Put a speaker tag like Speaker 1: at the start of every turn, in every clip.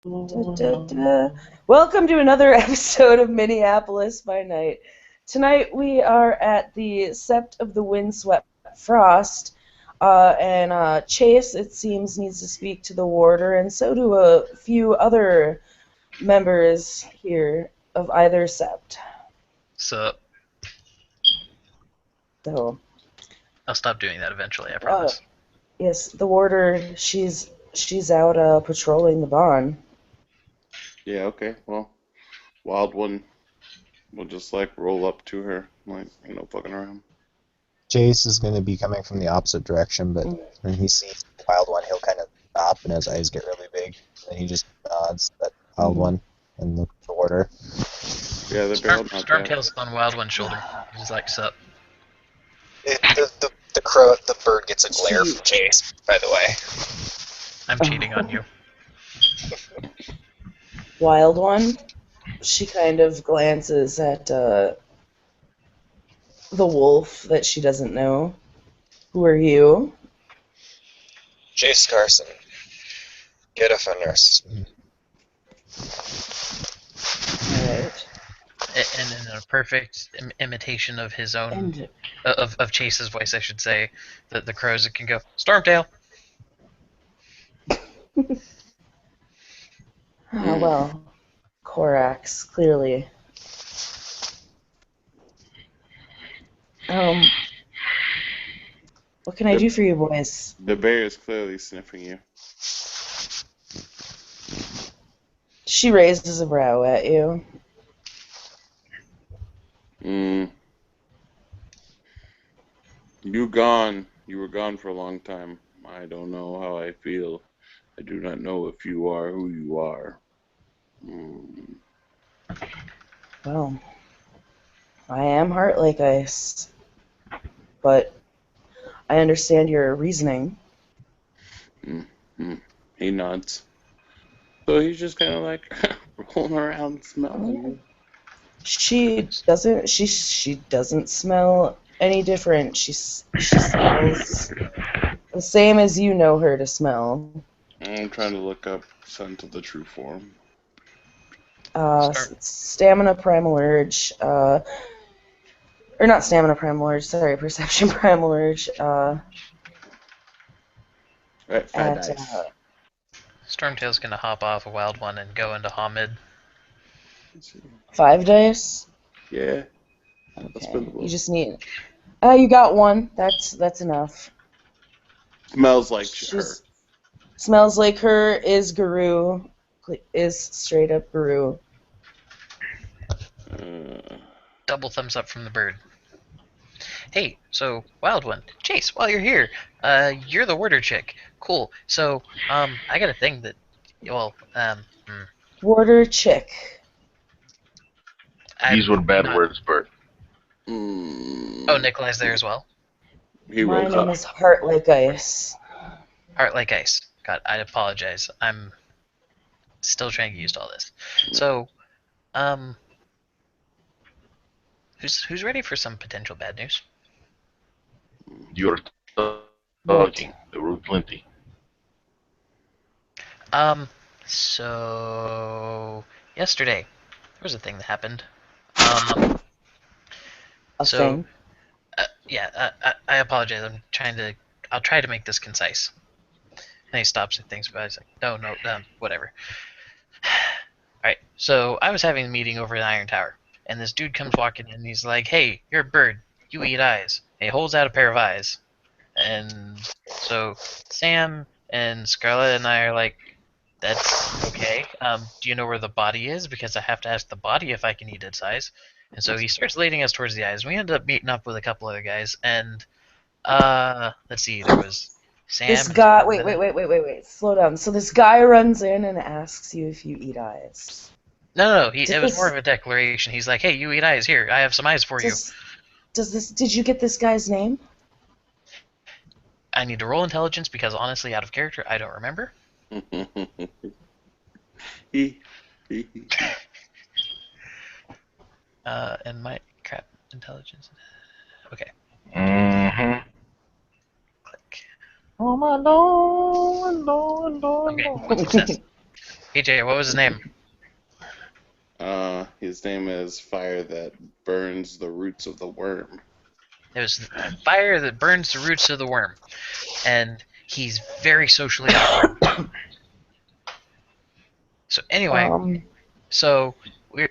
Speaker 1: Welcome to another episode of Minneapolis by Night. Tonight we are at the Sept of the Windswept Frost, and Chase, it seems, needs to speak to the warder, and so do a few other members here of either Sept.
Speaker 2: Sup?
Speaker 1: So,
Speaker 2: I'll stop doing that eventually, I promise.
Speaker 1: yes, the warder, she's out patrolling the barn.
Speaker 3: Yeah, okay. Well, Wild One will just roll up to her, ain't no fucking around.
Speaker 4: Jace is going to be coming from the opposite direction, but when he sees the Wild One, he'll kind of stop and his eyes get really big. And he just nods at Wild One and looks toward her.
Speaker 3: Yeah, they're barrel not bad.
Speaker 2: Stormtail's on Wild One's shoulder. He's like, sup.
Speaker 4: The bird gets a glare from Jace, by the way.
Speaker 2: I'm cheating on you.
Speaker 1: Wild One, she kind of glances at the wolf that she doesn't know. Who are you?
Speaker 4: Jace Carson. Get a nurse.
Speaker 1: Alright.
Speaker 2: And in a perfect imitation of his own, of Chase's voice, I should say, the crows can go, Stormtail!
Speaker 1: Oh, well, Korax, clearly. What can I do for you boys?
Speaker 3: The bear is clearly sniffing you.
Speaker 1: She raises a brow at you.
Speaker 3: You gone. You were gone for a long time. I don't know how I feel. I do not know if you are who you are.
Speaker 1: Well, I am heart like ice, but I understand your reasoning.
Speaker 3: He nods. So he's just kind of rolling around smelling you.
Speaker 1: She doesn't smell any different. She smells the same as you know her to smell.
Speaker 3: I'm trying to look up scent of the true form.
Speaker 1: Stamina Primal Urge, or not Stamina Primal Urge, sorry, Perception Primal Urge,
Speaker 3: Right, 5 dice.
Speaker 2: Stormtail's gonna hop off a Wild One and go into Hamid.
Speaker 1: 5 dice?
Speaker 3: Yeah.
Speaker 1: Okay, you just need... you got 1, that's enough.
Speaker 3: Smells like her.
Speaker 1: Smells like her, is Guru, is straight up Guru.
Speaker 2: Double thumbs up from the bird. Hey, so, Wild One, Chase, while you're here, you're the warder chick. Cool. So, I got a thing that,
Speaker 1: Warder chick.
Speaker 5: These were bad words, Bert.
Speaker 2: Oh, Nikolai's there as well?
Speaker 1: My name is Heart Like Ice.
Speaker 2: Heart Like Ice. God, I apologize. I'm still trying to get used to all this. So, who's ready for some potential bad news?
Speaker 5: You're talking. There were plenty.
Speaker 2: So yesterday there was a thing that happened.
Speaker 1: Thing?
Speaker 2: I apologize. I'll try to make this concise. And he stops and thinks about it. He's like, no, whatever. Alright, so I was having a meeting over at Iron Tower, and this dude comes walking in and he's like, hey, you're a bird. You eat eyes. And he holds out a pair of eyes. And so Sam and Scarlett and I are like, that's okay. Do you know where the body is? Because I have to ask the body if I can eat its eyes. And so he starts leading us towards the eyes. We ended up meeting up with a couple other guys, and let's see, there was Sam.
Speaker 1: This guy, wait, slow down. So this guy runs in and asks you if you eat eyes.
Speaker 2: No, it was more of a declaration. He's like, hey, you eat eyes. Here, I have some eyes for you.
Speaker 1: Did you get this guy's name?
Speaker 2: I need to roll intelligence because honestly, out of character, I don't remember. And my crap intelligence. Okay. Click.
Speaker 5: Oh my lord, lord, lord,
Speaker 2: Okay,
Speaker 5: lord.
Speaker 2: one success. PJ, what was his name?
Speaker 3: His name is Fire That Burns the Roots of the Worm.
Speaker 2: It was the fire that burns the roots of the worm, and he's very socially awkward. So anyway,
Speaker 1: Um,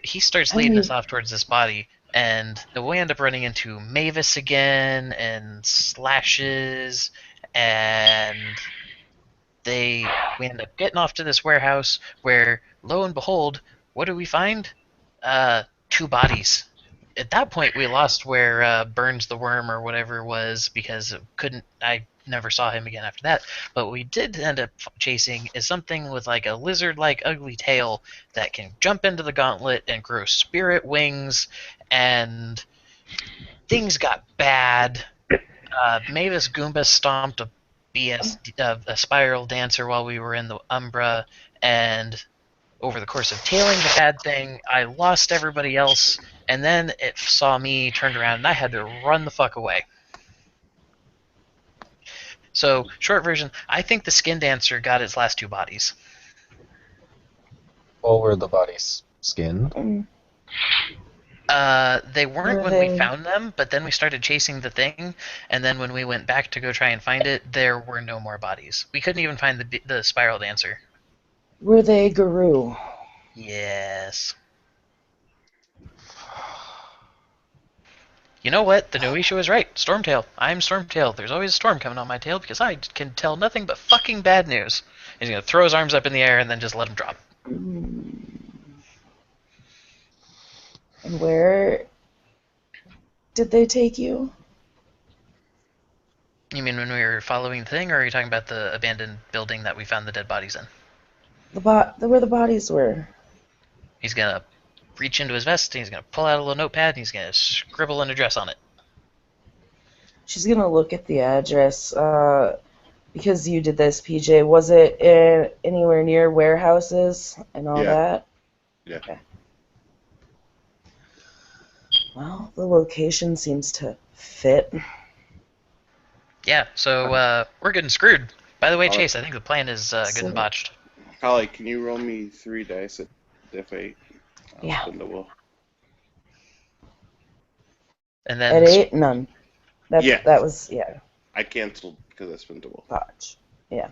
Speaker 2: he starts
Speaker 1: I
Speaker 2: leading
Speaker 1: mean,
Speaker 2: us off towards this body, and we end up running into Mavis again, and Slashes, and we end up getting off to this warehouse where, lo and behold, what do we find? Two bodies. At that point, we lost where Burns the Worm or whatever it was because I never saw him again after that. But what we did end up chasing is something with like a lizard-like ugly tail that can jump into the gauntlet and grow spirit wings, and things got bad. Mavis Goomba stomped a spiral dancer while we were in the Umbra, and over the course of tailing the bad thing, I lost everybody else, and then it saw me, turned around, and I had to run the fuck away. So, short version, I think the skin dancer got its last two bodies.
Speaker 4: Well, were the bodies skinned?
Speaker 2: They weren't
Speaker 1: Were
Speaker 2: when we
Speaker 1: they
Speaker 2: found them, but then we started chasing the thing, and then when we went back to go try and find it, there were no more bodies. We couldn't even find the spiral dancer.
Speaker 1: were they Guru?
Speaker 2: Yes. You know what? The Noisha was right. Stormtail. I'm Stormtail. There's always a storm coming on my tail because I can tell nothing but fucking bad news. He's gonna throw his arms up in the air and then just let him drop.
Speaker 1: And where did they take you?
Speaker 2: You mean when we were following the thing, or are you talking about the abandoned building that we found the dead bodies in?
Speaker 1: Where the bodies were.
Speaker 2: He's gonna reach into his vest and he's gonna pull out a little notepad and he's gonna scribble an address on it.
Speaker 1: She's gonna look at the address. Because you did this, PJ. Was it anywhere near warehouses and all that?
Speaker 3: Yeah.
Speaker 1: Okay. Well, the location seems to fit.
Speaker 2: Yeah, so we're getting screwed. By the way,
Speaker 3: Alright.
Speaker 2: Chase, I think the plan is getting botched.
Speaker 3: Holly, can you roll me 3 dice at diff 8?
Speaker 1: Yeah.
Speaker 3: Spin the wheel.
Speaker 2: And then
Speaker 1: At 8, none.
Speaker 3: Yeah.
Speaker 1: That was, yeah,
Speaker 3: I canceled because I spent the wheel.
Speaker 1: botch. Yeah.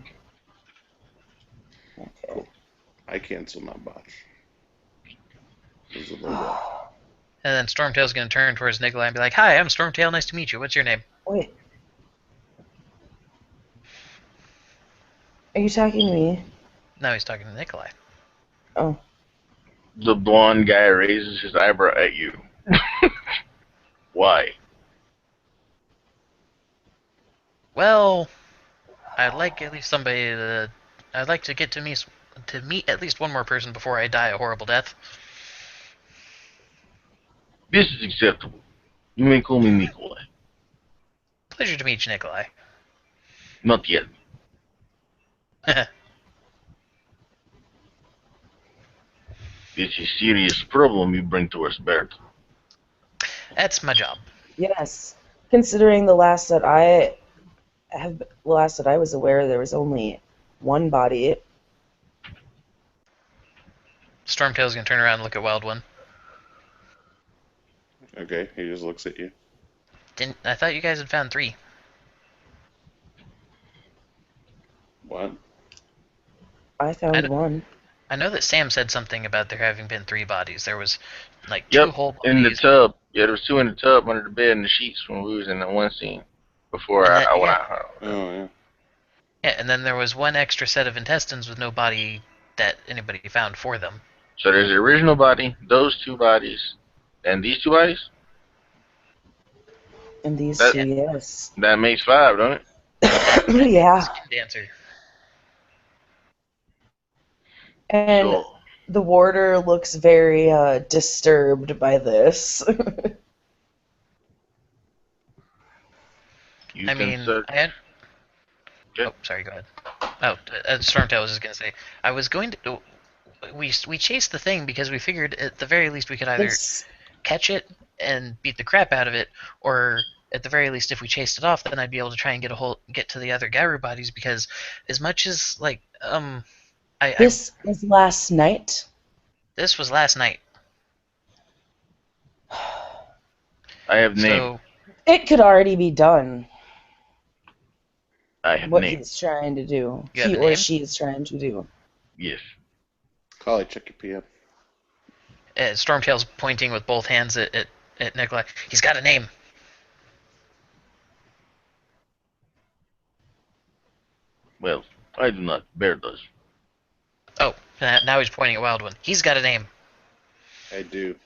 Speaker 1: Okay.
Speaker 3: Cool. I cancel, not botch. There's a logo.
Speaker 2: And then Stormtail's gonna turn towards Nikolai and be like, "Hi, I'm Stormtail. Nice to meet you. What's your name?"
Speaker 1: Wait. Are you talking to me?
Speaker 2: No, he's talking to Nikolai.
Speaker 1: Oh.
Speaker 5: The blonde guy raises his eyebrow at you. Why?
Speaker 2: Well, I'd like at least somebody to. I'd like to get to meet at least one more person before I die a horrible death.
Speaker 5: This is acceptable. You may call me Nikolai.
Speaker 2: Pleasure to meet you, Nikolai.
Speaker 5: Not yet. It's a serious problem you bring to us, Bert.
Speaker 2: That's my job.
Speaker 1: Yes. Considering the last that I was aware, there was only one body.
Speaker 2: Stormtail's gonna turn around and look at Wild One.
Speaker 3: Okay, he just looks at you.
Speaker 2: I thought you guys had found 3.
Speaker 3: What?
Speaker 1: I found one.
Speaker 2: I know that Sam said something about there having been 3 bodies. There was like 2 whole bodies.
Speaker 5: In the tub. Yeah, there was 2 in the tub under the bed and the sheets when we was in that one scene. Before I went out.
Speaker 3: Oh, yeah.
Speaker 2: Yeah, and then there was 1 extra set of intestines with no body that anybody found for them.
Speaker 5: So there's the original body, those 2 bodies, and these 2 bodies?
Speaker 1: And these 2, yes.
Speaker 5: That makes 5, don't it?
Speaker 1: Yeah.
Speaker 2: Dancer.
Speaker 1: And
Speaker 5: So,
Speaker 1: the warder looks very disturbed by this.
Speaker 2: I mean, Oh, sorry, go ahead. Oh, Stormtail was just going to say, I was going to... We chased the thing because we figured at the very least we could either catch it and beat the crap out of it, or at the very least if we chased it off, then I'd be able to try and get to the other Garu bodies, because as much as, like,
Speaker 1: This was last night.
Speaker 2: This was last night.
Speaker 5: I have name.
Speaker 2: So
Speaker 1: It could already be done.
Speaker 5: I have
Speaker 1: What
Speaker 5: name.
Speaker 1: he's trying to do.
Speaker 2: You have
Speaker 1: He
Speaker 2: a
Speaker 1: or
Speaker 2: name?
Speaker 1: she is trying to do.
Speaker 5: Yes.
Speaker 3: Collie, check your PM.
Speaker 2: Stormtail's pointing with both hands at Nikolai. He's got a name.
Speaker 5: Well, I do not. Bear does.
Speaker 2: Oh, now he's pointing at Wild One. He's got a name.
Speaker 3: I do.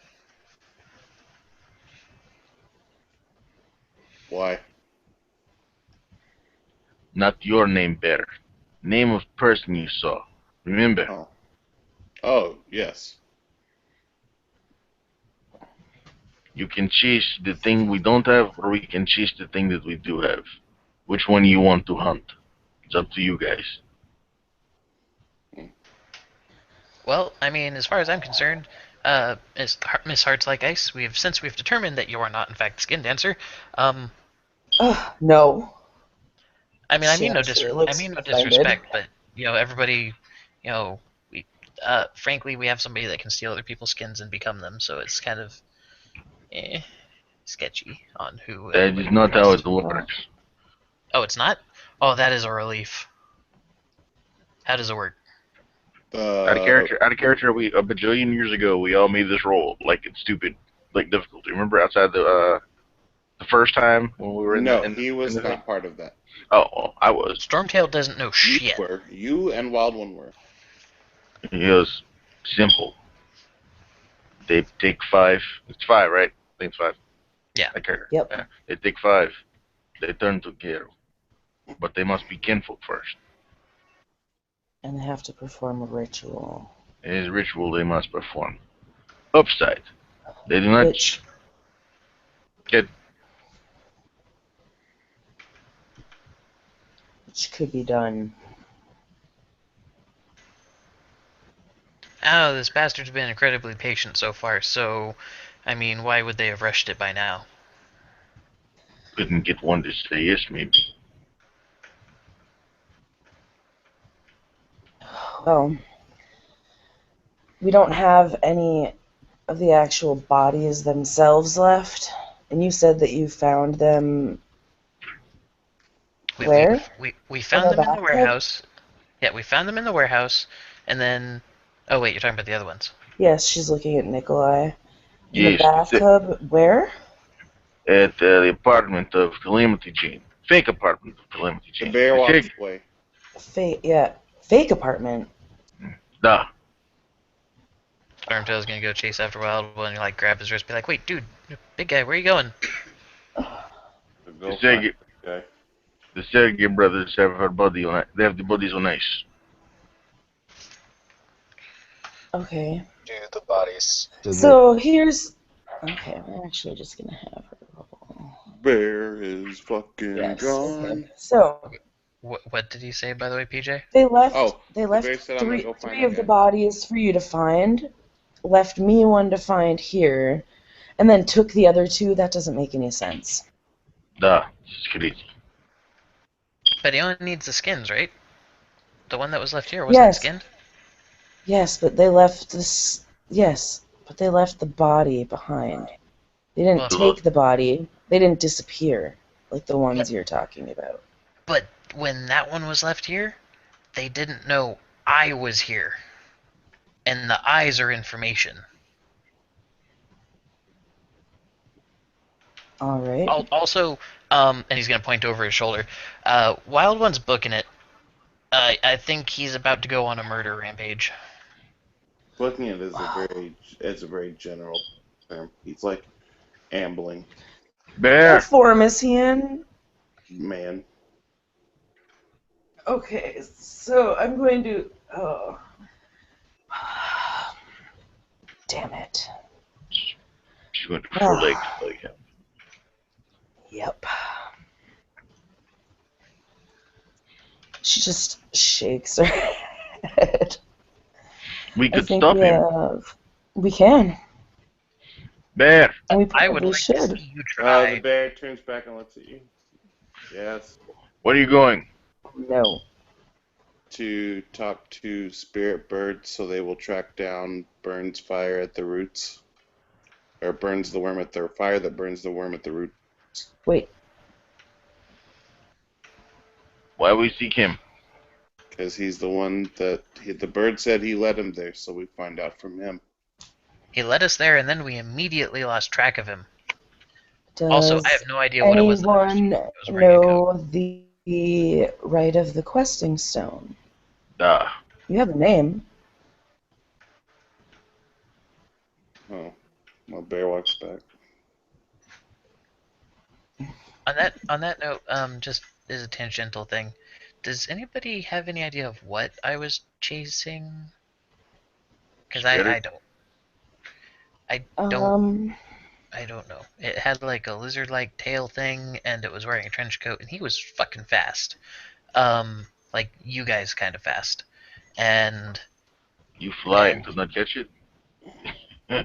Speaker 3: Why?
Speaker 5: Not your name, Bear. Name of person you saw. Remember?
Speaker 3: Oh. Oh, yes.
Speaker 5: You can chase the thing we don't have, or we can chase the thing that we do have. Which one you want to hunt? It's up to you guys.
Speaker 2: Well, I mean, as far as I'm concerned, Miss Hearts Like Ice, since we've determined that you are not in fact Skin Dancer.
Speaker 1: No.
Speaker 2: I mean,
Speaker 1: She actually looks
Speaker 2: disrespect, but everybody, frankly, we have somebody that can steal other people's skins and become them, so it's kind of sketchy on who.
Speaker 5: That is not how it works.
Speaker 2: Oh, it's not? Oh, that is a relief. How does it work?
Speaker 5: Out of character. A bajillion years ago, we all made this roll like it's stupid, like difficulty. Remember outside the first time when we were in
Speaker 3: No,
Speaker 5: the
Speaker 3: he was
Speaker 5: in the
Speaker 3: not part of that.
Speaker 5: Oh, I was.
Speaker 2: Stormtail doesn't know shit.
Speaker 3: You and Wild One were.
Speaker 5: It was simple. They take 5. It's 5, right? I think it's 5.
Speaker 2: Yeah.
Speaker 5: I care.
Speaker 1: Yep.
Speaker 5: Yeah. They take 5. They turn to Gero. But they must be kinfolk first.
Speaker 1: And they have to perform a ritual.
Speaker 5: It is a ritual they must perform. Upside. They do not...
Speaker 1: Which could be done.
Speaker 2: Oh, this bastard's been incredibly patient so far, so, I mean, why would they have rushed it by now?
Speaker 5: Couldn't get one to say yes, maybe.
Speaker 1: Well, we don't have any of the actual bodies themselves left. And you said that you found them where?
Speaker 2: We found them in the
Speaker 1: bathtub?
Speaker 2: warehouse. Yeah, we found them in the warehouse, and then... Oh, wait, you're talking about the other ones.
Speaker 1: Yes, she's looking at Nikolai. In the
Speaker 5: Yes,
Speaker 1: bathtub, where?
Speaker 5: At the apartment of Calamity Jane. Fake apartment of Calamity
Speaker 3: The
Speaker 5: Jane.
Speaker 3: bear walks away.
Speaker 1: Fake apartment.
Speaker 5: Nah.
Speaker 2: Stormtail's gonna go chase after Wild One and like grab his wrist, be like, "Wait, dude, big guy, where are you going?"
Speaker 3: The
Speaker 5: Sergey brothers have her body on. They have the bodies on ice.
Speaker 1: Okay.
Speaker 4: Do the bodies.
Speaker 1: So here's. Okay, I'm actually just gonna have her roll.
Speaker 3: bear is fucking
Speaker 1: Yes.
Speaker 3: gone.
Speaker 1: Okay. So
Speaker 2: What did he say, by the way, PJ?
Speaker 1: they left.
Speaker 3: Oh,
Speaker 1: they
Speaker 3: the
Speaker 1: left
Speaker 3: bear said, "I'm gonna go find
Speaker 1: three
Speaker 3: that
Speaker 1: of the
Speaker 3: guy."
Speaker 1: bodies for you to find. Left me one to find here, and then took the other two. That doesn't make any sense.
Speaker 5: Nah, it's crazy.
Speaker 2: But he only needs the skins, right? The one that was left here wasn't
Speaker 1: Yes.
Speaker 2: skinned?
Speaker 1: Yes, but they left this. Yes, but they left the body behind. They didn't
Speaker 2: Well-
Speaker 1: take the body. They didn't disappear like the ones you're talking about.
Speaker 2: But when that one was left here, they didn't know I was here. And the eyes are information.
Speaker 1: All right.
Speaker 2: Also, and he's gonna point over his shoulder. Wild One's booking it. I think he's about to go on a murder rampage.
Speaker 3: Booking it is a very general term. He's like ambling,
Speaker 5: Bear.
Speaker 1: What form is he in?
Speaker 3: man.
Speaker 1: Okay, so I'm going to. Oh. Damn it.
Speaker 5: She's going to 4 legs like him.
Speaker 1: Yep. She just shakes her head.
Speaker 5: We
Speaker 1: I
Speaker 5: could
Speaker 1: think
Speaker 5: stop him.
Speaker 1: we can.
Speaker 5: Bear.
Speaker 1: And we
Speaker 2: I would
Speaker 1: probably
Speaker 2: like
Speaker 1: should.
Speaker 2: to see you try.
Speaker 3: The bear turns back and looks at you. Yes.
Speaker 5: Where are you going?
Speaker 1: No.
Speaker 3: to talk to spirit birds so they will track down Burns' fire at the roots. Or burns the worm at their fire that burns the worm at the roots.
Speaker 1: Wait.
Speaker 5: Why we seek him?
Speaker 3: Because he's the one that the bird said he led him there, so we find out from him.
Speaker 2: He led us there, and then we immediately lost track of him.
Speaker 1: Does
Speaker 2: Also, I have no idea what it was that
Speaker 1: anyone
Speaker 2: was wearing a coat.
Speaker 1: know the right of the questing stone?
Speaker 5: Nah.
Speaker 1: You have a name.
Speaker 3: Oh, well, Bear walks back.
Speaker 2: On that note, just as a tangential thing, does anybody have any idea of what I was chasing? Because I don't. I don't know. It had like a lizard-like tail thing, and it was wearing a trench coat, and he was fucking fast. Like you guys kind of fast. And
Speaker 5: You fly
Speaker 2: man,
Speaker 5: and does not catch it?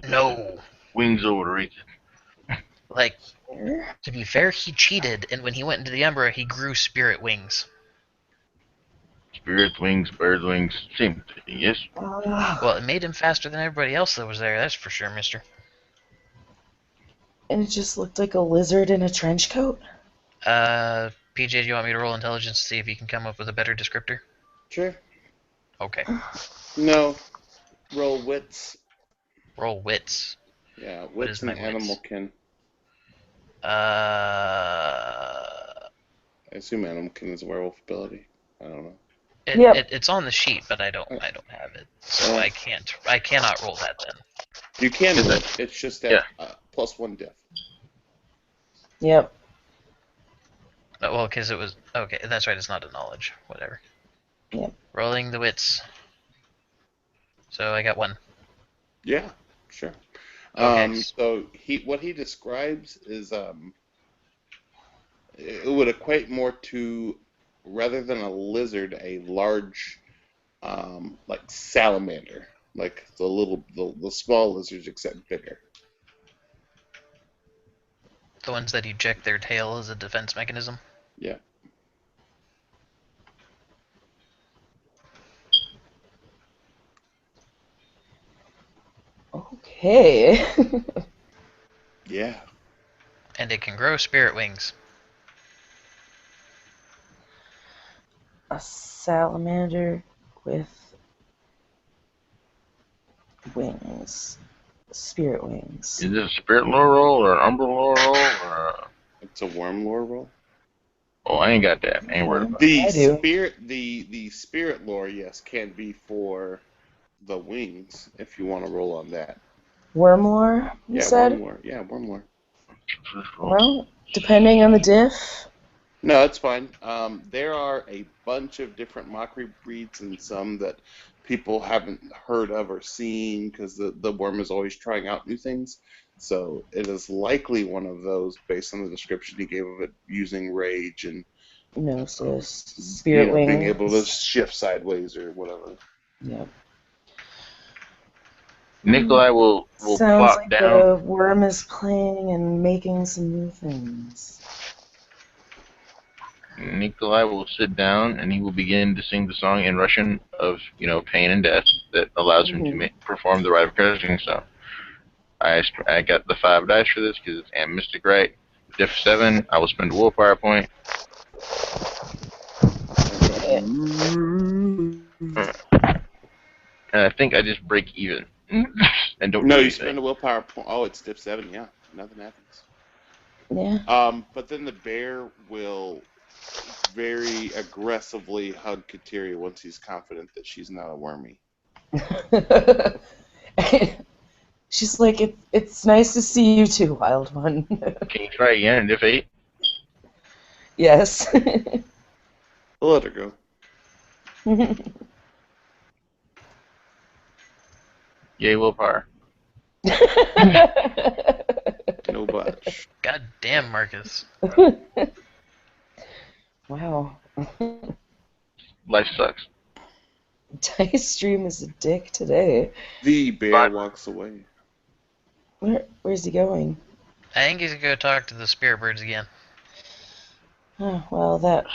Speaker 2: no.
Speaker 5: Wings over the reach.
Speaker 2: Like, to be fair, he cheated, and when he went into the Umbra, he grew spirit wings.
Speaker 5: Spirit wings, bird wings, same thing, yes?
Speaker 2: Well, it made him faster than everybody else that was there, that's for sure, mister.
Speaker 1: And it just looked like a lizard in a trench coat?
Speaker 2: PJ, do you want me to roll intelligence to see if you can come up with a better descriptor?
Speaker 3: Sure.
Speaker 2: Okay.
Speaker 3: No. Roll wits.
Speaker 2: Roll wits.
Speaker 3: Yeah,
Speaker 2: What
Speaker 3: wits
Speaker 2: is
Speaker 3: and
Speaker 2: my
Speaker 3: animal
Speaker 2: wits?
Speaker 3: kin.
Speaker 2: Uh,
Speaker 3: I assume animal kin is a werewolf ability. I don't know.
Speaker 2: it's on the sheet, but I don't have it, so I cannot roll that then.
Speaker 3: You can roll it. It's just at +1 diff.
Speaker 1: Yep.
Speaker 2: Well, because it was okay. That's right. It's not a knowledge. Whatever.
Speaker 1: Yep.
Speaker 2: Rolling the wits. So I got 1.
Speaker 3: Yeah, sure.
Speaker 2: Okay.
Speaker 3: So what he describes is it would equate more to, rather than a lizard, a large like salamander, like the small lizards except bigger.
Speaker 2: The ones that eject their tail as a defense mechanism.
Speaker 3: Yeah.
Speaker 1: Okay.
Speaker 3: Yeah.
Speaker 2: And it can grow spirit wings.
Speaker 1: A salamander with wings. Spirit wings.
Speaker 5: Is this a spirit lore roll or an umbra lore roll or
Speaker 3: It's a worm lore roll.
Speaker 5: Oh, I ain't got that. I ain't worried about
Speaker 3: The
Speaker 1: I do.
Speaker 3: the spirit lore, yes, can be for the wings if you want to roll on that.
Speaker 1: Worm lore, you said?
Speaker 3: Worm lore. Yeah, worm lore.
Speaker 1: Well, depending on the diff.
Speaker 3: No, it's fine. There are a bunch of different mockery breeds and some that people haven't heard of or seen because the worm is always trying out new things. So it is likely one of those based on the description he gave of it using rage and
Speaker 1: spirit wings.
Speaker 3: Being able to shift sideways or whatever.
Speaker 1: Yep.
Speaker 5: Nikolai will
Speaker 1: Sounds
Speaker 5: plop
Speaker 1: like
Speaker 5: down.
Speaker 1: the worm is playing and making some new things.
Speaker 5: Nikolai will sit down and he will begin to sing the song in Russian of, pain and death that allows him to perform the rite of questing stone. I got the 5 dice for this because it's Mystic Rite. Diff 7, I will spend a willpower point. And I think I just break even. And don't do anything.
Speaker 3: You spend a willpower point. Oh, it's diff 7, yeah. Nothing happens.
Speaker 1: Yeah.
Speaker 3: But then the bear will very aggressively hug Kateria once he's confident that she's not a wormy.
Speaker 1: She's like, it's nice to see you too, Wild One.
Speaker 5: Can you try again in diff 8?
Speaker 1: Yes.
Speaker 3: We'll let her go.
Speaker 5: Yay, willpower.
Speaker 3: No budge.
Speaker 2: God damn, Marcus.
Speaker 1: Wow.
Speaker 5: Life sucks.
Speaker 1: Dice Stream is a dick today.
Speaker 3: The bear walks away.
Speaker 1: Where's he going?
Speaker 2: I think he's gonna go talk to the spirit birds again.
Speaker 1: Oh, well, that...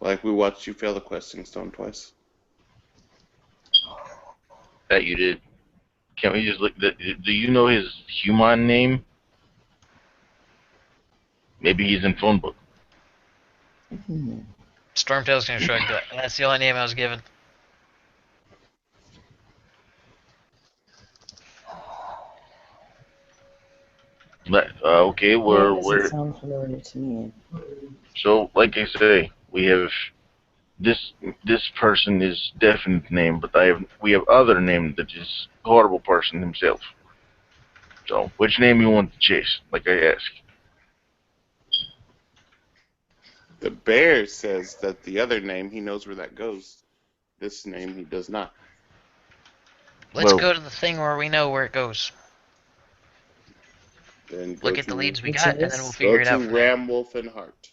Speaker 3: Like we watched you fail the questing stone twice.
Speaker 5: That you did. Can't we just look? Do you know his human name? Maybe he's in phone book.
Speaker 2: Stormtail's gonna shrug. That's the only name I was given.
Speaker 5: Okay,
Speaker 1: Name doesn't sound familiar to me.
Speaker 5: so like I say, we have this person is definite name, but we have other name that is horrible person himself. So which name you want to chase? Like I ask.
Speaker 3: The bear says that the other name, he knows where that goes. This name, he does not.
Speaker 2: Let's
Speaker 5: Well,
Speaker 2: go to the thing where we know where it goes.
Speaker 3: Then
Speaker 2: Look at the leads we
Speaker 1: Which
Speaker 2: got, and then we'll figure it out from there.
Speaker 3: Ram, Wolf, and Hart.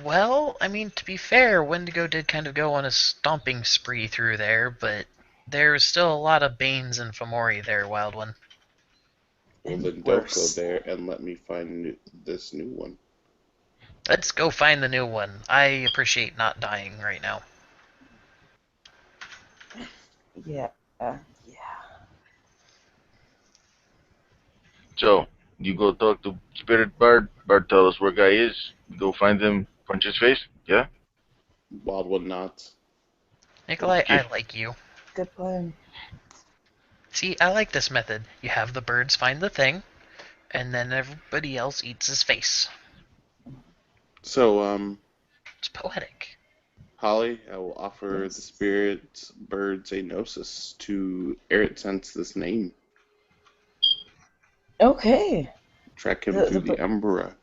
Speaker 2: Well, I mean, to be fair, Wendigo did kind of go on a stomping spree through there, but there's still a lot of Banes and Fomori there, Wild One.
Speaker 3: Well, then don't go there and let me find this new one.
Speaker 2: Let's go find the new one. I appreciate not dying right now.
Speaker 1: Yeah.
Speaker 5: so you go talk to Spirit Bard. Bard tell us where guy is. Go find him. Punch his face. Yeah.
Speaker 3: Wild One nods.
Speaker 2: Nikolai,
Speaker 5: Okay.
Speaker 2: I like you.
Speaker 1: Good plan.
Speaker 2: See, I like this method. You have the birds find the thing, and then everybody else eats his face.
Speaker 3: So,
Speaker 2: It's poetic.
Speaker 3: Holly, I will offer the spirit birds a gnosis to Erit sense this name.
Speaker 1: Okay.
Speaker 3: Track him to the Umbra.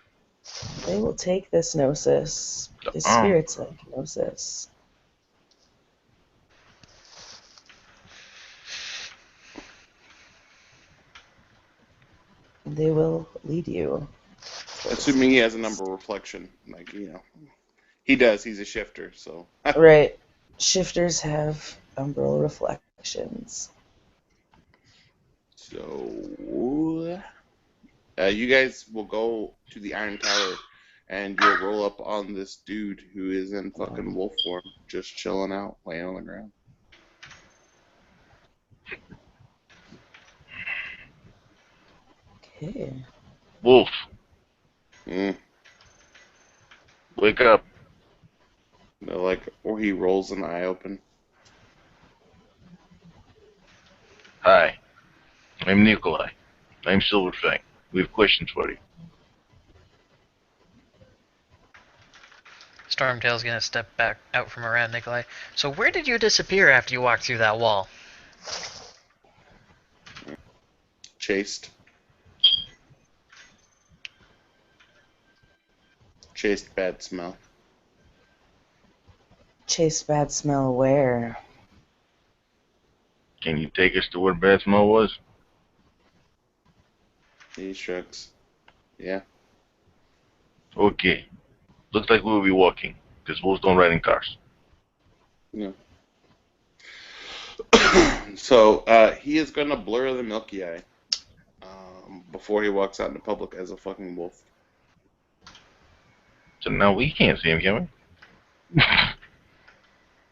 Speaker 1: They will take this gnosis. The spirits like gnosis. They will lead you.
Speaker 3: Assuming he has a number reflection. Like, he does. He's a shifter, so.
Speaker 1: Right. Shifters have umbral reflections.
Speaker 3: So, you guys will go to the Iron Tower, and you'll roll up on this dude who is in fucking wolf form, just chilling out, laying on the ground.
Speaker 1: Okay.
Speaker 5: Wolf,
Speaker 3: Mm.
Speaker 5: wake up.
Speaker 3: Or he rolls an eye open.
Speaker 5: Hi, I'm Nikolai. I'm Silverfang. We have questions for you.
Speaker 2: Stormtail's gonna step back out from around Nikolai. So where did you disappear after you walked through that wall?
Speaker 3: Chased. Chased bad smell.
Speaker 1: Chase bad smell where?
Speaker 5: Can you take us to where Bad Smell was?
Speaker 3: He shrugs. Yeah.
Speaker 5: Okay. Looks like we'll be walking, because wolves don't ride in cars.
Speaker 3: No. So, he is gonna blur the Milky Eye before he walks out into public as a fucking wolf.
Speaker 5: So now we can't see him, can we?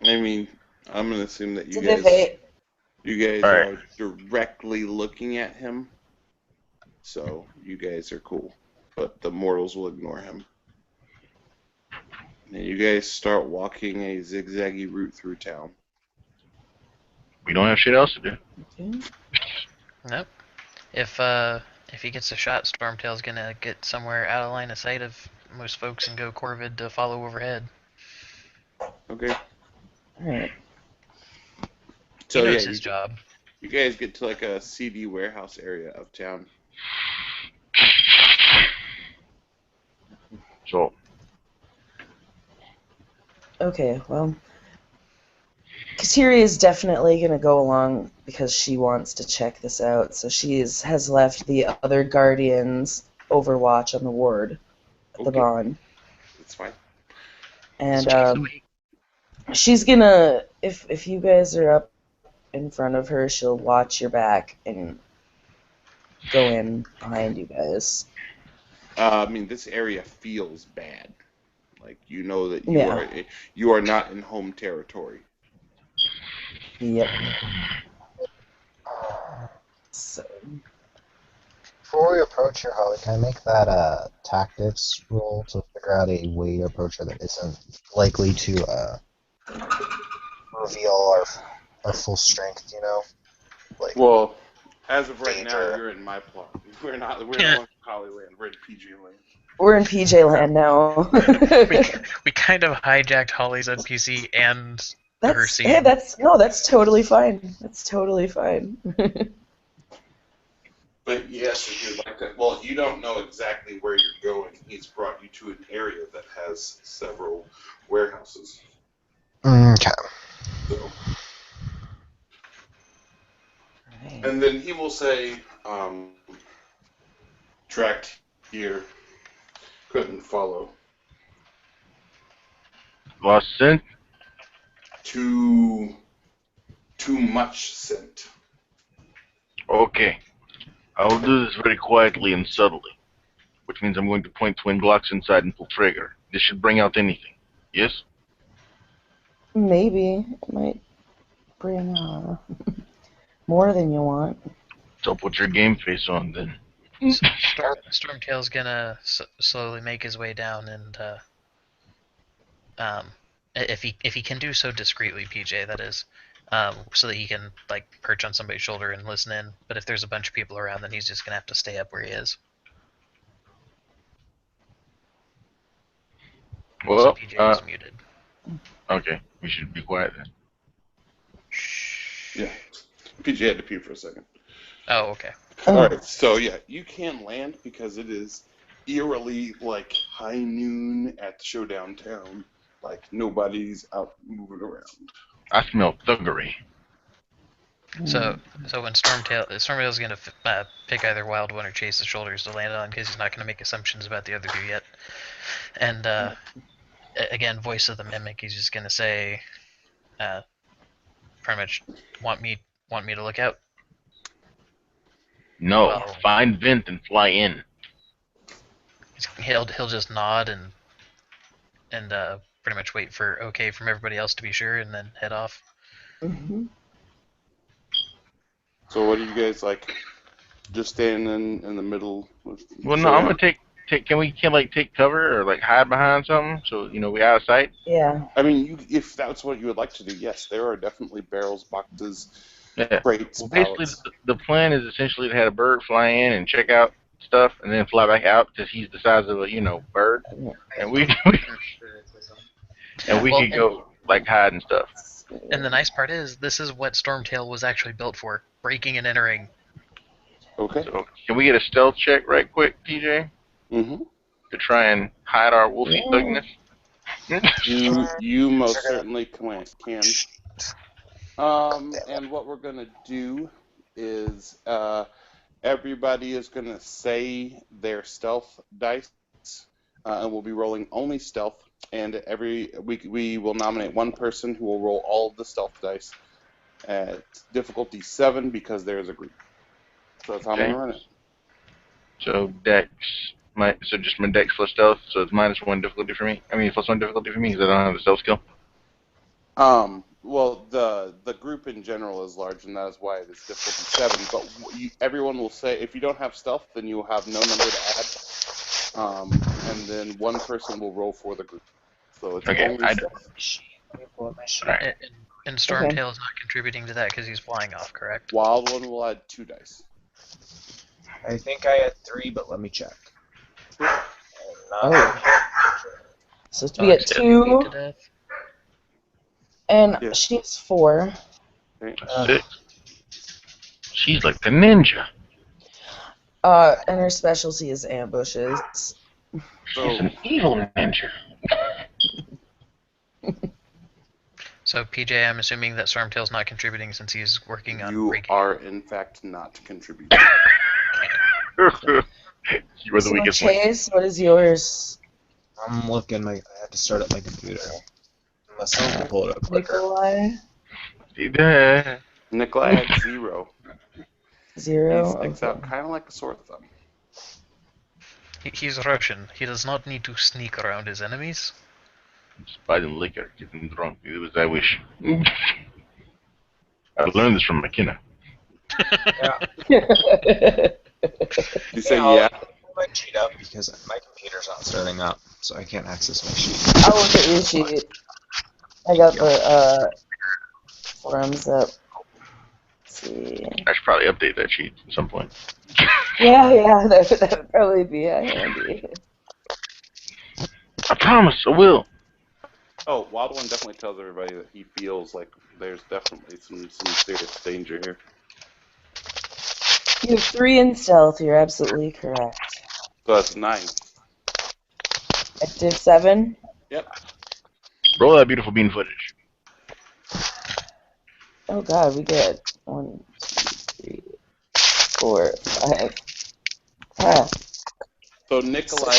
Speaker 3: I mean, I'm gonna assume that
Speaker 1: It's a debate.
Speaker 3: you guys
Speaker 5: All
Speaker 3: are
Speaker 5: right.
Speaker 3: directly looking at him, so you guys are cool. But the mortals will ignore him. And you guys start walking a zigzaggy route through town.
Speaker 5: We don't have shit else to do.
Speaker 1: Okay.
Speaker 2: Nope. If he gets a shot, Stormtail's gonna get somewhere out of line of sight of most folks and go Corvid to follow overhead.
Speaker 3: Okay.
Speaker 1: Alright.
Speaker 3: So
Speaker 2: He knows his job.
Speaker 3: You guys get to like a CD warehouse area of town.
Speaker 5: So,
Speaker 1: Okay, well, Kateri is definitely going to go along because she wants to check this out. So she has left the other guardians overwatch on the ward at the barn.
Speaker 3: That's fine.
Speaker 1: And she's going to, if you guys are up in front of her, she'll watch your back and go in behind you guys.
Speaker 3: I mean, this area feels bad. Like you know that
Speaker 1: Yeah.
Speaker 3: you are not in home territory.
Speaker 1: Yep. So,
Speaker 4: Before we approach her, Holly, can I make that tactics roll to figure out a way to approach her that isn't likely to reveal our full strength? You know, like
Speaker 3: Well, as of right now,
Speaker 4: danger.
Speaker 3: you're in my plot. We're no longer Hollyland. We're in PG land.
Speaker 1: we're in PJ land now.
Speaker 2: We kind of hijacked Holly's NPC and her
Speaker 1: That's
Speaker 2: scene.
Speaker 1: that's totally fine. That's totally fine.
Speaker 3: But yes, if you'd like to, well, you don't know exactly where you're going. He's brought you to an area that has several warehouses.
Speaker 4: Okay.
Speaker 3: So,
Speaker 1: Right.
Speaker 3: and then he will say, tracked here, couldn't follow.
Speaker 5: Lost scent?
Speaker 3: Too much scent.
Speaker 5: Okay. I will do this very quietly and subtly, which means I'm going to point twin Glocks inside and pull trigger. This should bring out anything. Yes?
Speaker 1: Maybe it might bring more than you want.
Speaker 5: So put your game face on then.
Speaker 2: Stormtail's gonna slowly make his way down, and if he can do so discreetly, PJ, that is, so that he can like perch on somebody's shoulder and listen in. But if there's a bunch of people around, then he's just gonna have to stay up where he is. So
Speaker 5: Well,
Speaker 2: PJ is muted.
Speaker 5: okay. We should be quiet then.
Speaker 3: Yeah. PG had to pee for a second.
Speaker 2: Oh, okay.
Speaker 3: Alright, so yeah, you can land because it is eerily like high noon at the show downtown. Like nobody's out moving around.
Speaker 5: I smell thuggery.
Speaker 2: So when Stormtail's gonna pick either Wild One or Chase's shoulders to land on, because he's not gonna make assumptions about the other two yet. And again, voice of the mimic, he's just gonna say, pretty much, want me to look out.
Speaker 5: No,
Speaker 2: Well,
Speaker 5: find vent and fly in.
Speaker 2: He'll just nod and pretty much wait for okay from everybody else to be sure, and then head off.
Speaker 1: Mm-hmm.
Speaker 3: So what do you guys like? Just standing in the middle.
Speaker 5: Well, no, I'm gonna take. Can we take cover or like hide behind something so we out of sight?
Speaker 1: Yeah.
Speaker 3: I mean, if that's what you would like to do, yes, there are definitely barrels, boxes,
Speaker 5: Yeah.
Speaker 3: crates,
Speaker 5: Well, basically,
Speaker 3: pallets.
Speaker 5: the plan is essentially to have a bird fly in and check out stuff, and then fly back out because he's the size of a bird, and we could go like hide and stuff.
Speaker 2: And the nice part is, this is what Stormtail was actually built for: breaking and entering.
Speaker 3: Okay.
Speaker 5: So can we get a stealth check right quick, TJ,
Speaker 3: Mm-hmm.
Speaker 5: to try and hide our wolfy thugness?
Speaker 3: You most certainly can. And what we're gonna do is everybody is gonna say their stealth dice, and we'll be rolling only stealth. And every week we will nominate one person who will roll all of the stealth dice at difficulty 7 because there is a group. So that's how I'm gonna run it.
Speaker 5: So Dex, just my Dex plus stealth, so it's -1 difficulty for me. I mean +1 difficulty for me because I don't have the stealth skill.
Speaker 3: Well, the group in general is large, and that is why it is difficulty 7. But everyone will say if you don't have stealth, then you will have no number to add. And then one person will roll for the group. So it's
Speaker 5: Okay,
Speaker 3: only stealth.
Speaker 4: Let me pull up my sheet.
Speaker 5: Alright.
Speaker 2: And Stormtail is not contributing to that because he's flying off, correct?
Speaker 3: Wild one will add 2 dice.
Speaker 4: I think I had 3, but let me check.
Speaker 1: So to be at 2,
Speaker 2: To death.
Speaker 1: and
Speaker 3: Yeah.
Speaker 1: she needs 4.
Speaker 3: Okay.
Speaker 5: 6. She's like the ninja.
Speaker 1: And her specialty is ambushes.
Speaker 5: She's an evil ninja.
Speaker 2: So PJ, I'm assuming that Stormtail's not contributing since he's working on
Speaker 3: You
Speaker 2: breaking.
Speaker 3: are in fact not contributing.
Speaker 5: You were the
Speaker 1: So
Speaker 5: weakest one.
Speaker 1: Chase, what is yours?
Speaker 4: I'm looking. I have to start up my computer. Unless I can pull it up quicker.
Speaker 1: Nikolai?
Speaker 3: Nikolai had 0.
Speaker 1: 0.
Speaker 3: He sticks
Speaker 1: Okay.
Speaker 3: out kind of like a sore thumb.
Speaker 2: He's Russian. He does not need to sneak around his enemies.
Speaker 5: Just buy them liquor, get them drunk. It was I wish. I learned this from McKenna.
Speaker 4: Yeah.
Speaker 3: You say
Speaker 4: I'll
Speaker 3: yeah?
Speaker 4: pull my sheet up because my computer's not starting up, so I can't access my sheet.
Speaker 1: I'll look at your sheet. I got the forums up. Let's see.
Speaker 5: I should probably update that sheet at some point.
Speaker 1: Yeah, that would probably be handy.
Speaker 5: I promise, I will.
Speaker 3: Oh, Wild One definitely tells everybody that he feels like there's definitely some serious danger here.
Speaker 1: You have 3 in stealth. You're absolutely correct.
Speaker 3: So that's 9.
Speaker 1: I did 7.
Speaker 3: Yep.
Speaker 5: Roll that beautiful bean footage.
Speaker 1: Oh God, we get 1, 2, 3, 4, 5. Ah.
Speaker 3: So Nikolai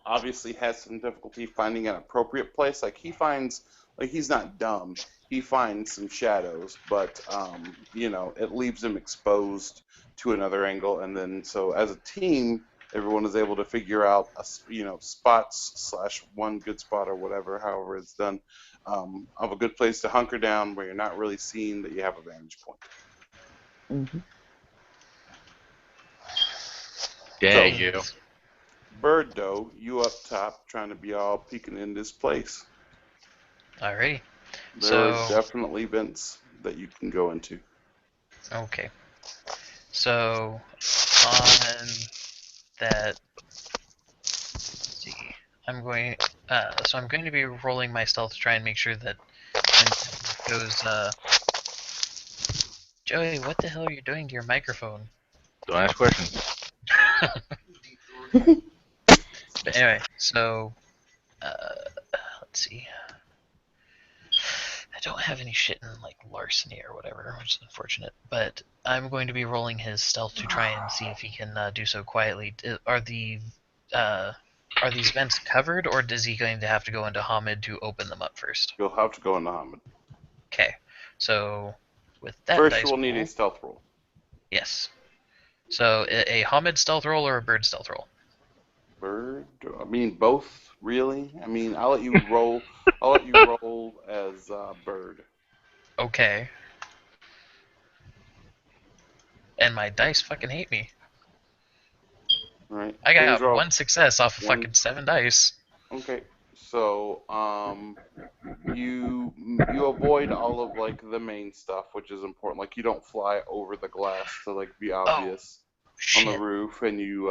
Speaker 3: obviously has some difficulty finding an appropriate place. Like he's not dumb. He finds some shadows, but it leaves him exposed to another angle. And then so as a team, everyone is able to figure out spots / one good spot or whatever, however it's done, of a good place to hunker down where you're not really seen, that you have a vantage point.
Speaker 1: Mm-hmm.
Speaker 5: Dang
Speaker 3: So,
Speaker 5: you.
Speaker 3: Bird Doe, you up top trying to be all peeking in this place.
Speaker 2: Alrighty.
Speaker 3: There are definitely vents that you can go into.
Speaker 2: Okay. So on that, let's see, I'm going to be rolling my stealth to try and make sure that when it goes. Joey, what the hell are you doing to your microphone?
Speaker 5: Don't ask questions.
Speaker 2: But anyway, so let's see. I don't have any shit in like larceny or whatever, which is unfortunate. But I'm going to be rolling his stealth to try and see if he can do so quietly. Are these vents covered, or is he going to have to go into Hamid to open them up first?
Speaker 3: You'll have to go into Hamid.
Speaker 2: Okay, so with that
Speaker 3: First,
Speaker 2: dice
Speaker 3: you will need
Speaker 2: roll,
Speaker 3: a stealth roll.
Speaker 2: yes. So a Hamid stealth roll or a bird stealth roll?
Speaker 3: Bird? I mean, both, really? I mean, I'll let you roll. I'll let you roll as bird.
Speaker 2: Okay. And my dice fucking hate me.
Speaker 3: Right.
Speaker 2: I
Speaker 3: Things
Speaker 2: got
Speaker 3: are all
Speaker 2: 1 success off of
Speaker 3: one.
Speaker 2: fucking 7 dice.
Speaker 3: Okay. So, you avoid all of like the main stuff, which is important. Like you don't fly over the glass to like be obvious on the
Speaker 2: Shit.
Speaker 3: roof, and you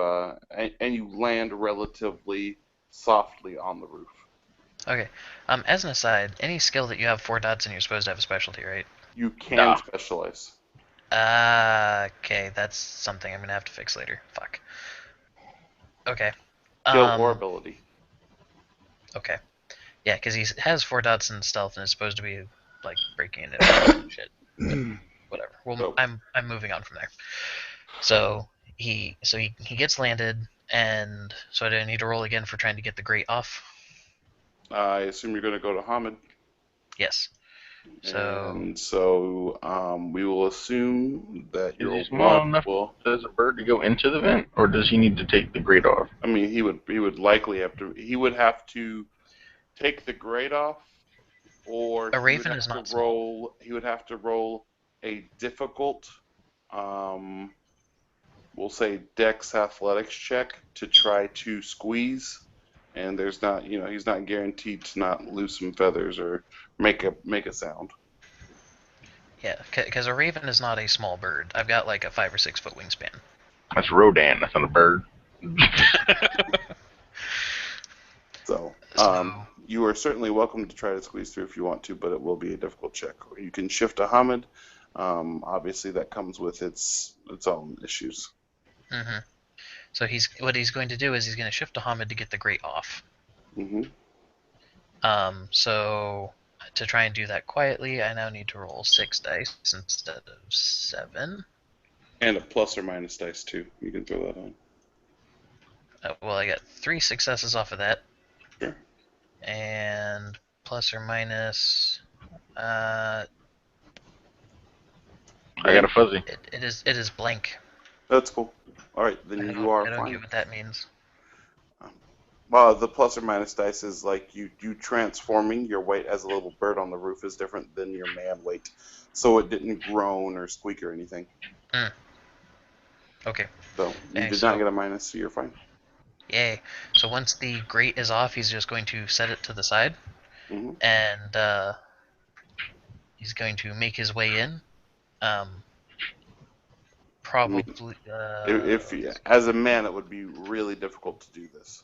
Speaker 3: land relatively softly on the roof.
Speaker 2: Okay. As an aside, any skill that you have 4 dots in, you're supposed to have a specialty, right?
Speaker 3: You can
Speaker 5: Nah.
Speaker 3: specialize.
Speaker 2: Okay, that's something I'm gonna have to fix later. Fuck. Okay.
Speaker 3: Skill or ability.
Speaker 2: Okay. Yeah, because he has 4 dots in stealth and is supposed to be like breaking into shit. But whatever. Well,
Speaker 3: So-
Speaker 2: I'm moving on from there. So he gets landed, and so I need to roll again for trying to get the grate off.
Speaker 3: I assume you're going to go to Hamid.
Speaker 2: Yes.
Speaker 3: And so we will assume that
Speaker 5: Is
Speaker 3: your
Speaker 5: he small
Speaker 3: one
Speaker 5: enough
Speaker 3: will.
Speaker 5: as a bird to go into the vent, or does he need to take the grate off?
Speaker 3: I mean, he would likely have to. He would have to take the grade off, or
Speaker 2: A
Speaker 3: he would
Speaker 2: raven
Speaker 3: have
Speaker 2: is
Speaker 3: to
Speaker 2: not small.
Speaker 3: roll. He would have to roll a difficult, we'll say Dex athletics check to try to squeeze. And there's not, he's not guaranteed to not lose some feathers or make a sound.
Speaker 2: Yeah, because a raven is not a small bird. I've got like a 5 or 6 foot wingspan.
Speaker 5: That's Rodan. That's not a bird.
Speaker 3: So,
Speaker 2: So
Speaker 3: you are certainly welcome to try to squeeze through if you want to, but it will be a difficult check. Or you can shift to Hamid. Obviously, that comes with its own issues.
Speaker 2: Mm-hmm. So what he's going to do is he's going to shift to Hamid to get the grate off.
Speaker 3: Mm-hmm.
Speaker 2: So to try and do that quietly, I now need to roll 6 dice instead of 7.
Speaker 3: And a plus or minus dice too. You can throw that on.
Speaker 2: Well, I got 3 successes off of that.
Speaker 3: Sure.
Speaker 2: And plus or minus.
Speaker 5: I got a fuzzy.
Speaker 2: It is blank.
Speaker 3: That's cool. All right, then
Speaker 2: I
Speaker 3: you are
Speaker 2: don't
Speaker 3: fine.
Speaker 2: get what that means.
Speaker 3: The plus or minus dice is like you transforming your weight as a little bird on the roof is different than your man weight, so it didn't groan or squeak or anything.
Speaker 2: Mm. Okay.
Speaker 3: So you
Speaker 2: Okay,
Speaker 3: did not
Speaker 2: so
Speaker 3: get a minus, so you're fine.
Speaker 2: yay. So once the grate is off, he's just going to set it to the side,
Speaker 3: Hmm.
Speaker 2: and he's going to make his way in.
Speaker 3: I mean,
Speaker 2: Probably.
Speaker 3: as a man, it would be really difficult to do this.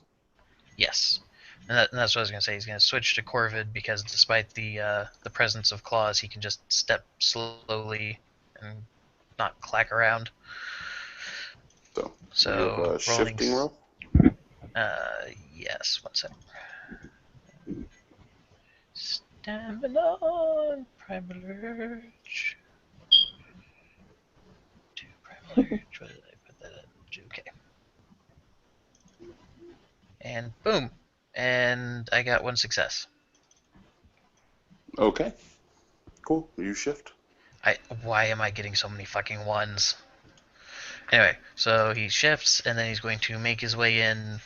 Speaker 2: Yes. And that's what I was going to say. He's going to switch to Corvid because despite the presence of claws, he can just step slowly and not clack around.
Speaker 3: So you have
Speaker 2: So
Speaker 3: a
Speaker 2: rolling.
Speaker 3: shifting roll.
Speaker 2: Yes. One sec. Stamina, Primal Urge. 2 Primal Urge. What did I put that at? Okay. And boom. And I got 1 success.
Speaker 3: Okay, cool. You shift.
Speaker 2: Why am I getting so many fucking 1s? Anyway, so he shifts, and then he's going to make his way in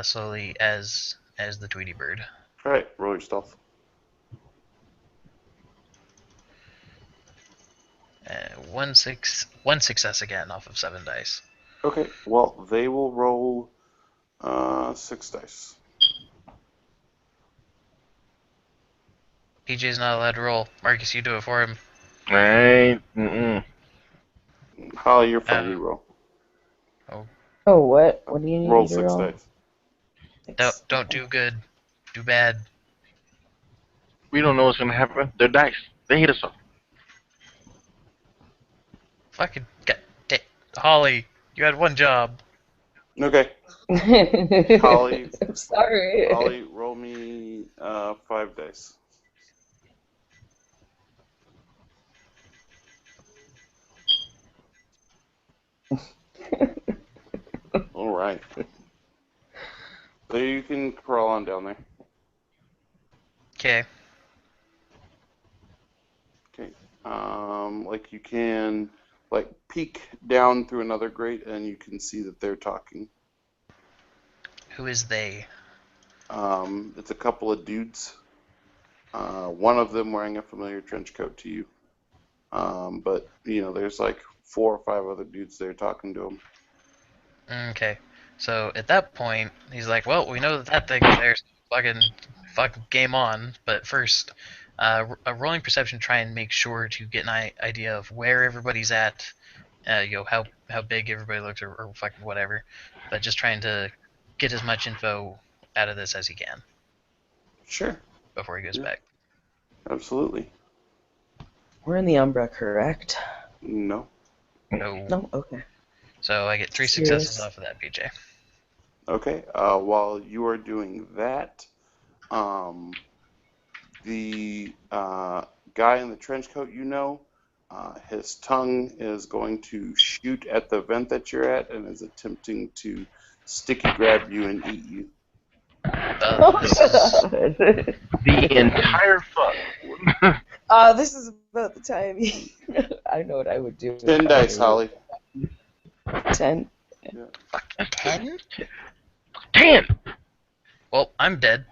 Speaker 2: slowly as the Tweety Bird.
Speaker 3: All right, roll your stealth.
Speaker 2: One success again off of 7 dice.
Speaker 3: Okay, well they will roll 6 dice.
Speaker 2: PJ's not allowed to roll. Marcus, you do it for him.
Speaker 5: Right.
Speaker 3: Holly, you're fine. You roll.
Speaker 1: Oh, what? What do you need
Speaker 3: Roll
Speaker 1: me to
Speaker 3: 6
Speaker 1: roll?
Speaker 3: dice.
Speaker 2: Don't do good. Do bad.
Speaker 5: We don't know what's gonna happen. They're dice. They hit us all.
Speaker 2: Fucking Holly, you had 1 job.
Speaker 3: Okay, Holly.
Speaker 1: I'm sorry.
Speaker 3: Holly, roll me 5 dice. All right. So you can crawl on down there.
Speaker 2: Okay.
Speaker 3: Okay. Like you can like peek down through another grate and you can see that they're talking.
Speaker 2: Who is they?
Speaker 3: It's a couple of dudes. One of them wearing a familiar trench coat to you. But you know, there's like 4 or 5 other dudes there talking to him.
Speaker 2: Okay. So at that point, he's like, "Well, we know that thing's there. So fucking game on." But first, a rolling perception, try and make sure to get an idea of where everybody's at. How big everybody looks, or fucking whatever. But just trying to get as much info out of this as he can
Speaker 3: Sure.
Speaker 2: before he goes
Speaker 3: Yeah.
Speaker 2: back.
Speaker 3: Absolutely.
Speaker 1: We're in the Umbra, correct?
Speaker 3: No.
Speaker 2: No.
Speaker 1: No? Okay.
Speaker 2: So I get 3
Speaker 1: Serious?
Speaker 2: successes off of that, PJ.
Speaker 3: Okay. While you are doing that, the guy in the trench coat, his tongue is going to shoot at the vent that you're at and is attempting to sticky grab you and eat you.
Speaker 2: This is
Speaker 5: The entire fuck.
Speaker 1: This is about the time. I know what I would do.
Speaker 3: 10 dice, Holly.
Speaker 1: 10.
Speaker 2: fucking 10.
Speaker 5: 10.
Speaker 2: Well, I'm dead.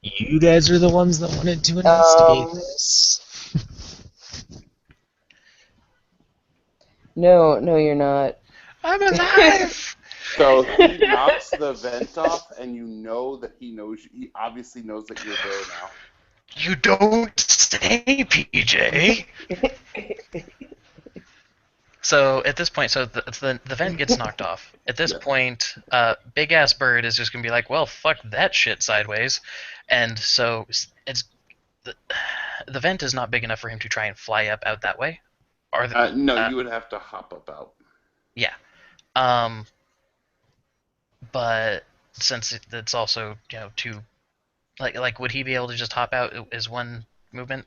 Speaker 4: You guys are the ones that wanted to investigate this.
Speaker 1: No, you're not.
Speaker 2: I'm alive.
Speaker 3: So he knocks the vent off, and you know that he obviously knows that you're there now.
Speaker 2: You don't say, PJ. So at this point, the vent gets knocked off. At this point, big ass bird is just gonna be like, well, fuck that shit sideways, and so it's the vent is not big enough for him to try and fly up out that way. Or
Speaker 3: No, you would have to hop up out.
Speaker 2: yeah, but since it's also two, like would he be able to just hop out as one movement?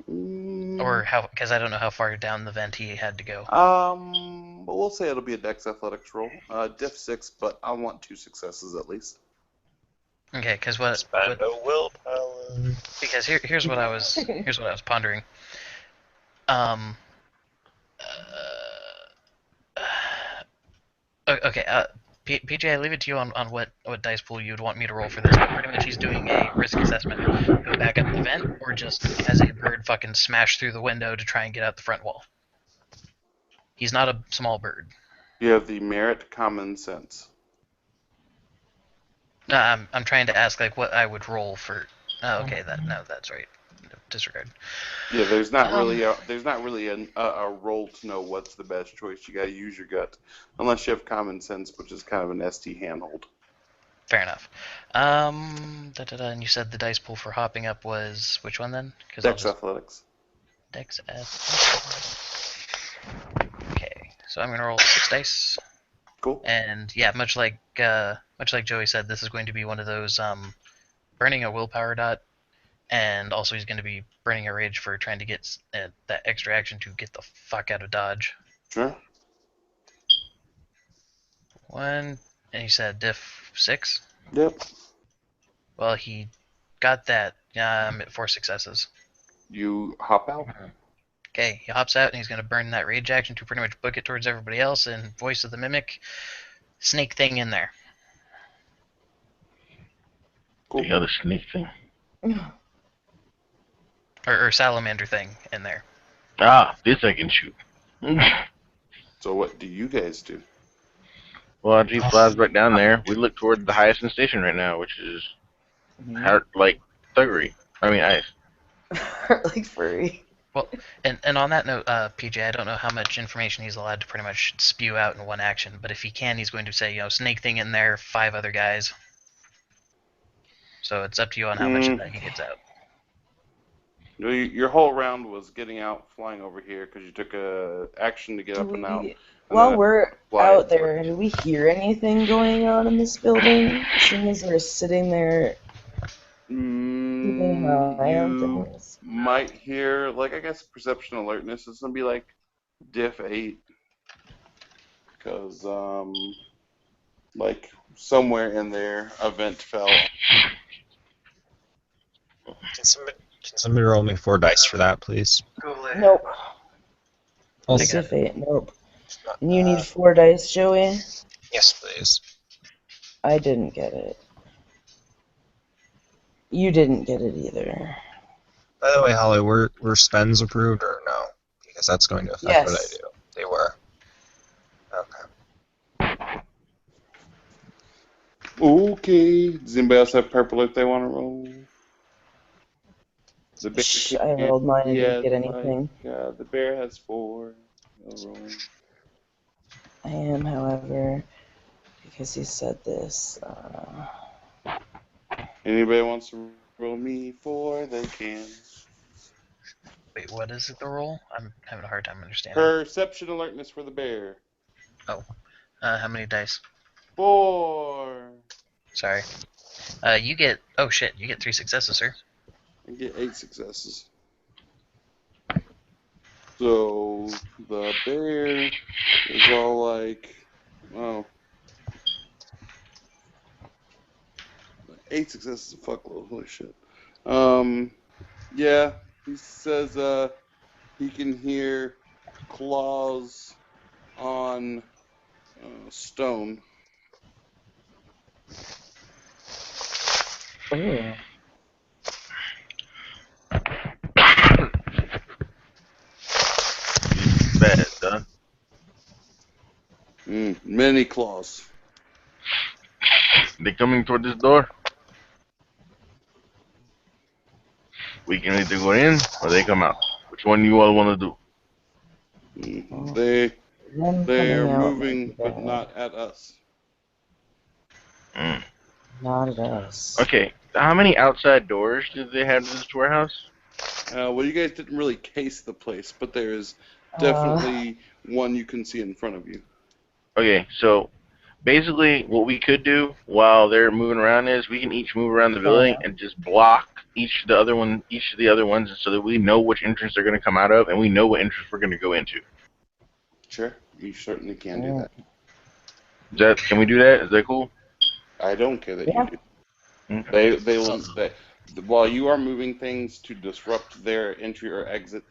Speaker 2: Or how? Because I don't know how far down the vent he had to go.
Speaker 3: But we'll say it'll be a Dex Athletics roll. Diff 6, but I want 2 successes at least.
Speaker 2: Okay, because
Speaker 4: Spend no willpower.
Speaker 2: because here's what I was pondering. Okay. PJ, I leave it to you on what dice pool you would want me to roll for this. But pretty much, he's doing a risk assessment. Go back up the vent, or just as a bird fucking smash through the window to try and get out the front wall. He's not a small bird.
Speaker 3: You have the merit common sense.
Speaker 2: I'm trying to ask like what I would roll for. Oh, okay, that's right. Disregard.
Speaker 3: Yeah, there's not really a role to know what's the best choice. You got to use your gut, unless you have common sense, which is kind of an ST handhold.
Speaker 2: Fair enough. And you said the dice pool for hopping up was which one then?
Speaker 3: Dex athletics.
Speaker 2: Dex athletics. Okay, so I'm gonna roll 6 dice.
Speaker 3: Cool.
Speaker 2: And yeah, much like Joey said, this is going to be one of those burning a willpower dot, and also he's going to be burning a rage for trying to get that extra action to get the fuck out of dodge.
Speaker 3: Sure.
Speaker 2: 1, and he said diff 6.
Speaker 3: Yep.
Speaker 2: Well, he got that at 4 successes.
Speaker 3: You hop out.
Speaker 2: Okay, he hops out and he's going to burn that rage action to pretty much book it towards everybody else. And voice of the mimic, snake thing in there.
Speaker 3: Cool.
Speaker 5: The other snake thing.
Speaker 2: Or salamander thing in there.
Speaker 5: Ah, this I can shoot.
Speaker 3: So what do you guys do?
Speaker 5: Well, after he flies back down there, we look toward the highest in station right now, which is like thuggery. I mean ice.
Speaker 1: Like furry.
Speaker 2: Well, and on that note, PJ, I don't know how much information he's allowed to pretty much spew out in one action, but if he can, he's going to say, snake thing in there, 5 other guys. So it's up to you on how much of that he gets out.
Speaker 3: Your whole round was getting out, flying over here, because you took a action to get up and out.
Speaker 1: While we're out there, do we hear anything going on in this building? Seeing as we're sitting there keeping an eye on
Speaker 3: You
Speaker 1: things.
Speaker 3: might hear, I guess perception alertness is going to be like diff 8. Because, somewhere in there, a vent fell.
Speaker 4: Can somebody roll me 4 dice for that, please?
Speaker 1: Nope.
Speaker 4: Also,
Speaker 1: Diff 8, nope. And you need 4 dice, Joey?
Speaker 4: yes, please.
Speaker 1: I didn't get it. You didn't get it either.
Speaker 4: By the way, Holly, were spends approved or no? Because that's going to affect what I do. They were. Okay.
Speaker 3: Okay. Does anybody else have purple if they want to roll? The bear
Speaker 1: I rolled mine and didn't get
Speaker 3: has,
Speaker 1: anything.
Speaker 3: the bear has 4. No roll.
Speaker 1: I am, however, because he said this.
Speaker 3: Anybody wants to roll me 4, they can.
Speaker 2: Wait, what is it, the roll? I'm having a hard time understanding.
Speaker 3: Perception alertness for the bear.
Speaker 2: How many dice?
Speaker 3: 4.
Speaker 2: Sorry. You get... Oh, shit. You get 3 successes, sir.
Speaker 3: I get 8 successes. So, the bear is all like, oh. 8 successes is a fuckload, holy shit. Yeah, he says, he can hear claws on stone.
Speaker 1: Oh.
Speaker 5: Bad, done.
Speaker 3: Many claws.
Speaker 5: They coming toward this door? We can either go in or they come out. Which one you all want to do?
Speaker 3: They're moving, but not at us.
Speaker 1: Not at us.
Speaker 5: Okay, how many outside doors did they have to this warehouse?
Speaker 3: Well, you guys didn't really case the place, but there is definitely one you can see in front of you.
Speaker 5: Okay, so basically what we could do while they're moving around is we can each move around the building and just block each of the other ones so that we know which entrance they're going to come out of and we know what entrance we're going to go into.
Speaker 3: Sure, you certainly can do
Speaker 5: that. Can we do that? Is that cool?
Speaker 3: I don't care that you do. Okay. They will. While you are moving things to disrupt their entry or exit,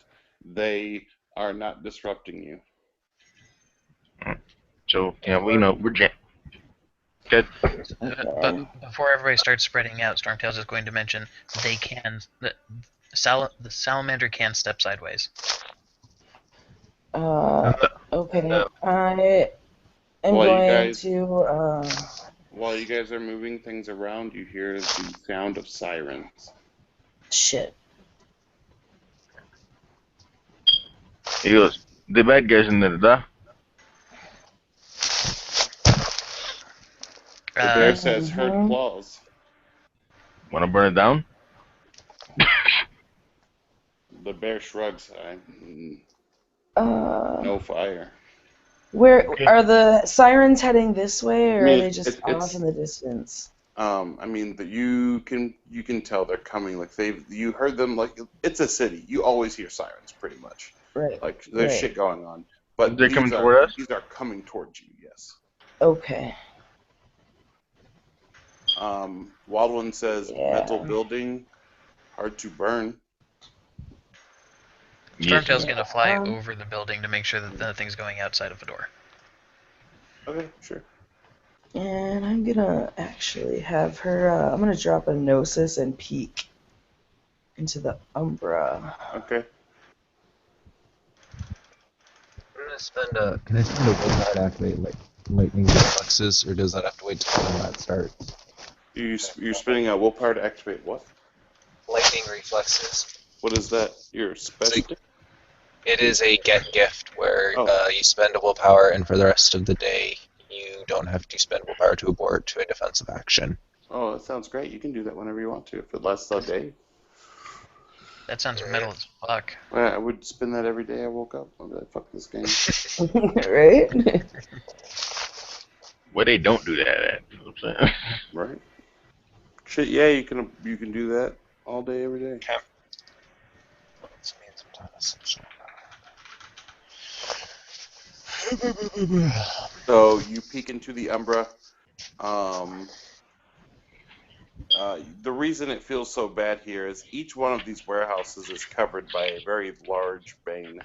Speaker 3: they are not disrupting you.
Speaker 5: So yeah, we know we're Good.
Speaker 2: But
Speaker 1: Okay.
Speaker 2: before everybody starts spreading out, Stormtails is going to mention they can the salamander can step sideways.
Speaker 1: Uh, okay. I am
Speaker 3: While you
Speaker 1: going
Speaker 3: guys
Speaker 1: to.
Speaker 3: while you guys are moving things around, you hear the sound of sirens.
Speaker 1: Shit.
Speaker 5: He goes, the bad guys in there, da.
Speaker 3: The bear
Speaker 2: Uh,
Speaker 3: says, "Heard
Speaker 1: Mhm.
Speaker 3: claws."
Speaker 5: Wanna burn it down?
Speaker 3: The bear shrugs.
Speaker 1: Uh,
Speaker 3: No fire.
Speaker 1: where
Speaker 5: Okay.
Speaker 1: are the sirens heading this way,
Speaker 3: I
Speaker 1: or are
Speaker 3: mean,
Speaker 1: they just off in the distance?
Speaker 3: I mean that you can tell they're coming. Like you heard them. Like it's a city. You always hear sirens, pretty much.
Speaker 1: Right.
Speaker 3: Like there's
Speaker 1: Right.
Speaker 3: shit going on. But
Speaker 5: They're coming toward us?
Speaker 3: these are coming towards you. Yes.
Speaker 1: Okay.
Speaker 3: Wildwood says, "Metal
Speaker 1: Yeah.
Speaker 3: building, hard to burn."
Speaker 5: Yes.
Speaker 2: Stormtail's
Speaker 1: Yeah.
Speaker 2: going to fly over the building to make sure that nothing's going outside of the door.
Speaker 3: Okay, sure.
Speaker 1: And I'm gonna actually have her. I'm gonna drop a gnosis and peek into the Umbra.
Speaker 3: Okay.
Speaker 4: I'm gonna spend a. Can I spend a willpower to activate lightning reflexes, or does that have to wait till combat starts?
Speaker 3: You're spending a willpower to activate what?
Speaker 4: Lightning reflexes.
Speaker 3: What is that? Your special?
Speaker 4: It is a get gift where
Speaker 3: Oh,
Speaker 4: you spend a willpower, and for the rest of the day, you don't have to spend willpower to abort to a defensive action.
Speaker 3: oh, that sounds great. You can do that whenever you want to. If it lasts a day,
Speaker 2: That sounds metal as fuck.
Speaker 3: I would spend that every day I woke up. I'd be like, fuck this game.
Speaker 1: Right?
Speaker 5: Where they don't do that at. You know what I'm saying?
Speaker 3: Right? Shit, yeah, you can do that all day, every day.
Speaker 4: Okay. Let's need some time.
Speaker 3: So you peek into the Umbra. The reason it feels so bad here is each one of these warehouses is covered by a very large bane.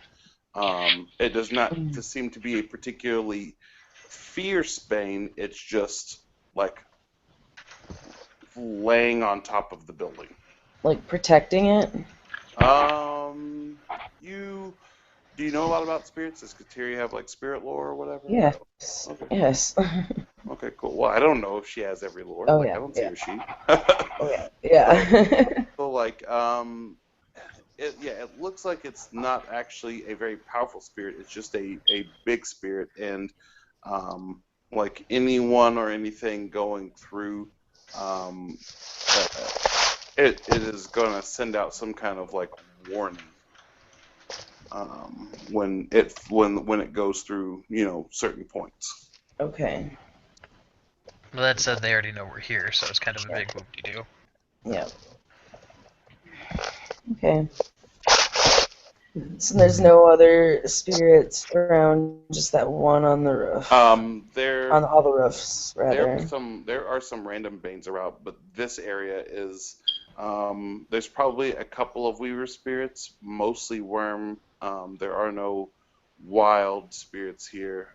Speaker 3: It does not seem to be a particularly fierce bane. It's just like laying on top of the building.
Speaker 1: Like protecting it?
Speaker 3: You do you know a lot about spirits? Does Kateri have like spirit lore or whatever?
Speaker 1: Yes.
Speaker 3: Okay.
Speaker 1: Yes.
Speaker 3: Okay, cool. Well, I don't know if she has every lore.
Speaker 1: Oh
Speaker 3: Like, I
Speaker 1: yeah.
Speaker 3: don't see
Speaker 1: Yeah.
Speaker 3: her sheet.
Speaker 1: Oh yeah. Yeah.
Speaker 3: So like, it looks like it's not actually a very powerful spirit. It's just a big spirit, and like anyone or anything going through, it is gonna send out some kind of like warning when it goes through certain points.
Speaker 1: Okay.
Speaker 2: Well, that said, they already know we're here, so it's kind of a big whoop-de-doo.
Speaker 1: Yeah. Okay. So there's no other spirits around, just that one on the roof.
Speaker 3: There
Speaker 1: On all the roofs,
Speaker 3: there
Speaker 1: rather.
Speaker 3: are some random banes around, but this area is there's probably a couple of weaver spirits, mostly worm. There are no wild spirits here,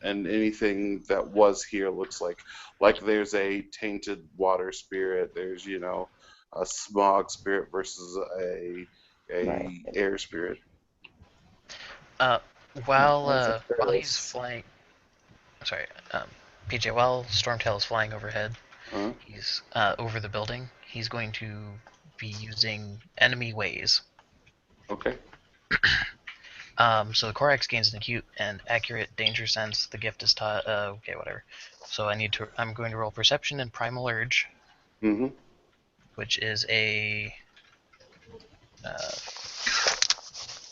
Speaker 3: and anything that was here looks like there's a tainted water spirit. There's a smog spirit versus a
Speaker 1: Right.
Speaker 3: air spirit.
Speaker 2: While he's flying, sorry, PJ, while Stormtail is flying overhead,
Speaker 3: Uh,
Speaker 2: he's over the building. He's going to be using enemy ways.
Speaker 3: okay.
Speaker 2: So the Corax gains an acute and accurate danger sense. The gift is taught. Okay, whatever. So I'm going to roll Perception and Primal Urge,
Speaker 3: Mm-hmm.
Speaker 2: which is a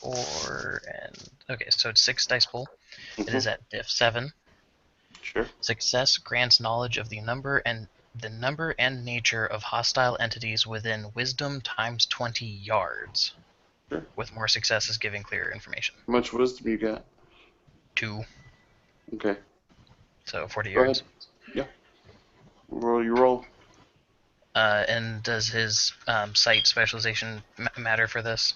Speaker 2: 4 and okay, so it's 6 dice pool. It is at diff 7.
Speaker 3: Sure.
Speaker 2: Success grants knowledge of the number and nature of hostile entities within wisdom times 20 yards.
Speaker 3: Sure.
Speaker 2: With more successes giving clearer information.
Speaker 3: How much wisdom you got?
Speaker 2: 2.
Speaker 3: Okay.
Speaker 2: So 40
Speaker 3: Go
Speaker 2: yards.
Speaker 3: ahead. Yeah. Roll your roll.
Speaker 2: And does his sight specialization matter for this?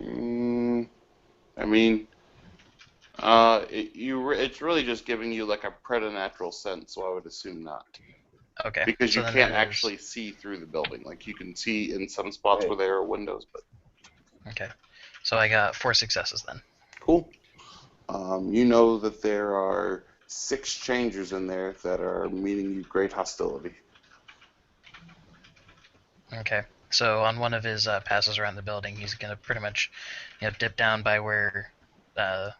Speaker 3: I mean, It's really just giving you like a preternatural sense, so I would assume not.
Speaker 2: Okay.
Speaker 3: Because
Speaker 2: So
Speaker 3: you
Speaker 2: then
Speaker 3: can't
Speaker 2: that is
Speaker 3: actually see through the building. Like you can see in some spots
Speaker 1: Right.
Speaker 3: where there are windows, but
Speaker 2: okay. So I got 4 successes then.
Speaker 3: cool. You know that there are 6 changers in there that are meeting you great hostility.
Speaker 2: Okay. So on one of his passes around the building, he's gonna pretty much, dip down by where. Well,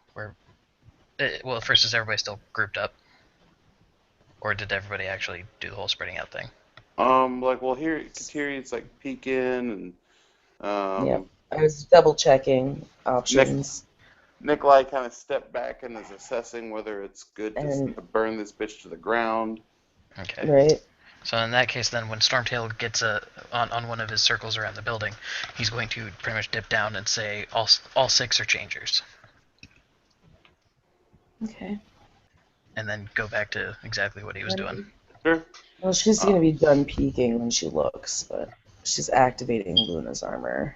Speaker 2: first is everybody still grouped up, or did everybody actually do the whole spreading out thing?
Speaker 3: Like well here Kateri's like peeking and
Speaker 1: Yep.
Speaker 3: um
Speaker 1: I was double checking
Speaker 3: Nick
Speaker 1: options,
Speaker 3: Nikolai kind of stepped back and is assessing whether it's good
Speaker 1: and
Speaker 3: to burn this bitch to the ground.
Speaker 2: Okay.
Speaker 1: right.
Speaker 2: So in that case, then when Stormtail gets on one of his circles around the building, he's going to pretty much dip down and say all 6 are changers,
Speaker 1: Okay.
Speaker 2: and then go back to exactly what he was doing.
Speaker 3: Sure.
Speaker 1: Well, she's
Speaker 3: Uh,
Speaker 1: gonna be done peeking when she looks, but she's activating Luna's armor.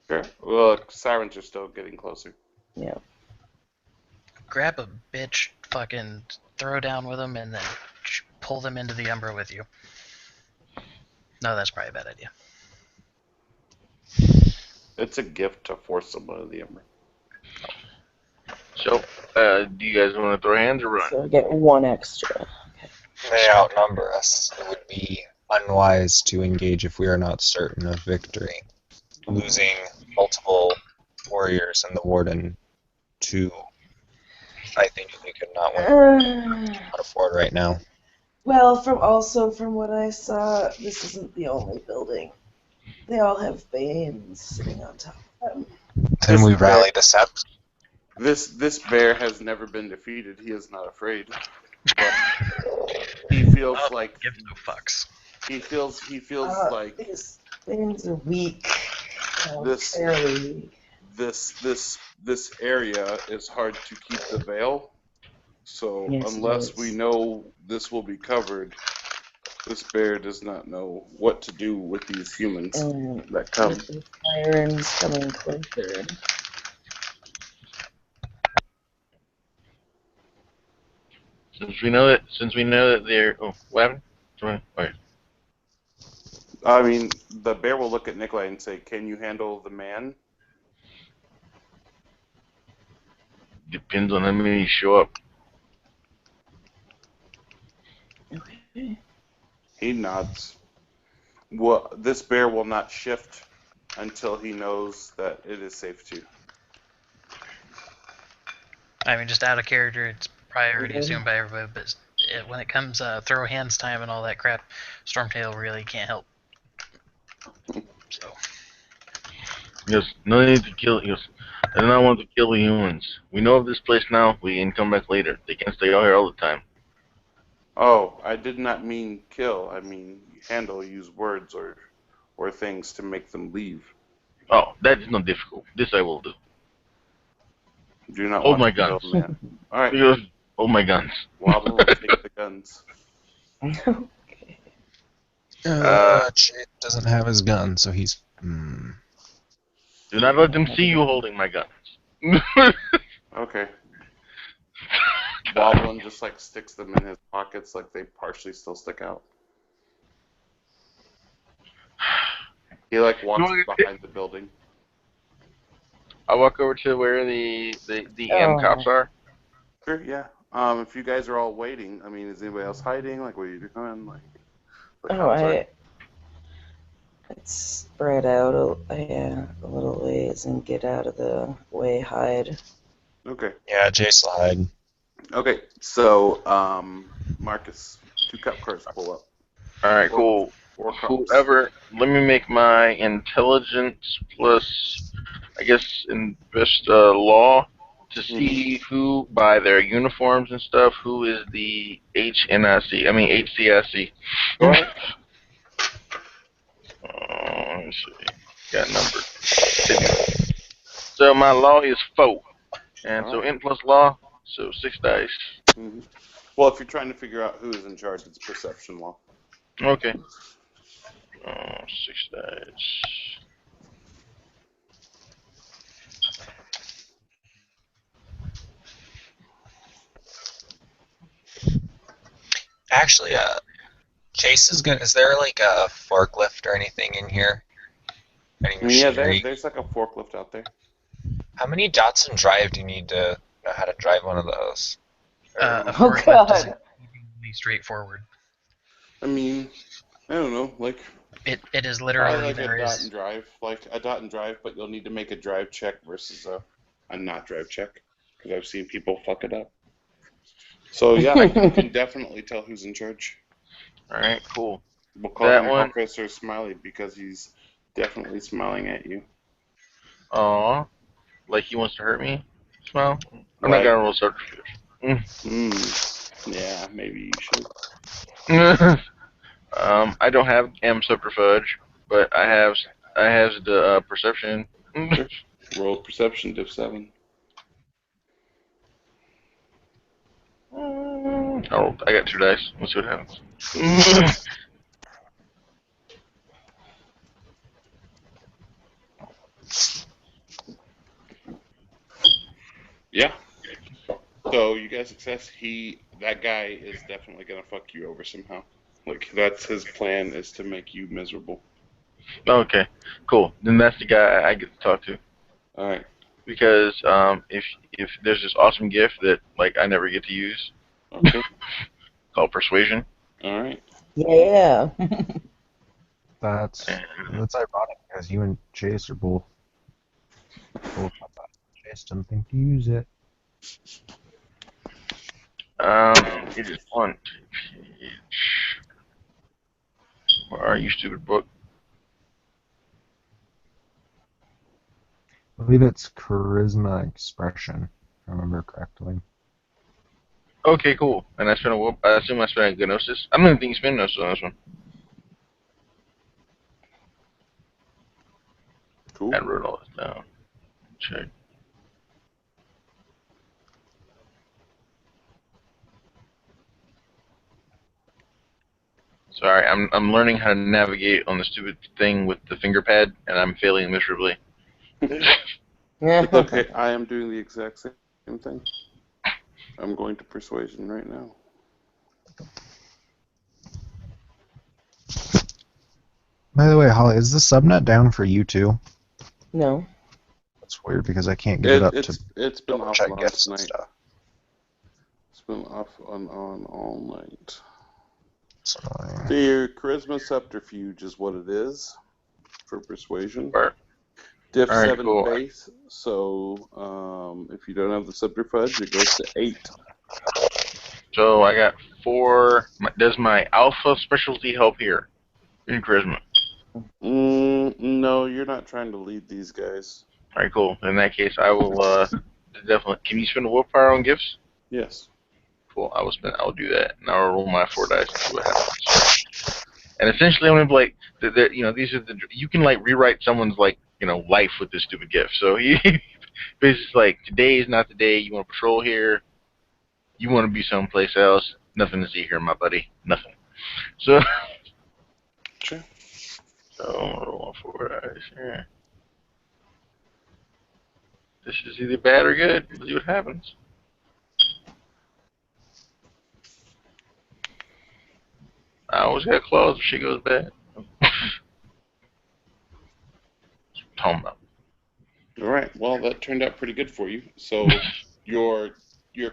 Speaker 3: sure. Well, sirens are still getting closer.
Speaker 1: Yeah.
Speaker 2: Grab a bitch, fucking throw down with them, and then pull them into the Umbra with you. No, that's probably a bad idea.
Speaker 3: It's a gift to force someone to the Ember.
Speaker 5: So, do you guys want to throw hands or run?
Speaker 1: So I get 1 extra.
Speaker 4: They outnumber us. It would be unwise to engage if we are not certain of victory. Losing multiple warriors and the warden to I think we could not win. Not afford right now.
Speaker 1: Well, from what I saw, this isn't the only building. They all have Banes sitting on top of them.
Speaker 4: Then we rally the Sept.
Speaker 3: This bear has never been defeated. He is not afraid. But he feels like
Speaker 2: Give no fucks.
Speaker 3: he feels like
Speaker 1: These Banes are weak.
Speaker 3: This-
Speaker 1: Fairly weak.
Speaker 3: this area is hard to keep the veil. So
Speaker 1: Yes, it
Speaker 3: unless
Speaker 1: is.
Speaker 3: we know this will be covered, this bear does not know what to do with these humans
Speaker 1: And
Speaker 3: that come.
Speaker 1: with the sirens coming closer.
Speaker 5: Since we know that they're what happened? Okay.
Speaker 3: I mean, the bear will look at Nikolai and say, "Can you handle the man?"
Speaker 5: Depends on how many show up.
Speaker 1: Okay.
Speaker 3: He nods. Well, this bear will not shift until he knows that it is safe to.
Speaker 2: I mean, just out of character, it's probably already
Speaker 1: Okay.
Speaker 2: assumed by everybody, but when it comes throw hands time and all that crap, Stormtail really can't help. So.
Speaker 5: He goes, no need to kill. He goes, I do not want to kill the humans. We know of this place now. We can come back later. They can't stay out here all the time.
Speaker 3: Oh, I did not mean kill. I mean handle. Use words or things to make them leave.
Speaker 5: Oh, that is not difficult. This I will do.
Speaker 3: Do not
Speaker 5: Hold
Speaker 3: want
Speaker 5: my
Speaker 3: to kill
Speaker 5: guns.
Speaker 3: the man. All right,
Speaker 5: He goes, hold my guns.
Speaker 3: Wobble and take the guns.
Speaker 1: Okay.
Speaker 4: Chip doesn't have his gun, so he's.
Speaker 5: Do not let them see you holding my guns.
Speaker 3: Okay. Wobbling just like sticks them in his pockets, like they partially still stick out. He like walks behind the building.
Speaker 5: I walk over to where the M cops are.
Speaker 3: Sure, yeah. If you guys are all waiting, I mean, is anybody else hiding? Like, what are you doing? Like, the cops are.
Speaker 1: I'd spread out a little ways and get out of the way, hide.
Speaker 3: Okay.
Speaker 4: Yeah, Jace will hide.
Speaker 3: Okay. So, Marcus, 2 cop cars pull up.
Speaker 5: All right, cool.
Speaker 3: Four cops.
Speaker 5: Whoever, let me make my intelligence plus, I guess, law to see who, by their uniforms and stuff, who is the HCIC.
Speaker 3: Go ahead.
Speaker 5: Let me see. Got numbered. So my law is 4. And so int plus law, so 6 dice.
Speaker 3: Mm-hmm. Well, if you're trying to figure out who is in charge, it's perception law.
Speaker 5: Okay. 6 dice.
Speaker 4: Actually, Chase is good. Is there like a forklift or anything in here? Any
Speaker 3: I mean, yeah,
Speaker 4: machinery?
Speaker 3: there's like a forklift out there.
Speaker 4: How many dots in Drive do you need to know how to drive one of those?
Speaker 2: A
Speaker 1: Oh
Speaker 2: forklift is
Speaker 1: God.
Speaker 2: exceedingly straightforward.
Speaker 3: I mean, I don't know, like
Speaker 2: It is
Speaker 3: probably
Speaker 2: literally
Speaker 3: like a
Speaker 2: there
Speaker 3: dot
Speaker 2: is
Speaker 3: and drive, but you'll need to make a drive check versus a not drive check because I've seen people fuck it up. So yeah, you can definitely tell who's in charge.
Speaker 5: All right, cool.
Speaker 3: We'll call
Speaker 5: That
Speaker 3: him
Speaker 5: one.
Speaker 3: Officer Smiley because he's definitely smiling at you.
Speaker 5: Aw, like he wants to hurt me. Smile. I'm not
Speaker 3: Like,
Speaker 5: gonna roll subterfuge.
Speaker 3: yeah, maybe you should.
Speaker 5: I don't have subterfuge, but I have the perception.
Speaker 3: Sure. Roll perception, diff 7.
Speaker 5: I got 2 dice. Let's see what happens.
Speaker 3: Yeah. So you got success. That guy is definitely gonna fuck you over somehow. Like that's his plan is to make you miserable.
Speaker 5: Okay, cool. Then that's the guy I get to talk to.
Speaker 3: All right.
Speaker 5: Because if there's this awesome gift that like I never get to use
Speaker 3: Okay.
Speaker 5: called persuasion.
Speaker 3: All right.
Speaker 1: Yeah.
Speaker 4: That's ironic because you and Chase are both Chase doesn't think to use it.
Speaker 5: It is on page. Where are you, stupid book?
Speaker 4: I believe it's charisma expression, if I remember correctly.
Speaker 5: Okay, cool. And I spent I assume I spent a gnosis. I don't even think you spent gnosis on this one.
Speaker 3: Cool.
Speaker 5: I wrote all this down. Check. Sorry, I'm learning how to navigate on the stupid thing with the finger pad, and I'm failing miserably.
Speaker 3: It's okay. I am doing the exact same thing. I'm going to persuasion right now.
Speaker 4: By the way, Holly, is the subnet down for you too?
Speaker 1: No.
Speaker 4: That's weird because I can't get it up to
Speaker 3: It's been off
Speaker 4: check
Speaker 3: last
Speaker 4: gifts and
Speaker 3: night.
Speaker 4: stuff.
Speaker 3: It's been off on all night.
Speaker 4: It's annoying.
Speaker 3: The charisma subterfuge is what it is for persuasion.
Speaker 5: Or,
Speaker 3: Diff
Speaker 5: all right,
Speaker 3: 7
Speaker 5: cool.
Speaker 3: base. So if you don't have the subterfuge, it goes to 8.
Speaker 5: So I got 4. Does my alpha specialty help here in charisma?
Speaker 3: No, you're not trying to lead these guys.
Speaker 5: All right, cool. In that case, I will definitely. Can you spend a willpower on gifts?
Speaker 3: Yes.
Speaker 5: Cool. I will do that, and I'll roll my 4 dice and see what happens. And essentially, I'm gonna be like, these are you can like rewrite someone's like life with this stupid gift. So he basically like, today is not the day you want to patrol here. You want to be someplace else. Nothing to see here, my buddy. Nothing. So.
Speaker 3: Sure.
Speaker 5: So I'm gonna roll 4 dice here. This is either bad or good. Let's see what happens. I always got claws if shit goes bad. Talking about.
Speaker 3: All right. Well, that turned out pretty good for you. So your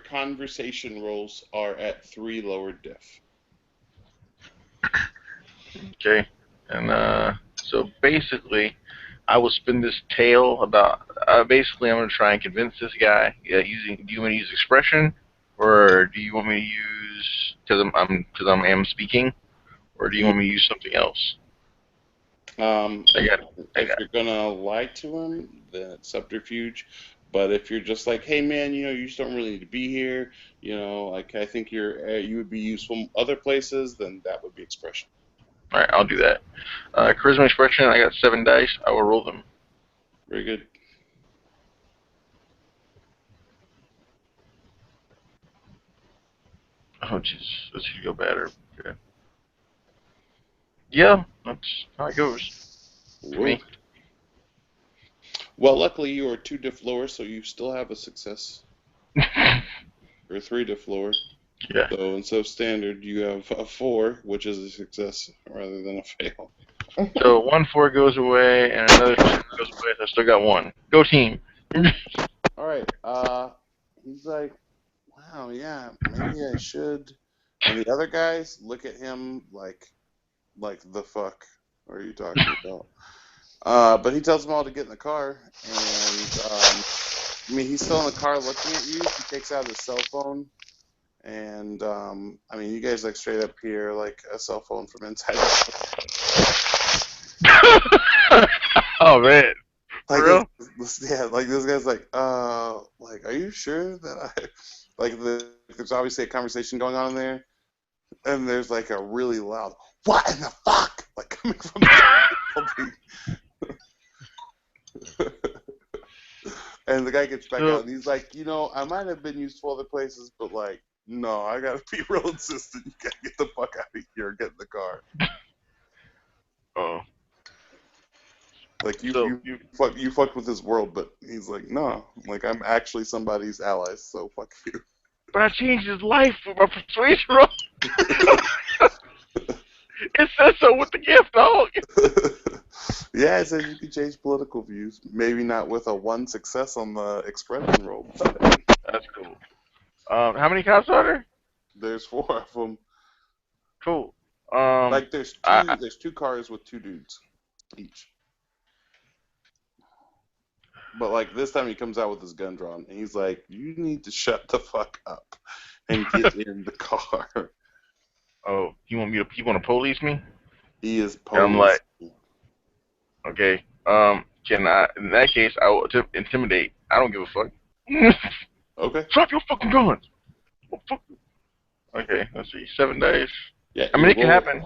Speaker 3: conversation rolls are at 3 lower diff.
Speaker 5: Okay. And so basically, I will spin this tale about. Basically, I'm gonna try and convince this guy. Do you want me to use expression, or do you want me to use because I'm speaking, or do you want me to use something else?
Speaker 3: If you're gonna lie to him, then it's subterfuge. But if you're just like, hey man, you just don't really need to be here, like I think you would be useful other places, then that would be expression.
Speaker 5: All right, I'll do that. Charisma expression. I got 7 dice. I will roll them.
Speaker 3: Very good.
Speaker 5: Oh jeez, let's see if go bad or good. Yeah, that's how it goes for me.
Speaker 3: Well, luckily you are 2 diff lower, so you still have a success. Or 3 diff lower.
Speaker 5: Yeah.
Speaker 3: So instead of standard, you have a 4, which is a success rather than a fail.
Speaker 5: So 1-4 goes away, and another 6 goes away. So I still got 1. Go team.
Speaker 3: All right. He's like, wow, yeah, maybe I should. And the other guys look at him like the fuck are you talking about? But he tells them all to get in the car, and I mean, he's still in the car looking at you. He takes out his cell phone, and I mean, you guys like straight up here like a cell phone from inside.
Speaker 5: Oh man,
Speaker 3: Like
Speaker 5: for real?
Speaker 3: yeah, like this guy's like, are you sure that I like there's obviously a conversation going on in there, and there's like a really loud what in the fuck like coming from the and the guy gets back out
Speaker 5: So,
Speaker 3: and he's like, I might have been used for other places, but like, no, I gotta be real insistent. You gotta get the fuck out of here and get in the car.
Speaker 5: oh,
Speaker 3: Like
Speaker 5: so
Speaker 3: you fucked with his world, but he's like, no, like I'm actually somebody's ally, so fuck you.
Speaker 5: but I changed his life with my persuasion roll. It says so with the gift, dog.
Speaker 3: Yeah, it says you can change political views. Maybe not with a 1 success on the expression roll, but
Speaker 5: That's cool. How many cops are there?
Speaker 3: there's 4 of them.
Speaker 5: Cool.
Speaker 3: Like there's
Speaker 5: I,
Speaker 3: there's 2 cars with 2 dudes each. But like this time he comes out with his gun drawn and he's like, "You need to shut the fuck up and get in the car."
Speaker 5: oh, you want to police me?
Speaker 3: He is
Speaker 5: And I'm
Speaker 3: police.
Speaker 5: like, okay. Can I? In that case, I will intimidate. I don't give a fuck.
Speaker 3: Okay.
Speaker 5: Drop your fucking guns. Oh, fuck. Okay, let's see. 7 days.
Speaker 3: Yeah,
Speaker 5: I mean, it can happen.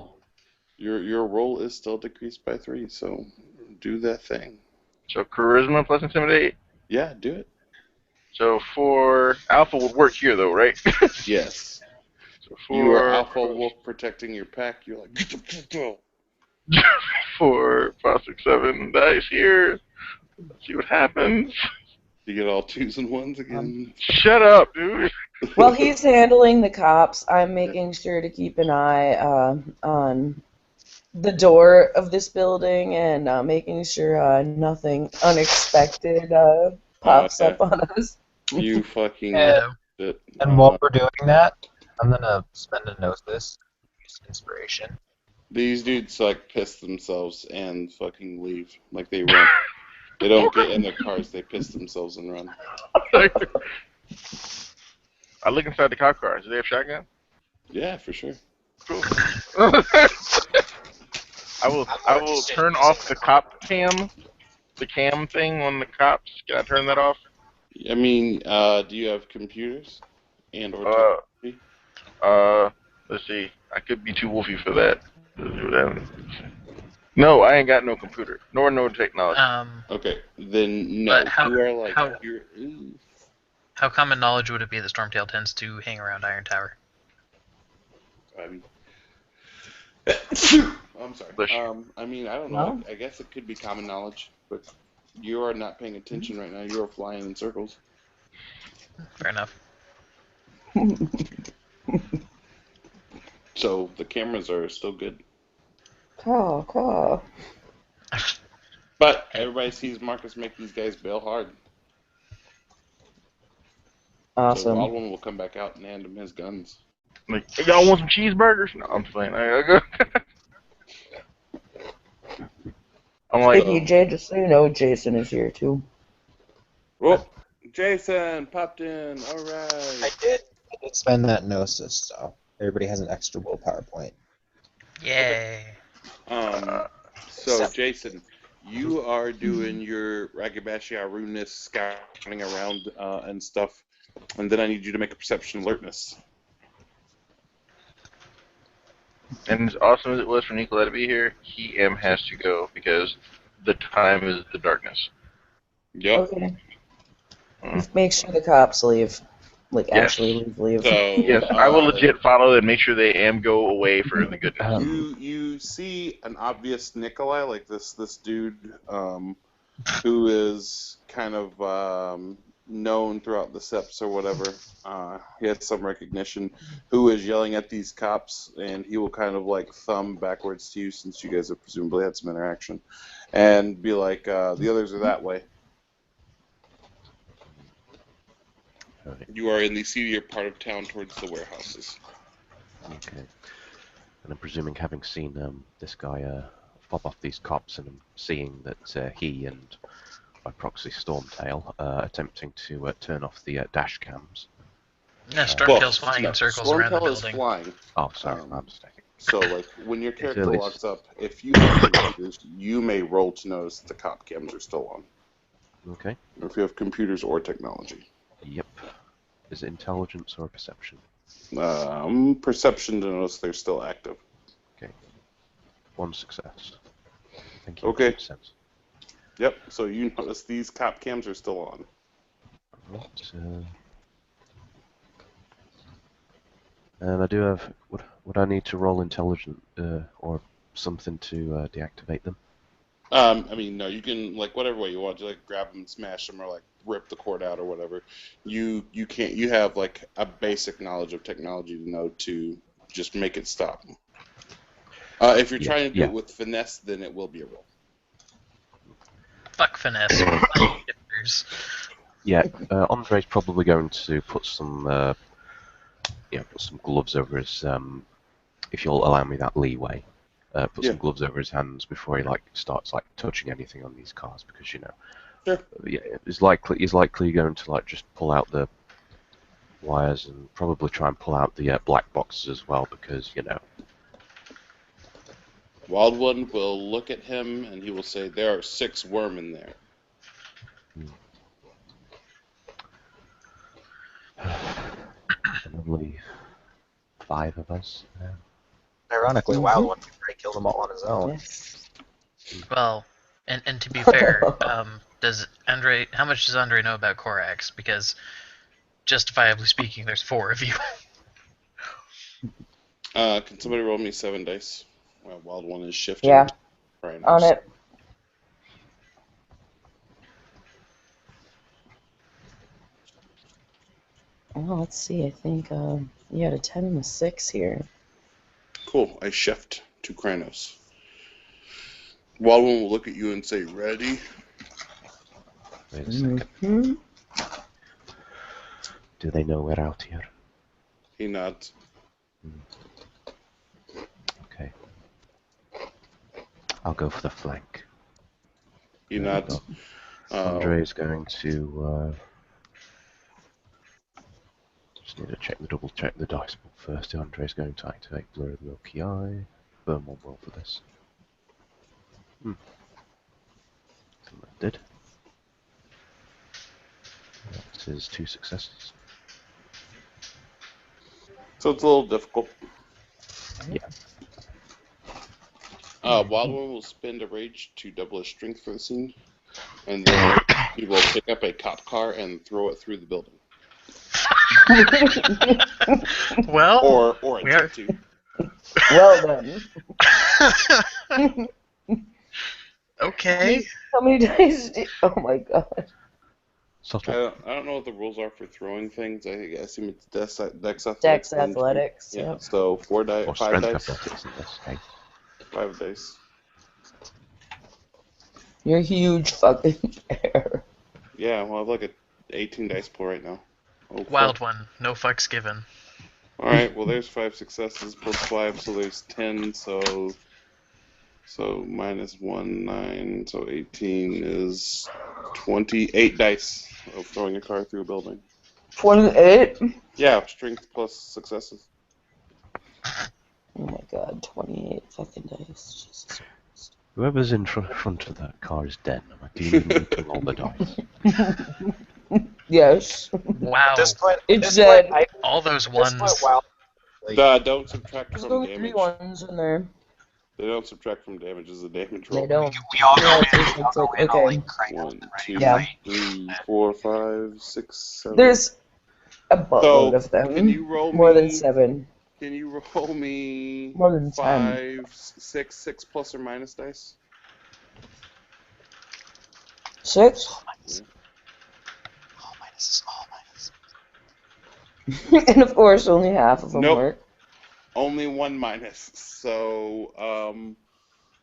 Speaker 3: Your roll is still decreased by 3, so do that thing.
Speaker 5: So charisma plus intimidate.
Speaker 3: Yeah, do it.
Speaker 5: So for alpha would work here though, right?
Speaker 3: Yes.
Speaker 5: So
Speaker 3: You are
Speaker 5: for
Speaker 3: Alpha Wolf protecting your pack. You're like, get the fuck out.
Speaker 5: for 5, 6, 7 dice here. Let's see what happens.
Speaker 3: You get all 2s and 1s again.
Speaker 5: Shut up, dude.
Speaker 1: While he's handling the cops, I'm making sure to keep an eye on the door of this building and making sure nothing unexpected pops
Speaker 3: Okay.
Speaker 1: up on us.
Speaker 3: You fucking
Speaker 4: Yeah.
Speaker 3: shit.
Speaker 4: And while we're doing that, I'm gonna spend a gnosis, use inspiration.
Speaker 3: These dudes like piss themselves and fucking leave. Like they run. They don't get in their cars. They piss themselves and run.
Speaker 5: I look inside the cop cars. Do they have shotgun?
Speaker 3: Yeah, for sure.
Speaker 5: Cool. I will turn off the cop cam, the cam thing on the cops. Can I turn that off?
Speaker 3: I mean, do you have computers and or
Speaker 5: Uh,
Speaker 3: technology?
Speaker 5: let's see. I could be too wolfy for that. No, I ain't got no computer, nor no technology.
Speaker 3: Okay, then no.
Speaker 2: But how
Speaker 3: You are like
Speaker 2: how
Speaker 3: you're.
Speaker 2: how common knowledge would it be that Stormtail tends to hang around Iron Tower?
Speaker 3: I mean, I'm sorry.
Speaker 5: Bless you.
Speaker 3: I mean, I don't know.
Speaker 1: Well.
Speaker 3: I guess it could be common knowledge, but you are not paying attention right now. You are flying in circles.
Speaker 2: Fair enough.
Speaker 3: So the cameras are still good.
Speaker 1: Caw.
Speaker 3: But everybody sees Marcus make these guys bail hard. So
Speaker 1: Awesome.
Speaker 3: Baldwin will come back out and hand him his guns.
Speaker 5: Like, hey, y'all want some cheeseburgers? No, I'm playing. I'm like,
Speaker 1: Hey, Jay, just so you know, Jason is here too.
Speaker 3: Well, Jason popped in. All
Speaker 4: I
Speaker 3: right.
Speaker 4: did spend that gnosis, so everybody has an extra willpower point.
Speaker 2: Yay.
Speaker 3: So Jason, you are doing your Ragabashi Ahroun-ness scouting around and stuff, and then I need you to make a perception alertness.
Speaker 5: and as awesome as it was for Nicola to be here, he has to go because the time is the darkness.
Speaker 3: Yep.
Speaker 1: Okay. Just make sure the cops leave. Like,
Speaker 5: Yes.
Speaker 1: actually leave.
Speaker 3: So
Speaker 5: Yes, I will legit follow and make sure they go away for the goodness.
Speaker 3: you see an obvious Nikolai, like this dude who is kind of known throughout the SEPs or whatever. He has some recognition. Who is yelling at these cops, and he will kind of like thumb backwards to you since you guys have presumably had some interaction, and be like, the others are that way.
Speaker 6: Right.
Speaker 3: You are in the seedier part of town towards the warehouses.
Speaker 6: Okay. And I'm presuming, having seen this guy pop off these cops, and seeing that he and by proxy Stormtail attempting to turn off the dash cams.
Speaker 2: No, Stormtail's flying
Speaker 3: no,
Speaker 2: in circles around the
Speaker 3: Stormtail is
Speaker 2: building.
Speaker 3: flying.
Speaker 6: Oh, sorry, my mistake.
Speaker 3: So, like, when your character
Speaker 6: early.
Speaker 3: walks up, if you have computers, you may roll to notice that the cop cams are still on.
Speaker 6: Okay.
Speaker 3: Or if you have computers or technology.
Speaker 6: Yep. Is it intelligence or perception?
Speaker 3: Perception to notice they're still active.
Speaker 6: Okay. 1 success. Thank you.
Speaker 3: Okay.
Speaker 6: 2 cents.
Speaker 3: Yep, so you notice these cop cams are still on.
Speaker 6: Right, and I do have. Would I need to roll intelligent or something to deactivate them?
Speaker 3: I mean, no, you can, like, whatever way you want. You, like, grab them, smash them, or, like, rip the cord out or whatever. You can't, you have, like, a basic knowledge of technology to know to just make it stop. If you're trying to do it with finesse, then it will be a roll.
Speaker 2: Fuck finesse.
Speaker 6: Yeah, Andre's probably going to put some, put some gloves over his, if you'll allow me that leeway. Put some gloves over his hands before he starts touching anything on these cars, because
Speaker 3: Sure.
Speaker 6: Yeah, he's likely going to just pull out the wires and probably try and pull out the black boxes as well, because
Speaker 3: Wild One will look at him and he will say, "There are 6 worm in there."
Speaker 6: And only 5 of us.
Speaker 4: Ironically, Wild One could kill them all on his own.
Speaker 1: Yes.
Speaker 2: Well, and to be fair, does Andre? How much does Andre know about Korax? Because, justifiably speaking, there's 4 of you.
Speaker 3: Can somebody roll me 7 dice? Well, Wild One is shifting.
Speaker 1: Yeah.
Speaker 3: Right.
Speaker 1: On it. Well, let's see. I think you had a 10 and a 6 here.
Speaker 3: Cool. I shift to Kranos. Wild One will look at you and say, "Ready?"
Speaker 6: Wait a second.
Speaker 1: Mm-hmm.
Speaker 6: Do they know we're out here?
Speaker 3: He nods.
Speaker 6: Okay. I'll go for the flank.
Speaker 3: He nods.
Speaker 6: Andre is going to just need to double check the dice pool first. Andre is going to activate Blur of the Milky Eye. Burn 1 roll for this. I think that did. That is 2 successes.
Speaker 3: So it's a little difficult.
Speaker 6: Yeah.
Speaker 3: Wild One will spend a rage to double his strength for the scene, and then he will pick up a cop car and throw it through the building.
Speaker 2: Well,
Speaker 3: or attempt to.
Speaker 1: Well then.
Speaker 2: Okay.
Speaker 1: How many dice did... Oh my god.
Speaker 6: Subtle.
Speaker 3: I don't know what the rules are for throwing things. I assume it's Dex Athletics.
Speaker 1: Dex Athletics.
Speaker 3: Yeah.
Speaker 1: Yep.
Speaker 3: So 5
Speaker 6: Or
Speaker 3: dice.
Speaker 6: strength athletics in this case.
Speaker 3: 5 dice.
Speaker 1: You're a huge fucking bear.
Speaker 3: Yeah, well, I have like a 18 dice pool right now. Oh,
Speaker 2: Wild One. No fucks given.
Speaker 3: All right. Well, there's 5 successes plus 5, so there's 10. So minus 1, 9. So 18 is 28 dice of throwing a car through a building.
Speaker 1: 28?
Speaker 3: Yeah, strength plus successes.
Speaker 1: Oh my god, 28 fucking dice. Jesus Christ.
Speaker 6: Whoever's in front of that car is dead. Do you need to roll the dice?
Speaker 1: Yes.
Speaker 2: Wow.
Speaker 4: At this point,
Speaker 1: It's dead.
Speaker 2: All those
Speaker 4: At this
Speaker 2: ones.
Speaker 4: point, Wild
Speaker 3: Don't subtract
Speaker 1: There's
Speaker 3: from
Speaker 1: only
Speaker 3: damage.
Speaker 1: 3 ones in there.
Speaker 3: They don't subtract from damage as a damage roll.
Speaker 1: They don't.
Speaker 4: we all go
Speaker 1: Yeah,
Speaker 4: in. We all go in all
Speaker 1: okay.
Speaker 4: like crank up
Speaker 3: 1,
Speaker 4: and
Speaker 3: 2,
Speaker 4: ready to
Speaker 1: Yeah.
Speaker 4: fight.
Speaker 3: 3, 4, 5, 6, 7.
Speaker 1: There's a buttload of them.
Speaker 3: Can you roll
Speaker 1: More
Speaker 3: me?
Speaker 1: than 7.
Speaker 3: Can you roll me?
Speaker 1: More than 10.
Speaker 3: 5, 6 plus or minus dice?
Speaker 1: 6? And of course, only half of them
Speaker 3: Nope,
Speaker 1: work.
Speaker 3: only one minus. So,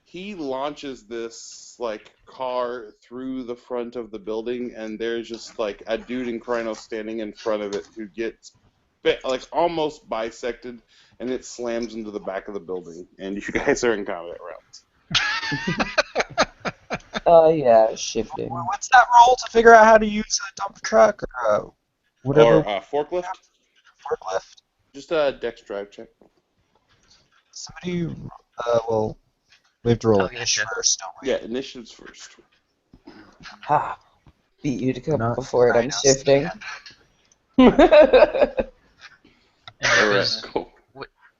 Speaker 3: he launches this like car through the front of the building, and there's just like a dude in Chrono standing in front of it who gets like almost bisected, and it slams into the back of the building, and you guys are in combat rounds.
Speaker 1: Yeah, shifting.
Speaker 4: What's that roll to figure out how to use a dump truck or whatever
Speaker 3: Or forklift,
Speaker 4: forklift?
Speaker 3: just a dex drive check.
Speaker 4: Somebody, well, we have to roll
Speaker 2: I'll
Speaker 4: it
Speaker 2: get you.
Speaker 4: first, don't we?
Speaker 3: Yeah, initiatives first.
Speaker 1: Ha! Beat you to come
Speaker 4: Not
Speaker 1: before it. I'm
Speaker 4: Rhinos.
Speaker 1: shifting.
Speaker 2: And
Speaker 3: All
Speaker 2: it
Speaker 3: right,
Speaker 2: was
Speaker 3: cool.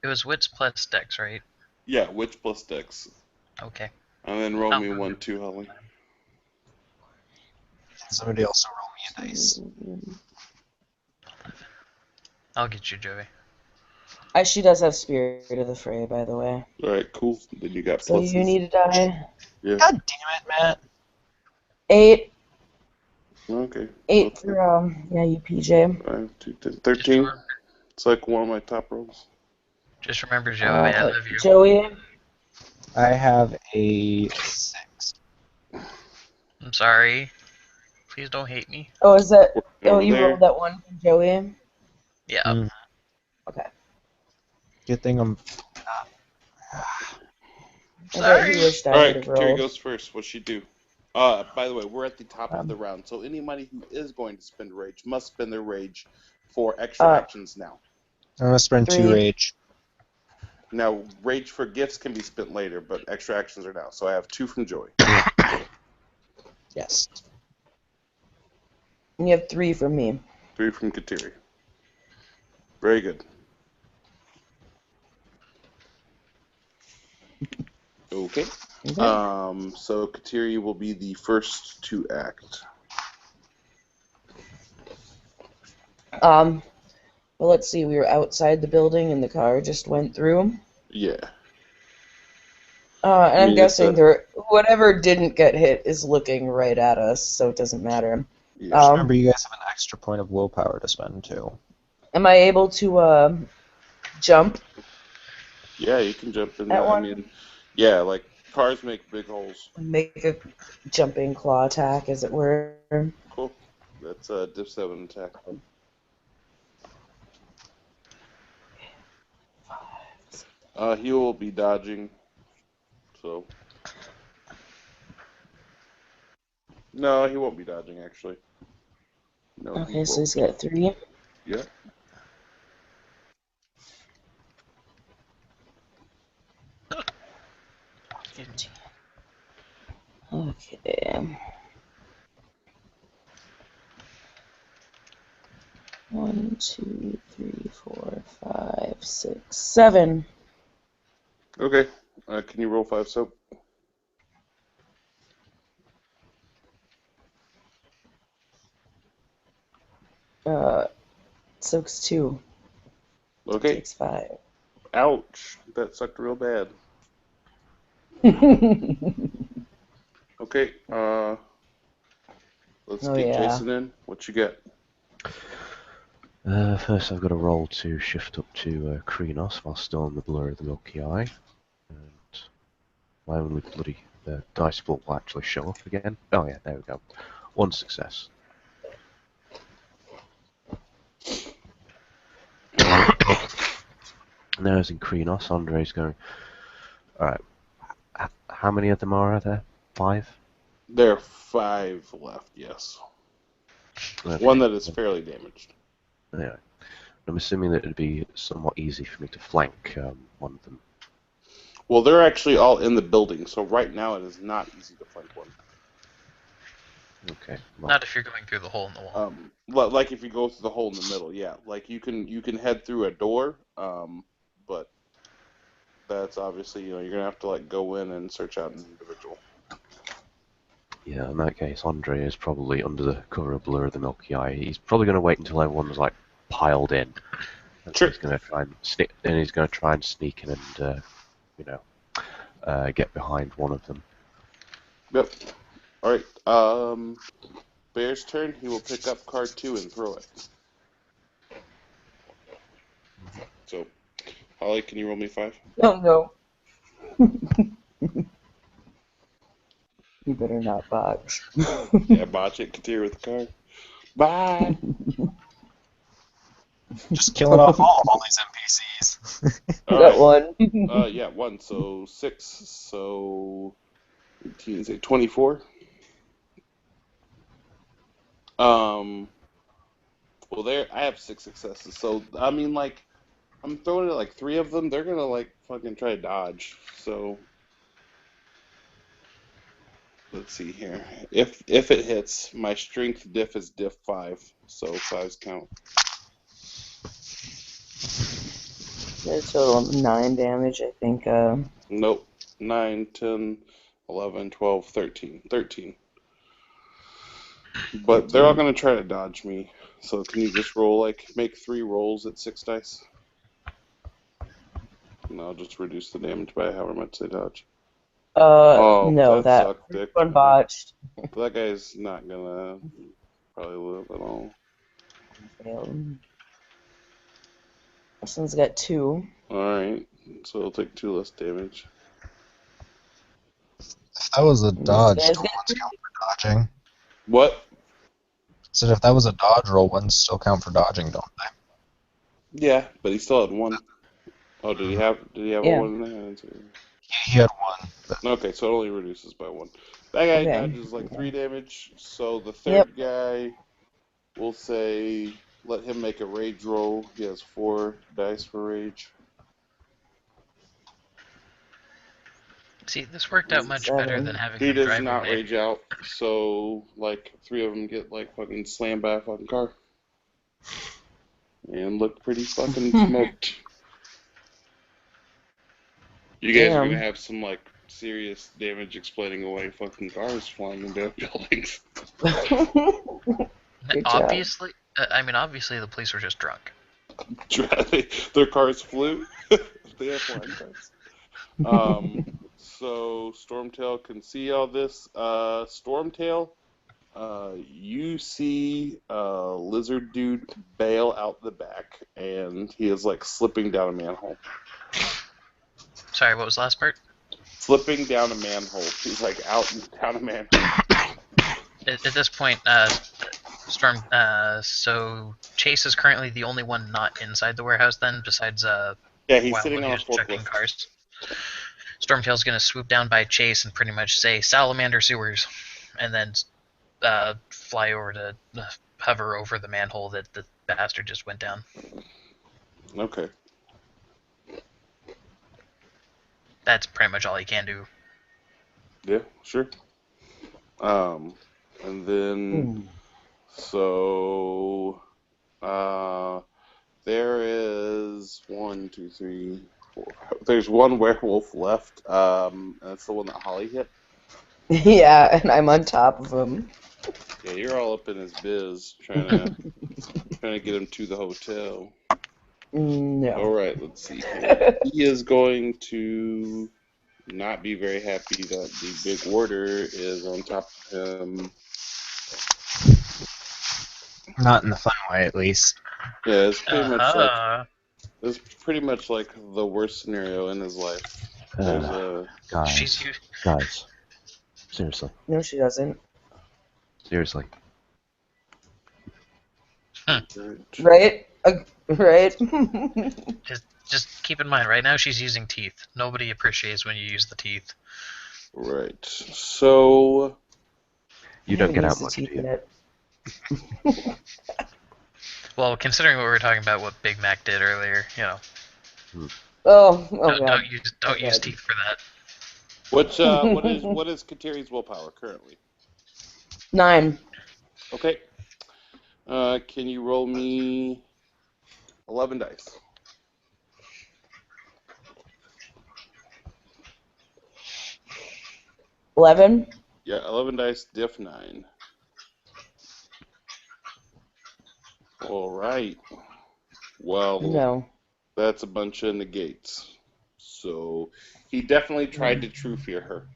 Speaker 2: it was wits plus dex, right?
Speaker 3: Yeah, witch plus dex,
Speaker 2: Okay.
Speaker 3: and then roll
Speaker 2: Oh.
Speaker 3: me 1, 2, Holly.
Speaker 4: Somebody also roll me a dice.
Speaker 2: I'll get you, Joey.
Speaker 1: She does have Spirit of the Fray, by the way.
Speaker 3: All right, cool. Then you got
Speaker 1: So
Speaker 3: pluses.
Speaker 1: you need a die.
Speaker 3: Yeah.
Speaker 4: God damn it, Matt.
Speaker 1: 8.
Speaker 3: Okay.
Speaker 1: 8
Speaker 3: So
Speaker 1: for, yeah, you PJ.
Speaker 3: 5, 2, 10,
Speaker 2: Just
Speaker 3: 13.
Speaker 2: remember,
Speaker 3: It's like one of my top rolls.
Speaker 2: Joey, I love you.
Speaker 1: Joey.
Speaker 4: I have a 6.
Speaker 2: I'm sorry. Please don't hate me.
Speaker 1: Oh, is that... Oh,
Speaker 3: Over
Speaker 1: you
Speaker 3: there.
Speaker 1: rolled that one for Joey?
Speaker 2: Yeah.
Speaker 4: Mm.
Speaker 1: Okay.
Speaker 4: Good thing I'm.
Speaker 1: I bet
Speaker 2: Sorry.
Speaker 1: he wished
Speaker 3: All
Speaker 1: I would
Speaker 3: right,
Speaker 1: have
Speaker 3: Kateri
Speaker 1: rolled.
Speaker 3: goes first. What's she do? By the way, we're at the top of the round, so anybody who is going to spend rage must spend their rage for extra actions now.
Speaker 4: I'm gonna spend 2
Speaker 1: 3.
Speaker 4: rage.
Speaker 3: Now, rage for gifts can be spent later, but extra actions are now. So I have 2 from Joey.
Speaker 4: Yes.
Speaker 1: And you have 3 from me.
Speaker 3: 3 from Kateri. Very good. Okay.
Speaker 1: Okay.
Speaker 3: So Kateri will be the first to act.
Speaker 1: Well, let's see. We were outside the building and the car just went through.
Speaker 3: Yeah.
Speaker 1: And
Speaker 3: I
Speaker 1: I'm
Speaker 3: mean, it's
Speaker 1: guessing whatever didn't get hit is looking right at us, so it doesn't matter.
Speaker 3: Yeah.
Speaker 4: Just remember, you guys have an extra point of willpower to spend too.
Speaker 1: Am I able to jump
Speaker 3: Yeah, you can jump in
Speaker 1: at
Speaker 3: there. I
Speaker 1: one?
Speaker 3: mean, yeah, like cars make big holes.
Speaker 1: Make a jumping claw attack, as it were.
Speaker 3: Cool. That's a div 7 attack. He will be dodging. So. No, he won't be dodging actually. No.
Speaker 1: Okay, so he's got 3.
Speaker 3: Yeah.
Speaker 1: Okay. 1, 2, 3, 4, 5, 6, 7.
Speaker 3: Okay. Can you roll 5 soap?
Speaker 1: Soaks 2.
Speaker 3: Okay.
Speaker 1: Takes 5.
Speaker 3: Ouch. That sucked real bad. Okay. Let's
Speaker 1: Oh,
Speaker 3: get
Speaker 1: yeah.
Speaker 3: Jason in. What you got?
Speaker 6: First, I've got to roll to shift up to Krenos while still in the blur of the Milky Eye. And my only bloody dice pool will actually show up again. Oh yeah, there we go. 1 success. Now as in Krenos, Andre's going, alright, how many of them are there? 5?
Speaker 3: There are 5 left, yes.
Speaker 6: Okay.
Speaker 3: One that is fairly damaged.
Speaker 6: Anyway, I'm assuming that it'd be somewhat easy for me to flank one of them.
Speaker 3: Well, they're actually all in the building, so right now it is not easy to flank one.
Speaker 6: Okay. Well,
Speaker 2: Not if you're going through the hole in the wall.
Speaker 3: Like if you go through the hole in the middle, yeah. Like you can head through a door, but that's obviously you're gonna have to like go in and search out an individual.
Speaker 6: yeah, in that case, Andre is probably under the cover of blur of the Milky Eye. He's probably going to wait until everyone's like piled in. And
Speaker 3: Sure.
Speaker 6: he's going to try and sneak. Then he's going to try and sneak in and get behind one of them.
Speaker 3: Yep. All right. Bear's turn. He will pick up card 2 and throw it. Holly, can you roll me 5?
Speaker 1: Oh no. You better not botch.
Speaker 3: Yeah, botch it. Continue with the car. Bye.
Speaker 4: Just killing off all these NPCs.
Speaker 3: All
Speaker 1: Got
Speaker 3: right.
Speaker 1: one.
Speaker 3: Yeah, 1. So 6. So 18. Say 24. Well, there I have 6 successes. So I mean, like, I'm throwing it like 3 of them. They're gonna like fucking try to dodge. So let's see here. If it hits, my strength diff is diff 5. So 5s count.
Speaker 1: A total of 9 damage, I think.
Speaker 3: Nope. 9, 10, 11, 12, 13. 13. But they're all gonna try to dodge me. So can you just roll make 3 rolls at 6 dice? And I'll just reduce the damage by however much they dodge. Oh,
Speaker 1: No,
Speaker 3: that
Speaker 1: that
Speaker 3: sucked dick.
Speaker 1: one botched.
Speaker 3: That guy's not gonna probably live at all.
Speaker 1: Failed. This one's got 2.
Speaker 3: Alright, so it'll take 2 less damage.
Speaker 4: If that was a
Speaker 1: This
Speaker 4: dodge,
Speaker 1: guy's
Speaker 4: still
Speaker 1: got
Speaker 4: wouldn't
Speaker 1: 3.
Speaker 4: count for dodging.
Speaker 3: What?
Speaker 4: So if that was a dodge roll, wouldn't still count for dodging, don't they?
Speaker 3: Yeah, but he still had 1. Oh, did he have a
Speaker 1: Yeah.
Speaker 3: 1 in there?
Speaker 4: He had one. But
Speaker 3: Okay, so it only reduces by 1. That guy
Speaker 1: Okay.
Speaker 3: dodges like 3 damage, so the
Speaker 1: Yep.
Speaker 3: third guy, we'll say, let him make a rage roll. He has 4 dice for rage.
Speaker 2: See, this worked out much better than having
Speaker 3: He
Speaker 2: them
Speaker 3: does
Speaker 2: drive
Speaker 3: not
Speaker 2: away.
Speaker 3: rage out, so like 3 of them get like fucking slammed by a fucking car. And look pretty fucking smoked. You guys are
Speaker 1: Damn.
Speaker 3: gonna have some like serious damage explaining away fucking cars flying into buildings.
Speaker 1: Good job.
Speaker 2: Obviously, obviously the police were just drunk.
Speaker 3: Their cars flew. They have flying cars. So Stormtail can see all this. Stormtail, you see lizard dude bail out the back, and he is like slipping down a manhole.
Speaker 2: Sorry, what was the last part?
Speaker 3: Slipping down a manhole. He's like out and down a manhole.
Speaker 2: At this point, Storm. So Chase is currently the only one not inside the warehouse. Then, besides
Speaker 3: Yeah, he's
Speaker 2: Wild
Speaker 3: sitting on a
Speaker 2: who's checking
Speaker 3: forklift.
Speaker 2: cars. Stormtail's gonna swoop down by Chase and pretty much say "Salamander sewers," and then fly over to hover over the manhole that the bastard just went down.
Speaker 3: Okay.
Speaker 2: That's pretty much all he can do.
Speaker 3: Yeah, sure. And then so there is 1, 2, 3, 4, 5. There's one werewolf left. And that's the one that Holly hit.
Speaker 1: Yeah, and I'm on top of him.
Speaker 3: Yeah, you're all up in his biz, trying to get him to the hotel.
Speaker 1: No.
Speaker 3: All right, let's see here. He is going to not be very happy that the big warder is on top of him.
Speaker 4: not in the fun way, at least.
Speaker 3: Yeah, it's pretty much like the worst scenario in his life. There's a
Speaker 6: Guys, seriously.
Speaker 1: No, she doesn't.
Speaker 6: Seriously.
Speaker 1: Right? Right?
Speaker 2: Just keep in mind, right now she's using teeth. Nobody appreciates when you use the teeth.
Speaker 3: Right. So
Speaker 6: You don't get out much, do you?
Speaker 2: Well, considering what we were talking about, what Big Mac did earlier, you know.
Speaker 1: Oh
Speaker 2: Don't
Speaker 1: God.
Speaker 2: use teeth for that.
Speaker 3: what is Kateri's willpower currently?
Speaker 1: 9.
Speaker 3: Okay. Can you roll me 11 dice?
Speaker 1: $11?
Speaker 3: Yeah, 11 dice, diff 9. All right. Well,
Speaker 1: No.
Speaker 3: that's a bunch of negates. So he definitely tried to true fear her.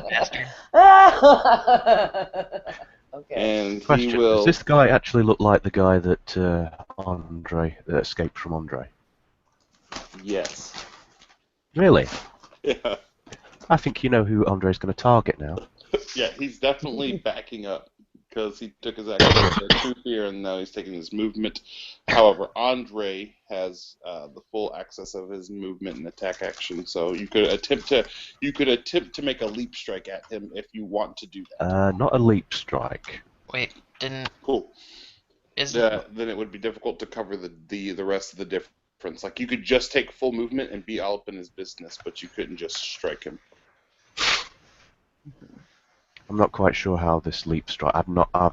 Speaker 2: Bastard.
Speaker 1: Okay.
Speaker 3: and he
Speaker 6: Question:
Speaker 3: will.
Speaker 6: Does this guy actually look like the guy that that escaped from Andre?
Speaker 3: Yes.
Speaker 6: Really?
Speaker 3: Yeah.
Speaker 6: I think you know who Andre's going to target now.
Speaker 3: Yeah, he's definitely backing up because he took his action to true fear, and now he's taking his movement. However, Andre has the full access of his movement and attack action, so you could attempt to make a leap strike at him if you want to do that.
Speaker 6: Not a leap strike.
Speaker 2: Wait, didn't
Speaker 3: Cool.
Speaker 2: is
Speaker 3: Then it would be difficult to cover the rest of the difference. Like you could just take full movement and be all up in his business, but you couldn't just strike him.
Speaker 6: I'm not quite sure how this leap strike. I've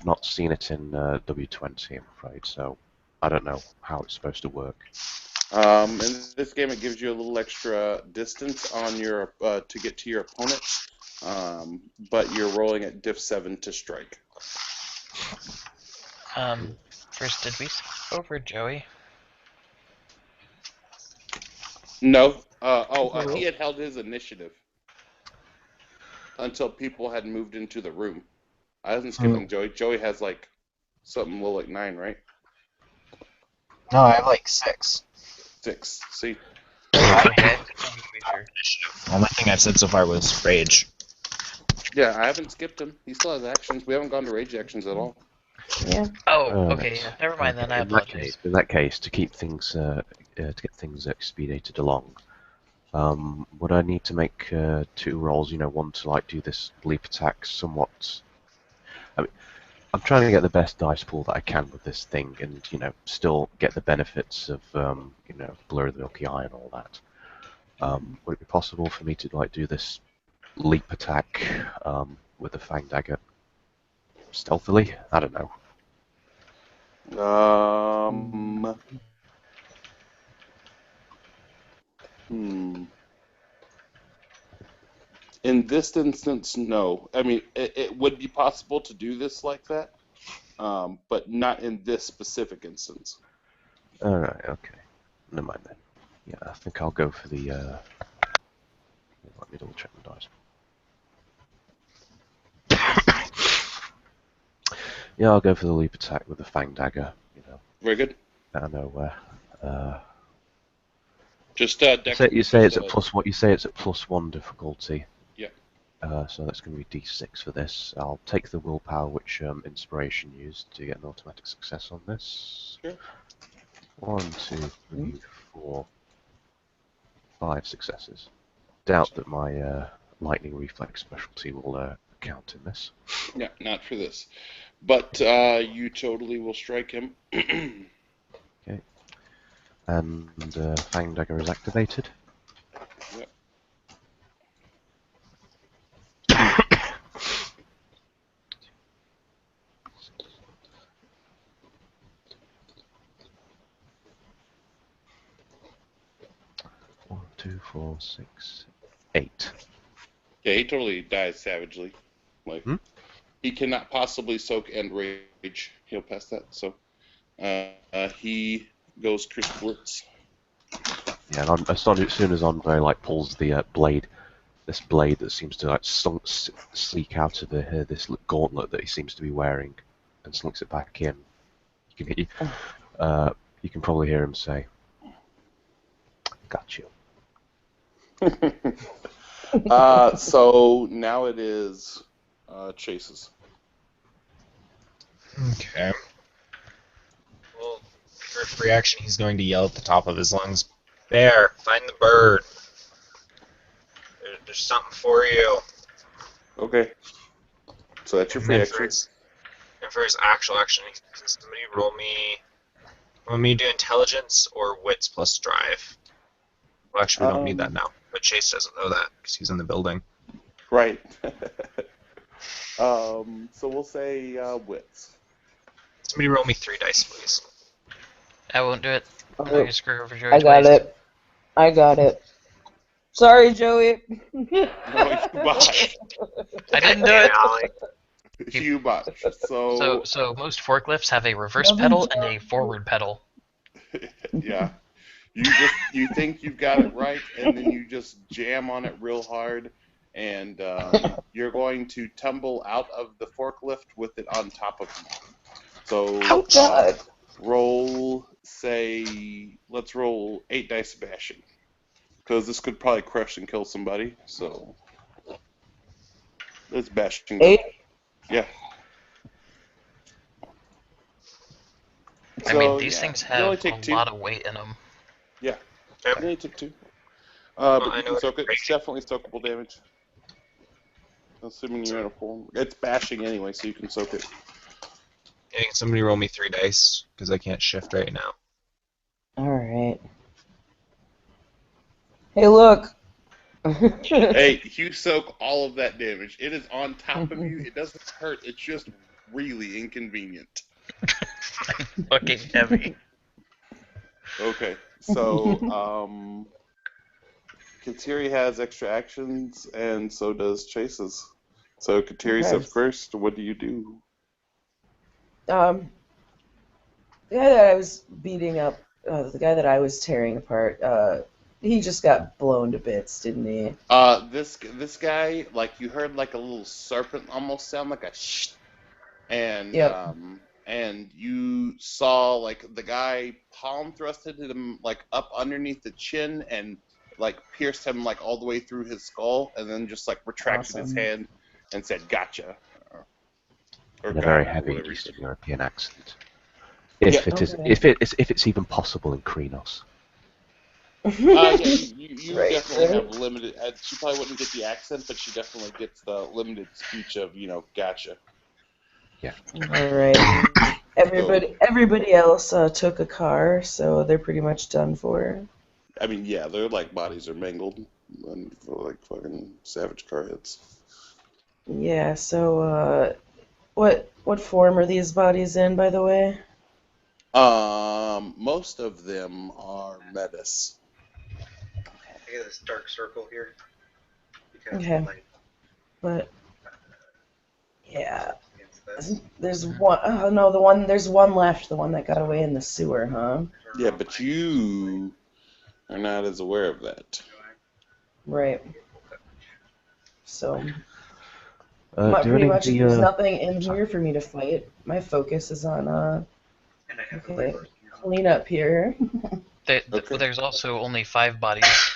Speaker 6: not seen it in W20, I'm afraid. So I don't know how it's supposed to work.
Speaker 3: In this game, it gives you a little extra distance on your to get to your opponent, but you're rolling at diff 7 to strike.
Speaker 2: first did we skip over Joey?
Speaker 3: No. He had held his initiative until people had moved into the room. I wasn't skipping Joey. Joey has like something low like 9, right?
Speaker 4: No, I have like 6.
Speaker 3: 6. See?
Speaker 2: Okay.
Speaker 4: The only thing I've said so far was rage.
Speaker 3: Yeah, I haven't skipped him. He still has actions. We haven't gone to rage actions at all.
Speaker 1: Yeah.
Speaker 2: Oh,
Speaker 6: Alright.
Speaker 2: okay, yeah. Never mind then. I
Speaker 6: In
Speaker 2: apologize.
Speaker 6: that case, to keep things to get things expedited along, would I need to make 2 rolls? You know, one to like do this leap attack somewhat. I mean, I'm trying to get the best dice pool that I can with this thing, and you know, still get the benefits of you know, Blur of the Milky Eye and all that. Would it be possible for me to like do this leap attack with the Fang Dagger stealthily? I don't know.
Speaker 3: In this instance, no. I mean, it would be possible to do this like that, but not in this specific instance.
Speaker 6: Alright, okay. Never mind then. Yeah, I think I'll go for the let me double check the dice. Yeah, I'll go for the leap attack with the Fang Dagger, you know.
Speaker 3: Very good.
Speaker 6: Out of nowhere.
Speaker 3: Just
Speaker 6: You say it's at +1 difficulty.
Speaker 3: Yeah.
Speaker 6: So that's going to be D6 for this. I'll take the willpower, which inspiration used to get an automatic success on this.
Speaker 3: Sure.
Speaker 6: 1, 2, 3, 4, 5 successes. Doubt that my lightning reflex specialty will count in this.
Speaker 3: Yeah, not for this. But you totally will strike him.
Speaker 6: Okay. And Fang Dagger is activated.
Speaker 3: Yep.
Speaker 6: One, 2, 4, 6, 8.
Speaker 3: Yeah, he totally dies savagely. Like he cannot possibly soak and rage. He'll pass that. So he goes Chris Blitz.
Speaker 6: Yeah, and as soon as Andre like pulls the blade, this blade that seems to like sleek out of this gauntlet that he seems to be wearing, and slinks it back in, you can probably hear him say, "Got you."
Speaker 3: So now it is Chase's.
Speaker 4: Okay. Well, first reaction, he's going to yell at the top of his lungs, "Bear, find the bird. There's something for you."
Speaker 3: Okay. So that's your free action.
Speaker 4: And for his actual action, can somebody roll me... Want me to do intelligence or wits plus drive? Well, actually, we don't need that now. But Chase doesn't know that because he's in the building.
Speaker 3: Right. So we'll say wits.
Speaker 4: Somebody roll me 3 dice, please.
Speaker 2: I won't do it. I'm not
Speaker 1: Oh,
Speaker 2: gonna screw over Joey
Speaker 1: I got
Speaker 2: twice.
Speaker 1: it. I got it. Sorry, Joey.
Speaker 3: No, you botched.
Speaker 2: I didn't do it.
Speaker 3: You botched. So
Speaker 2: So most forklifts have a reverse pedal and a forward pedal.
Speaker 3: yeah. You think you've got it right, and then you just jam on it real hard, and you're going to tumble out of the forklift with it on top of you. So
Speaker 1: Oh God.
Speaker 3: let's roll 8 dice of bashing, because this could probably crush and kill somebody. So let's bashing go.
Speaker 1: 8.
Speaker 3: Yeah.
Speaker 2: I mean,
Speaker 3: So
Speaker 2: these
Speaker 3: yeah,
Speaker 2: things
Speaker 3: you only
Speaker 2: have a
Speaker 3: take 2.
Speaker 2: lot of weight in them.
Speaker 3: Yeah, you
Speaker 4: Okay.
Speaker 3: only take 2.
Speaker 4: Well,
Speaker 3: But
Speaker 4: I
Speaker 3: you
Speaker 4: know
Speaker 3: can
Speaker 4: what
Speaker 3: soak it. It's
Speaker 4: raging.
Speaker 3: definitely soakable damage. Assuming you're in a form. It's bashing anyway, so you can soak it.
Speaker 4: Hey, can somebody roll me 3 dice? Because I can't shift right now.
Speaker 1: All right. Hey, look.
Speaker 3: Hey, you soak all of that damage. It is on top of you. It doesn't hurt. It's just really inconvenient.
Speaker 2: Fucking heavy.
Speaker 3: Okay, so Kateri has extra actions, and so does Chase's. So Kateri's
Speaker 1: Okay.
Speaker 3: up first. What do you do?
Speaker 1: The guy that I was beating up, the guy that I was tearing apart, he just got blown to bits, didn't he?
Speaker 3: This guy, like you heard like a little serpent almost sound like a shh, and
Speaker 1: Yep.
Speaker 3: and you saw like the guy palm thrusted him like up underneath the chin and like pierced him like all the way through his skull, and then just like retracted his
Speaker 1: Awesome.
Speaker 3: hand and said "Gotcha" or
Speaker 6: In a
Speaker 3: "Got
Speaker 6: very
Speaker 3: it" or
Speaker 6: heavy
Speaker 3: whatever he said.
Speaker 6: Eastern European accent.
Speaker 3: Yeah.
Speaker 1: Okay.
Speaker 6: If it's even possible in Krenos.
Speaker 3: Yeah, you
Speaker 1: Right,
Speaker 3: definitely
Speaker 1: right.
Speaker 3: have limited. She probably wouldn't get the accent, but she definitely gets the limited speech of "Gotcha."
Speaker 6: Yeah.
Speaker 1: All right.
Speaker 3: So
Speaker 1: Everybody else took a car, so they're pretty much done for.
Speaker 3: I mean, yeah, their like bodies are mangled and like fucking savage car hits.
Speaker 1: Yeah. So, what form are these bodies in, by the way?
Speaker 3: Most of them are metis.
Speaker 4: I get this dark circle here. Because
Speaker 1: Okay.
Speaker 4: like
Speaker 1: But yeah,
Speaker 4: against this.
Speaker 1: there's one. Oh no, there's one left. The one that got away in the sewer, huh?
Speaker 3: Yeah, but you are not as aware of that.
Speaker 1: Right. So,
Speaker 6: Do
Speaker 1: pretty
Speaker 6: any of
Speaker 1: much,
Speaker 6: the
Speaker 1: there's nothing in
Speaker 6: sorry.
Speaker 1: here for me to fight. My focus is on
Speaker 4: And I have the
Speaker 1: okay,
Speaker 4: reverse gear on.
Speaker 1: clean up here.
Speaker 3: Okay.
Speaker 2: There's also only 5 bodies.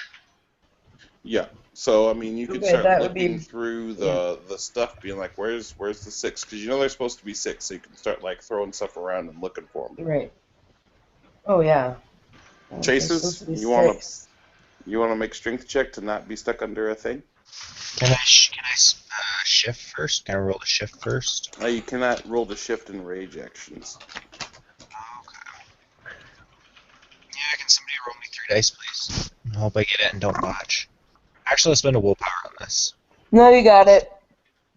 Speaker 3: Yeah. So I mean, you could
Speaker 1: Okay,
Speaker 3: start
Speaker 1: that would
Speaker 3: looking
Speaker 1: be
Speaker 3: through
Speaker 1: yeah.
Speaker 3: the stuff, being like, "Where's the 6?" Because you know there's supposed to be 6, so you can start like throwing stuff around and looking for them.
Speaker 1: Right. Oh yeah. There's supposed
Speaker 3: Chases,
Speaker 1: to be 6.
Speaker 3: you wanna make strength check to not be stuck under a thing.
Speaker 4: Can I shift first? Can I roll the shift first?
Speaker 3: You cannot roll the shift and rage actions.
Speaker 4: Okay. Yeah, can somebody roll me 3 dice, please? I hope I get it and don't botch. Actually, let's spend a willpower on this.
Speaker 1: No, you got it.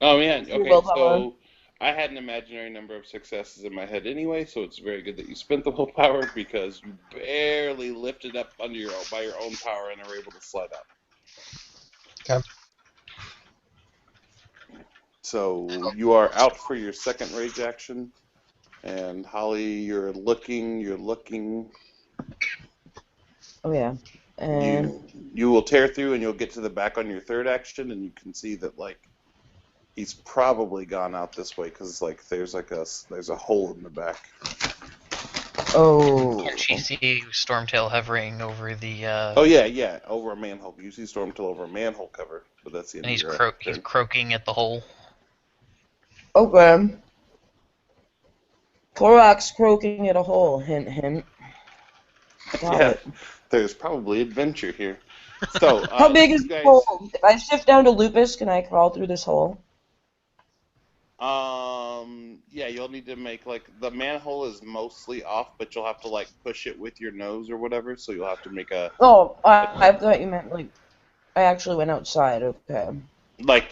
Speaker 3: Oh man,
Speaker 1: Your
Speaker 3: okay,
Speaker 1: willpower.
Speaker 3: so I had an imaginary number of successes in my head anyway, so it's very good that you spent the willpower because you barely lifted up by your own power and are able to slide up.
Speaker 4: Okay.
Speaker 3: So you are out for your second rage action, and Holly, you're looking.
Speaker 1: Oh yeah. And
Speaker 3: You will tear through, and you'll get to the back on your third action, and you can see that like he's probably gone out this way because like there's a hole in the back.
Speaker 1: oh.
Speaker 2: Can't she see Stormtail hovering over the
Speaker 3: Oh yeah, over a manhole. You see Stormtail over a manhole cover, but that's the end
Speaker 2: and
Speaker 3: of
Speaker 2: he's
Speaker 3: your
Speaker 2: he's
Speaker 3: turn.
Speaker 2: croaking at the hole.
Speaker 1: Okay. Korok's croaking at a hole. Hint, hint. Got
Speaker 3: Yeah,
Speaker 1: it.
Speaker 3: there's probably adventure here. So
Speaker 1: How big is
Speaker 3: these
Speaker 1: the
Speaker 3: guys,
Speaker 1: hole? If I shift down to Lupus, can I crawl through this hole?
Speaker 3: yeah, you'll need to make like the manhole is mostly off, but you'll have to like push it with your nose or whatever. So you'll have to make
Speaker 1: Oh, I thought you meant like I actually went outside. Okay.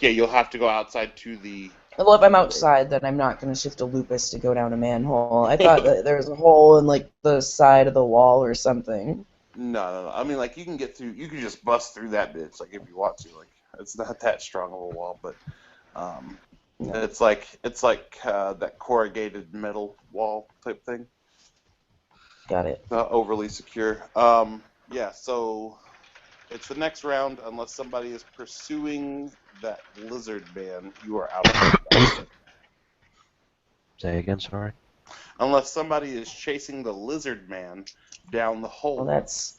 Speaker 3: yeah, you'll have to go outside to the
Speaker 1: Well, if I'm
Speaker 3: road.
Speaker 1: outside, then I'm not going to shift a Lupus to go down a manhole. I thought that there was a hole in like the side of the wall or something.
Speaker 3: No. I mean, like you can get through. You can just bust through that bitch, like if you want to. Like it's not that strong of a wall, but
Speaker 1: No.
Speaker 3: it's like that corrugated metal wall type thing.
Speaker 1: Got it.
Speaker 3: Not overly secure. Yeah. So It's the next round. Unless somebody is pursuing that lizard man, you are out of combat.
Speaker 6: Say again, sorry.
Speaker 3: Unless somebody is chasing the lizard man down the hole,
Speaker 1: Well, that's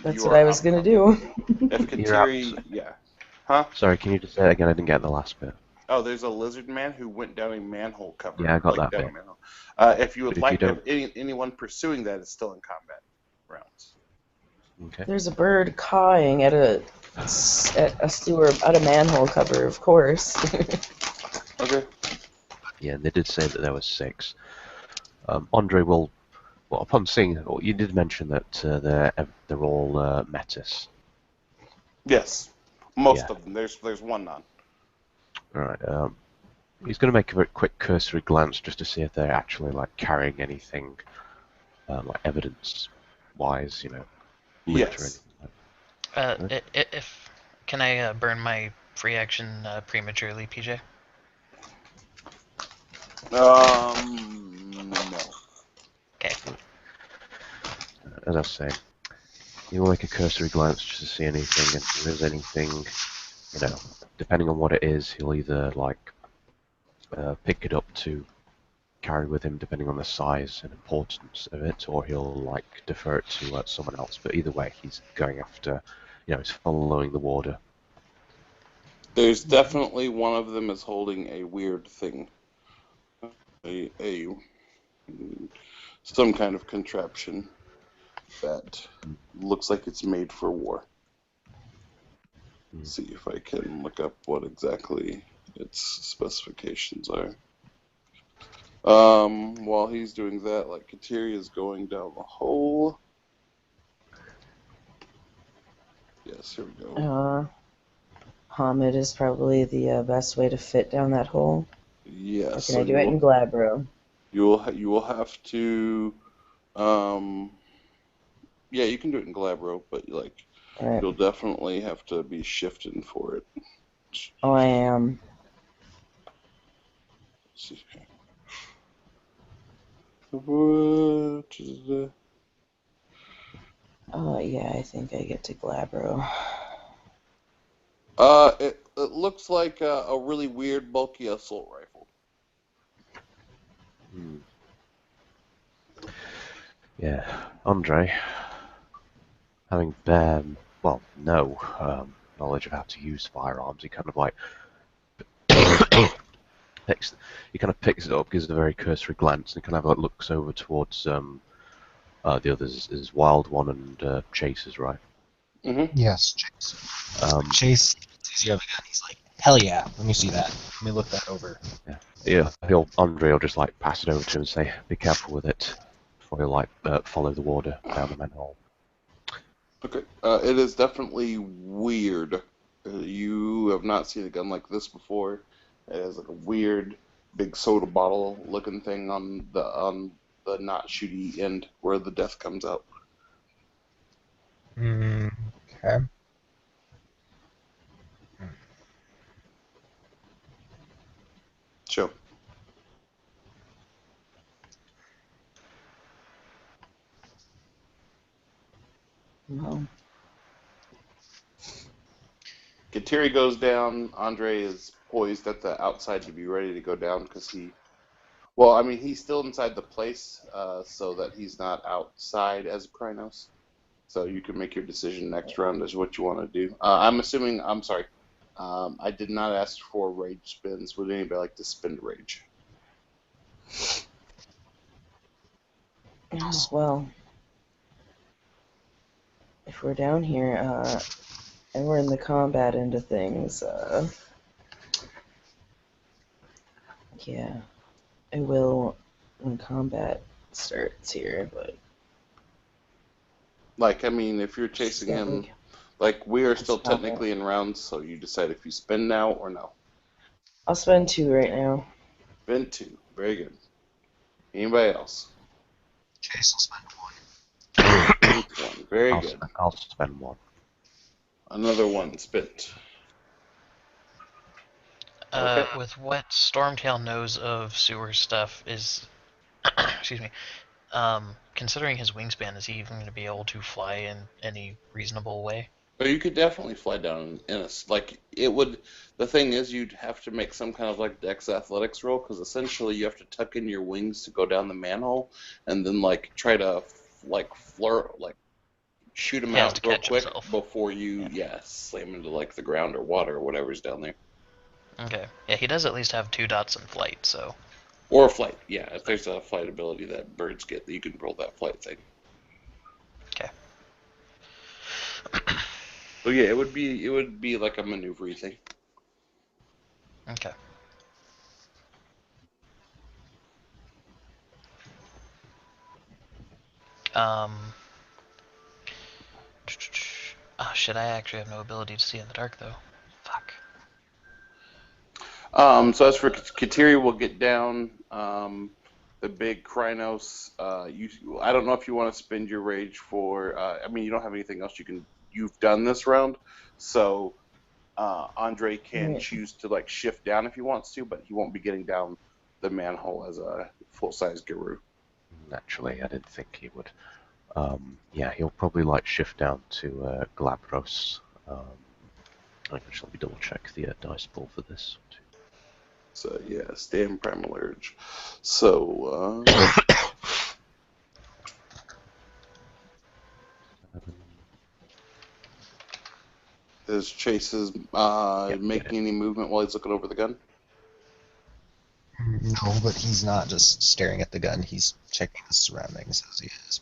Speaker 3: you
Speaker 1: what
Speaker 3: are
Speaker 1: I
Speaker 3: out
Speaker 1: was
Speaker 3: of
Speaker 1: gonna
Speaker 3: combat.
Speaker 1: do.
Speaker 3: If
Speaker 6: You're out.
Speaker 3: Kateri, yeah. Huh?
Speaker 6: Sorry, can you just say it again? I didn't get the last bit.
Speaker 3: Oh, there's a lizard man who went down a manhole cover.
Speaker 6: Yeah, I got that
Speaker 3: down a
Speaker 6: bit.
Speaker 3: manhole. If you would
Speaker 6: But if you
Speaker 3: like,
Speaker 6: don't,
Speaker 3: anyone pursuing that is still in combat rounds.
Speaker 6: okay.
Speaker 1: There's a bird cawing at a sewer, at a manhole cover, of course.
Speaker 3: Okay.
Speaker 6: Yeah, they did say that there was 6. Andre will. Well, upon seeing, you did mention that they're all metis.
Speaker 3: Yes. Most
Speaker 6: Yeah.
Speaker 3: of them. There's one non.
Speaker 6: All right. He's going to make a very quick cursory glance just to see if they're actually like carrying anything, like evidence-wise, loot or
Speaker 3: Yes.
Speaker 6: anything.
Speaker 2: If can I burn my free action prematurely, PJ?
Speaker 3: No.
Speaker 2: Okay.
Speaker 6: As I was saying, he will make a cursory glance just to see anything, and if there's anything, depending on what it is, he'll either like pick it up to carry with him, depending on the size and importance of it, or he'll like defer it to someone else. But either way, he's going after, he's following the warder.
Speaker 3: There's definitely one of them is holding a weird thing. A some kind of contraption that looks like it's made for war. See if I can look up what exactly its specifications are. While he's doing that, like Kateri is going down the hole. Yes, here we go.
Speaker 1: Hamid is probably the best way to fit down that hole.
Speaker 3: Yes.
Speaker 1: Or can I do it in Glabro?
Speaker 3: You will have to. Yeah, you can do it in Glabro, but like
Speaker 1: Right.
Speaker 3: you'll definitely have to be shifting for it.
Speaker 1: Oh, I am.
Speaker 3: Let's see. What is that?
Speaker 1: Yeah, I think I get to Glabro.
Speaker 3: It looks like a really weird, bulky assault rifle.
Speaker 6: Yeah, Andre, having no knowledge of how to use firearms, he kind of like picks it up, gives it a very cursory glance, and kind of like looks over towards the others, is Wild One and Chase's, right?
Speaker 3: Mm-hmm.
Speaker 7: Yes, Chase. Chase sees you have a gun. He's like, hell yeah, let me see that. Let me look that over.
Speaker 6: Yeah. Andre will just like pass it over to him and say, "Be careful with it," before he'll like follow the warder down the manhole.
Speaker 3: Okay. It is definitely weird. You have not seen a gun like this before. It has like a weird, big soda bottle looking thing on the not shooty end where the death comes out.
Speaker 7: Okay.
Speaker 3: Sure.
Speaker 1: Well,
Speaker 3: Kateri goes down. Andre is poised at the outside to be ready to go down because he's still inside the place, so that he's not outside as a Krynos. So you can make your decision next round as what you want to do. I'm sorry. I did not ask for rage spins. Would anybody like to spend rage?
Speaker 1: well, if we're down here, and we're in the combat end of things, yeah, I will when combat starts here, but
Speaker 3: If you're chasing him, we are still technically in rounds, so you decide if you spend now or no.
Speaker 1: I'll spend 2 right now.
Speaker 3: Spend 2. Very good. Anybody else?
Speaker 7: Chase will spend 1.
Speaker 3: 1. Very good.
Speaker 6: I'll spend 1.
Speaker 3: Another 1 spent. Okay.
Speaker 2: With what Stormtail knows of sewer stuff is, excuse me, considering his wingspan, is he even going to be able to fly in any reasonable way?
Speaker 3: But you could definitely fly down in a like it would. The thing is, you'd have to make some kind of like Dex athletics roll because essentially you have to tuck in your wings to go down the manhole, and then like try to like shoot him
Speaker 2: He has to
Speaker 3: out real
Speaker 2: catch
Speaker 3: quick
Speaker 2: himself.
Speaker 3: before you slam into like the ground or water or whatever's down there.
Speaker 2: Okay. Yeah, he does at least have 2 dots in flight, so.
Speaker 3: Or flight, yeah. If there's a flight ability that birds get, you can roll that flight thing.
Speaker 2: Okay.
Speaker 3: So yeah, it would be like a maneuver thing.
Speaker 2: Okay. Um. Oh shit! I actually have no ability to see in the dark though. Fuck.
Speaker 3: So as for Kateri, we'll get down. The big Krynos. I don't know if you want to spend your rage for. I mean, you don't have anything else you've done this round, so Andre can
Speaker 1: Right.
Speaker 3: choose to like shift down if he wants to, but he won't be getting down the manhole as a full-size Guru.
Speaker 6: Naturally, I didn't think he would. Yeah, he'll probably like shift down to Glabros. Actually, let me double check the dice pool for this.
Speaker 3: So yeah, stand primal urge. So is Chase's
Speaker 6: Yep, get it.
Speaker 3: making any movement while he's looking over the gun?
Speaker 7: No, but he's not just staring at the gun. He's checking his surroundings as he is.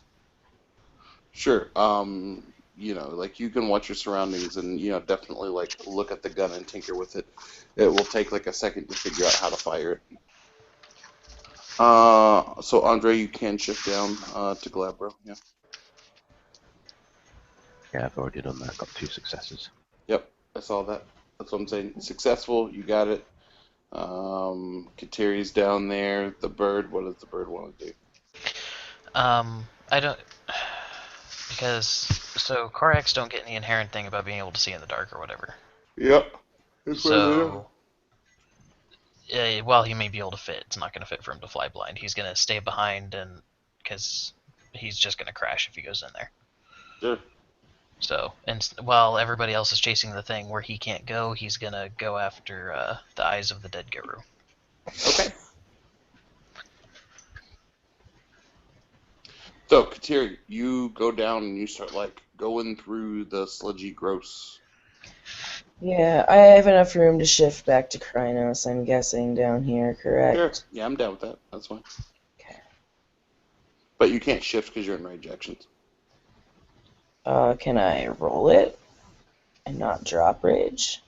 Speaker 3: Sure. Like you can watch your surroundings and definitely like look at the gun and tinker with it. It will take like a second to figure out how to fire it. So Andre, you can shift down to Glabro. Yeah.
Speaker 6: Yeah, I've already done that. Got 2 successes.
Speaker 3: Yep. I saw that. That's what I'm saying. Successful. You got it. Kateri's down there. The bird. What does the bird want to do?
Speaker 2: I don't. Because. So, Koraks don't get any inherent thing about being able to see in the dark or whatever.
Speaker 3: Yep. That's what I know.
Speaker 2: So. While he may be able to fit, it's not going to fit for him to fly blind. He's going to stay behind, and. Because he's just going to crash if he goes in there.
Speaker 3: Sure.
Speaker 2: So, and while everybody else is chasing the thing where he can't go, he's going to go after the eyes of the dead Guru.
Speaker 3: Okay. So, Kateri, you go down and you start like going through the sludgy gross.
Speaker 1: Yeah, I have enough room to shift back to Krynos, I'm guessing, down here, correct?
Speaker 3: Sure. Yeah, I'm down with that. That's fine.
Speaker 1: Okay.
Speaker 3: But you can't shift because you're in rage actions.
Speaker 1: Can I roll it and not drop rage?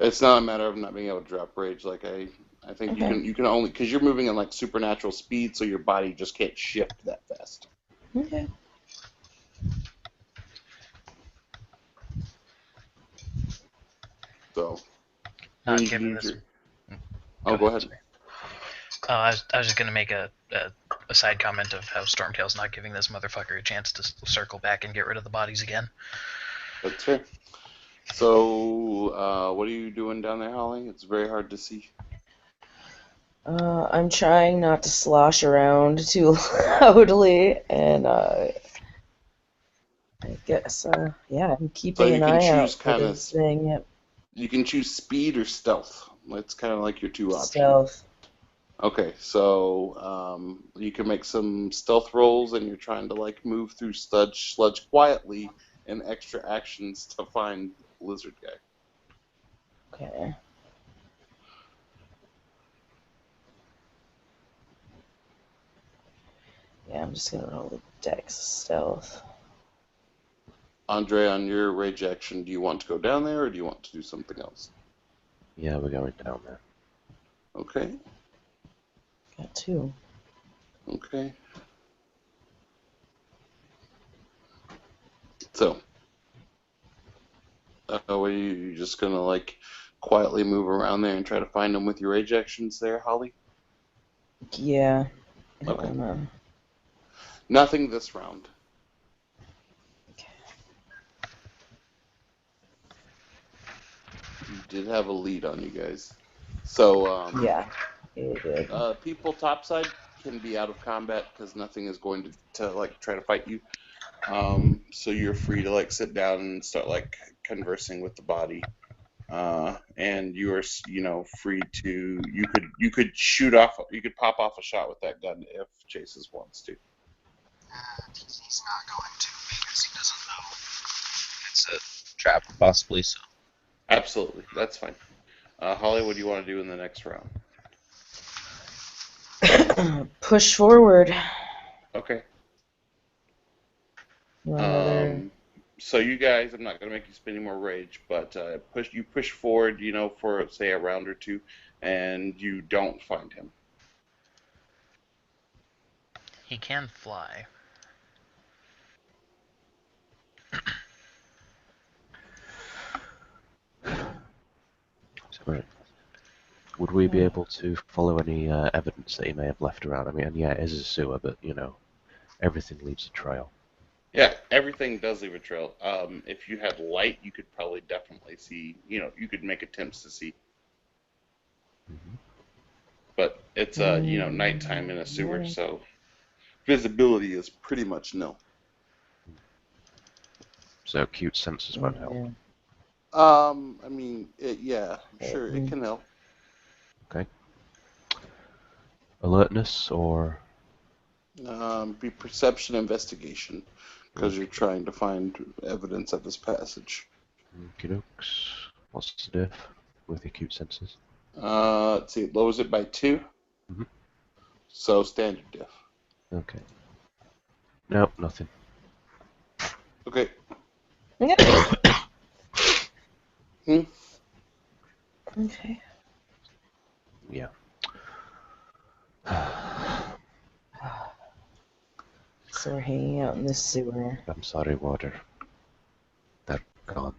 Speaker 3: It's not a matter of not being able to drop rage. Like I think
Speaker 1: Okay.
Speaker 3: you can only because you're moving in like supernatural speed, so your body just can't shift that fast.
Speaker 1: Okay.
Speaker 3: So
Speaker 2: Not
Speaker 3: you can
Speaker 2: given
Speaker 3: use
Speaker 2: this.
Speaker 3: your. Oh, go ahead.
Speaker 2: Sorry. I was just going to make a side comment of how Stormtail's not giving this motherfucker a chance to circle back and get rid of the bodies again.
Speaker 3: That's fair. So, what are you doing down there, Holly? It's very hard to see.
Speaker 1: I'm trying not to slosh around too loudly, and I guess, yeah, I'm
Speaker 3: So
Speaker 1: keeping
Speaker 3: you
Speaker 1: an
Speaker 3: can
Speaker 1: eye out
Speaker 3: choose
Speaker 1: for
Speaker 3: kind of.
Speaker 1: this thing. Yep.
Speaker 3: You can choose speed or stealth. That's kind of like your 2 options.
Speaker 1: Stealth.
Speaker 3: Okay, so you can make some stealth rolls, and you're trying to like move through sludge quietly and extra actions to find lizard guy.
Speaker 1: Okay. Yeah, I'm just gonna roll the dex stealth.
Speaker 3: Andre, on your rage action, do you want to go down there, or do you want to do something else?
Speaker 6: Yeah, we're going down there.
Speaker 3: Okay,
Speaker 1: Got 2.
Speaker 3: okay. So, are you just gonna like quietly move around there and try to find them with your rage actions there, Holly?
Speaker 1: Yeah. I don't
Speaker 3: Okay.
Speaker 1: wanna...
Speaker 3: Nothing this round. You did have a lead on you guys. So,
Speaker 1: Yeah, it did.
Speaker 3: people topside can be out of combat because nothing is going to like try to fight you. So you're free to like sit down and start like conversing with the body. And you are, free to you could shoot off, you could pop off a shot with that gun if Chases wants to.
Speaker 7: He's not going to because he doesn't know it's a trap, possibly. So
Speaker 3: Absolutely, that's fine. Holly, what do you want to do in the next round?
Speaker 1: Push forward.
Speaker 3: Okay.
Speaker 1: Another.
Speaker 3: So you guys, I'm not going to make you spend any more rage, but you push forward, for say a round or two, and you don't find him.
Speaker 2: He can fly.
Speaker 6: Right. Would we be able to follow any evidence that he may have left around? I mean, and yeah, it is a sewer, but everything leaves a trail.
Speaker 3: Yeah, everything does leave a trail. If you had light, you could probably definitely see. You could make attempts to see, but it's nighttime in a sewer, so visibility is pretty much nil.
Speaker 6: So acute senses won't help.
Speaker 3: I mean, sure, it can help.
Speaker 6: Okay. Alertness or
Speaker 3: Be perception investigation, because you're trying to find evidence of this passage.
Speaker 6: okey-dokes. What's the diff with acute senses?
Speaker 3: Let's see, it lowers it by 2.
Speaker 6: Mhm.
Speaker 3: So standard diff.
Speaker 6: Okay. Nope, nothing.
Speaker 3: Okay.
Speaker 1: Okay.
Speaker 6: Yeah.
Speaker 1: So we're hanging out in this sewer.
Speaker 6: I'm sorry, water. They're gone.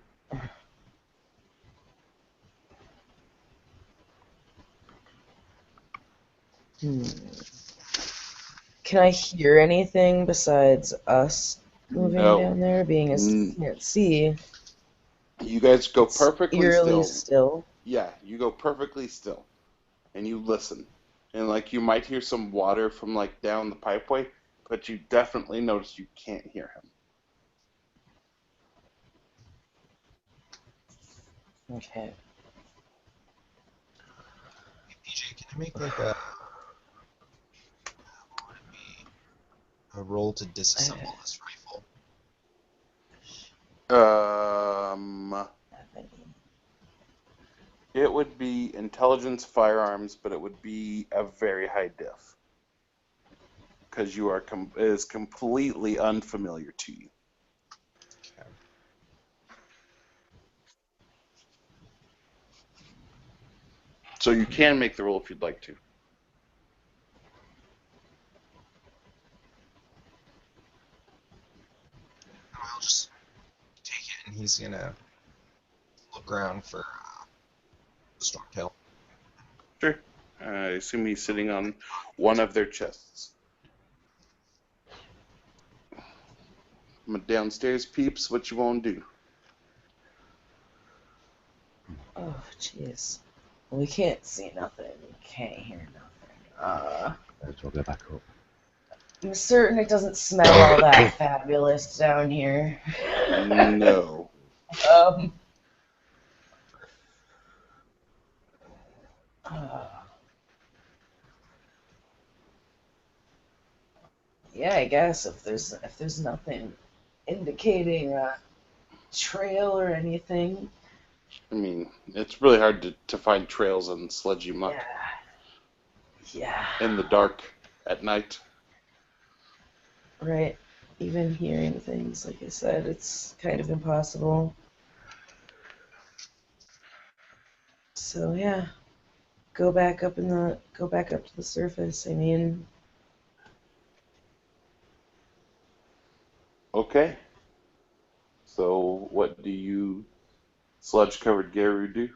Speaker 1: Can I hear anything besides us moving
Speaker 3: No.
Speaker 1: down there? Being as you can't see.
Speaker 3: You guys go
Speaker 1: It's
Speaker 3: perfectly
Speaker 1: eerily
Speaker 3: still. Yeah, you go perfectly still, and you listen, and like you might hear some water from like down the pipeway, but you definitely notice you can't hear him.
Speaker 1: Okay.
Speaker 7: hey, PJ, can I make like a roll to disassemble this rifle?
Speaker 3: It would be intelligence firearms, but it would be a very high diff because you are it is completely unfamiliar to you.
Speaker 7: Okay.
Speaker 3: So you can make the roll if you'd like to.
Speaker 7: I'll just take it, and he's gonna look around for the storm tail.
Speaker 3: Sure. I assume he's sitting on one of their chests. I'm downstairs, peeps. What you want to do?
Speaker 1: Oh, jeez. We can't see nothing. We can't hear nothing.
Speaker 6: Might as well go back up.
Speaker 1: I'm certain it doesn't smell all that fabulous down here.
Speaker 3: No.
Speaker 1: Yeah, I guess if there's nothing indicating a trail or anything.
Speaker 3: I mean, it's really hard to find trails in sludgy muck
Speaker 1: Yeah.
Speaker 3: in the dark at night.
Speaker 1: Right. Even hearing things, like I said, it's kind of impossible. So yeah, go back up to the surface. I mean,
Speaker 3: Okay. So what do you sludge-covered Garu do?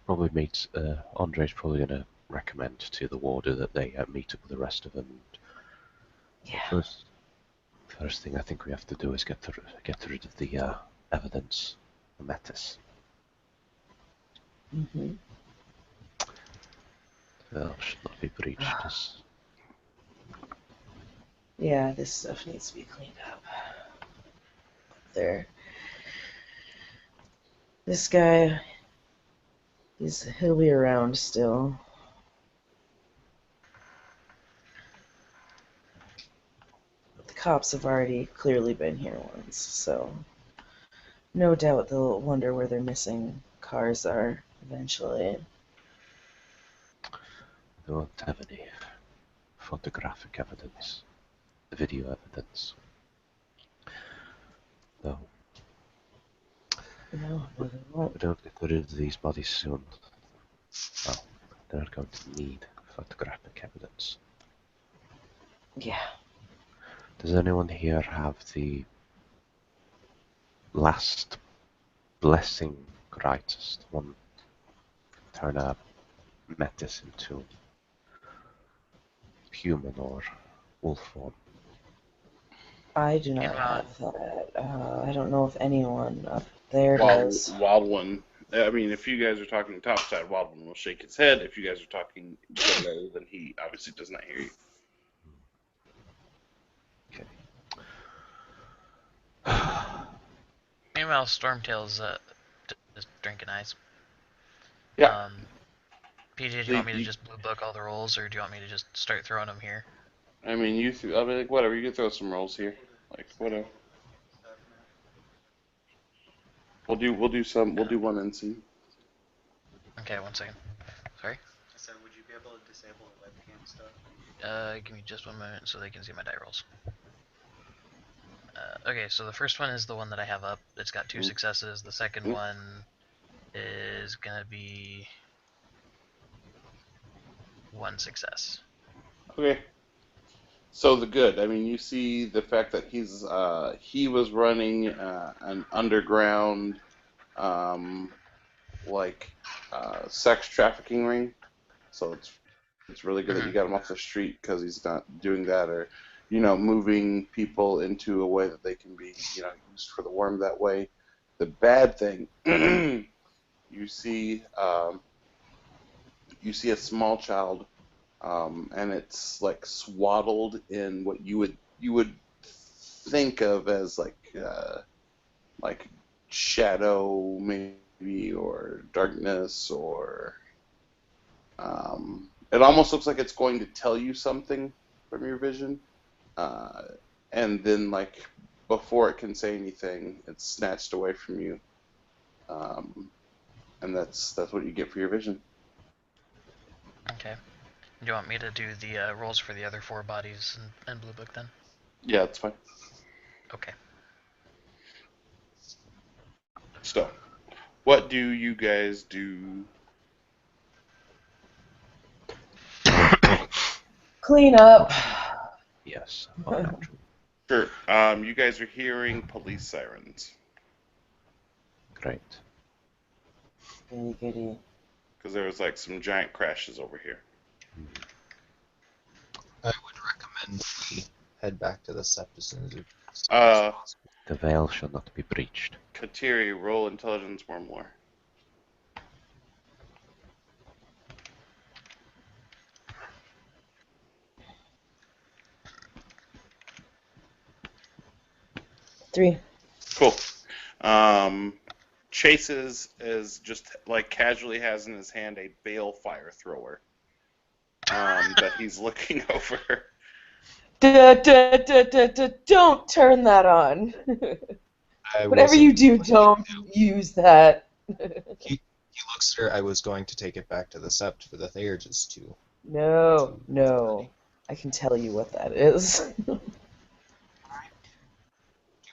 Speaker 6: Probably meet. Andre's probably going to recommend to the warder that they meet up with the rest of them.
Speaker 1: yeah.
Speaker 6: First thing I think we have to do is get rid of the evidence, the metis.
Speaker 1: Mhm.
Speaker 6: Should not be breached.
Speaker 1: Yeah, this stuff needs to be cleaned up. There. This guy, he'll be around still. But the cops have already clearly been here once, so no doubt they'll wonder where their missing cars are eventually.
Speaker 6: They won't have any photographic evidence, video evidence. No,
Speaker 1: No,
Speaker 6: if
Speaker 1: they won't.
Speaker 6: we don't get rid of these bodies soon, well, they're going to need photographic evidence.
Speaker 1: Yeah.
Speaker 6: Does anyone here have the last blessing rites? The one turn a metis into human or wolf form?
Speaker 1: I do not
Speaker 2: Meanwhile,
Speaker 1: have that. I don't know if anyone up there
Speaker 3: Wild,
Speaker 1: does.
Speaker 3: Wild One. I mean, if you guys are talking topside, Wild One will shake his head. If you guys are talking below, then he obviously does not hear you.
Speaker 6: Okay.
Speaker 2: meanwhile, Stormtail's just drinking ice.
Speaker 3: Yeah.
Speaker 2: PJ, do you
Speaker 3: The,
Speaker 2: want me to just blue book all the rolls, or do you want me to just start throwing them here?
Speaker 3: I mean, I mean, like, whatever. You can throw some rolls here. Like, whatever. We'll do some. We'll do one NC.
Speaker 2: Okay, 1 second. Sorry.
Speaker 8: I said, would you be able to disable the webcam stuff?
Speaker 2: Give me just 1 moment so they can see my die rolls. Okay, so the first one is the one that I have up. It's got 2 successes. The second one is gonna be 1 success.
Speaker 3: Okay. So the good. I mean, you see the fact that he was running an underground like sex trafficking ring. So it's really good that you got him off the street because he's not doing that, or moving people into a way that they can be used for the worm that way. The bad thing, you see a small child, and it's like swaddled in what you would think of as like shadow maybe, or darkness, or it almost looks like it's going to tell you something from your vision, uh, and then like before it can say anything, it's snatched away from you, um, and that's what you get for your vision.
Speaker 2: Okay. Do you want me to do the rolls for the other 4 bodies and blue book then?
Speaker 3: Yeah, that's fine.
Speaker 2: Okay.
Speaker 3: So, what do you guys do?
Speaker 1: Clean up.
Speaker 6: Yes, naturally.
Speaker 3: Sure. You guys are hearing police sirens
Speaker 6: Great.
Speaker 1: Goody goody.
Speaker 3: because there was like some giant crashes over here.
Speaker 7: I would recommend we head back to the sept as soon as
Speaker 3: Uh,
Speaker 7: possible.
Speaker 6: The veil shall not be breached.
Speaker 3: Kateri, roll intelligence more.
Speaker 1: Three.
Speaker 3: Cool. Chase is just like casually has in his hand a bale fire thrower that he's looking over.
Speaker 1: Don't turn that on.
Speaker 7: I
Speaker 1: Whatever
Speaker 7: wasn't
Speaker 1: you do,
Speaker 7: going
Speaker 1: don't
Speaker 7: to.
Speaker 1: use that.
Speaker 7: He looks at her. I was going to take it back to the sept for the Theurges to.
Speaker 1: No. I can tell you what that is.
Speaker 7: Do you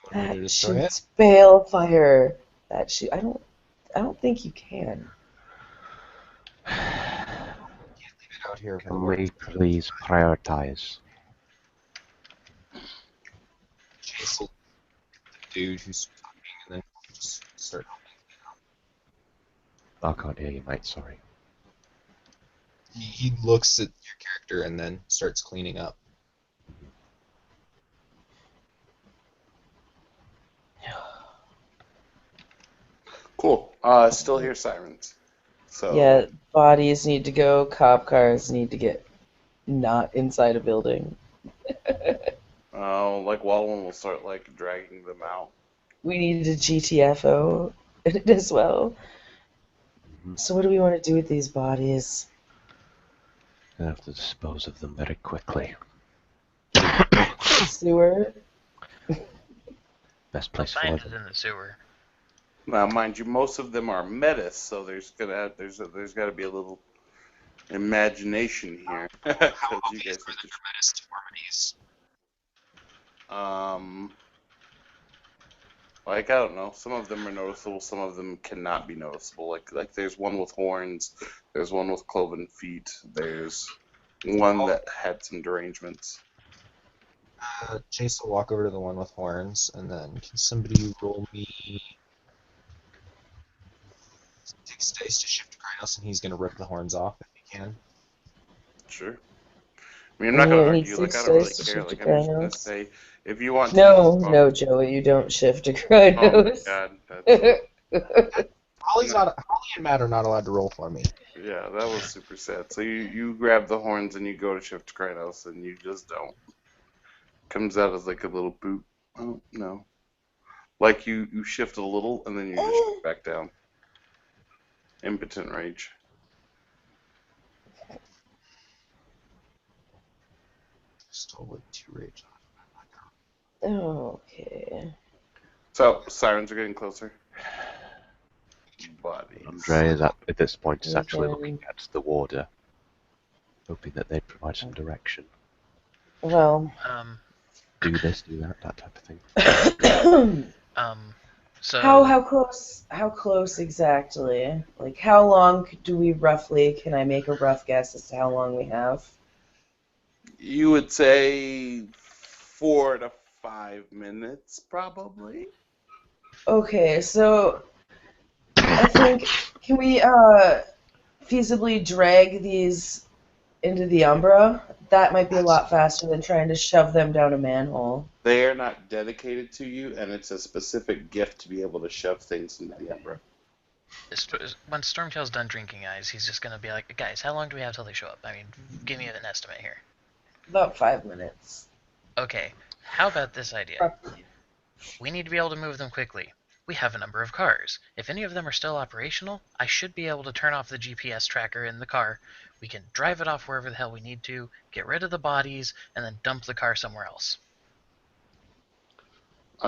Speaker 7: want me to
Speaker 1: That
Speaker 7: destroy it?
Speaker 1: shoots balefire. I don't think you can.
Speaker 7: Leave it out here for the
Speaker 6: Can
Speaker 7: work.
Speaker 6: we please prioritize?
Speaker 7: Chase the dude who's talking, and then just start.
Speaker 6: I can't hear you, mate. Sorry.
Speaker 7: He looks at your character and then starts cleaning up.
Speaker 3: Cool. Still hear sirens. So
Speaker 1: Yeah, bodies need to go, cop cars need to get not inside a building.
Speaker 3: Like Wallen will start like dragging them out.
Speaker 1: We need a GTFO in it as well.
Speaker 6: Mhm.
Speaker 1: So what do we want to do with these bodies?
Speaker 6: I have to dispose of them very quickly.
Speaker 1: Sewer?
Speaker 6: Best
Speaker 2: They'll
Speaker 6: place for
Speaker 2: find
Speaker 6: them.
Speaker 2: it in the sewer.
Speaker 3: Now, mind you, most of them are metis, so there's got to be a little imagination here
Speaker 7: How
Speaker 3: because you
Speaker 7: obvious
Speaker 3: guys
Speaker 7: are
Speaker 3: have
Speaker 7: the tremendous deformities?
Speaker 3: like I don't know, some of them are noticeable, some of them cannot be noticeable. Like there's one with horns, there's one with cloven feet, there's one that had some derangements.
Speaker 7: Chase will walk over to the one with horns, and then can somebody roll me 6 dice to shift Krynos, and he's going to rip the horns off if he can.
Speaker 3: Sure. I mean, I'm not gonna
Speaker 1: Yeah, I need
Speaker 3: argue. Like I
Speaker 1: 6
Speaker 3: don't really
Speaker 1: dice to
Speaker 3: care.
Speaker 1: shift to
Speaker 3: Like I'm just gonna
Speaker 1: Krynos.
Speaker 3: say, if you want to use
Speaker 1: No,
Speaker 3: this
Speaker 1: no, Joey, you don't shift to
Speaker 3: oh my
Speaker 1: Krynos.
Speaker 3: god, that's
Speaker 7: Holly and Matt are not allowed to roll for me.
Speaker 3: yeah, that was super sad. So you grab the horns and you go to shift Krynos and you just don't. Comes out as like a little boot. Oh no. Like you shift a little and then you just shift back down. Impotent rage.
Speaker 7: Stole like 2 rage.
Speaker 1: Okay.
Speaker 3: So sirens are getting closer. Bodies.
Speaker 6: Andre is at this point is actually
Speaker 1: Okay.
Speaker 6: looking at the warder, hoping that they'd provide some direction.
Speaker 1: Well,
Speaker 6: Do this, do that, that type of thing.
Speaker 2: So
Speaker 1: how close exactly? Like how long do we roughly, can I make a rough guess as to how long we have?
Speaker 3: You would say 4 to 5 minutes, probably.
Speaker 1: Okay, so I think, can we feasibly drag these into the Umbra? That might be a lot faster than trying to shove them down a manhole.
Speaker 3: They are not dedicated to you, and it's a specific gift to be able to shove things into the Umbra.
Speaker 2: when Stormtail's done drinking eyes, he's just gonna be like, guys, how long do we have till they show up? I mean, give me an estimate here.
Speaker 1: About 5 minutes.
Speaker 2: Okay, how about this idea? We need to be able to move them quickly. We have a number of cars. If any of them are still operational, I should be able to turn off the GPS tracker in the car. We can drive it off wherever the hell we need to, get rid of the bodies, and then dump the car somewhere else.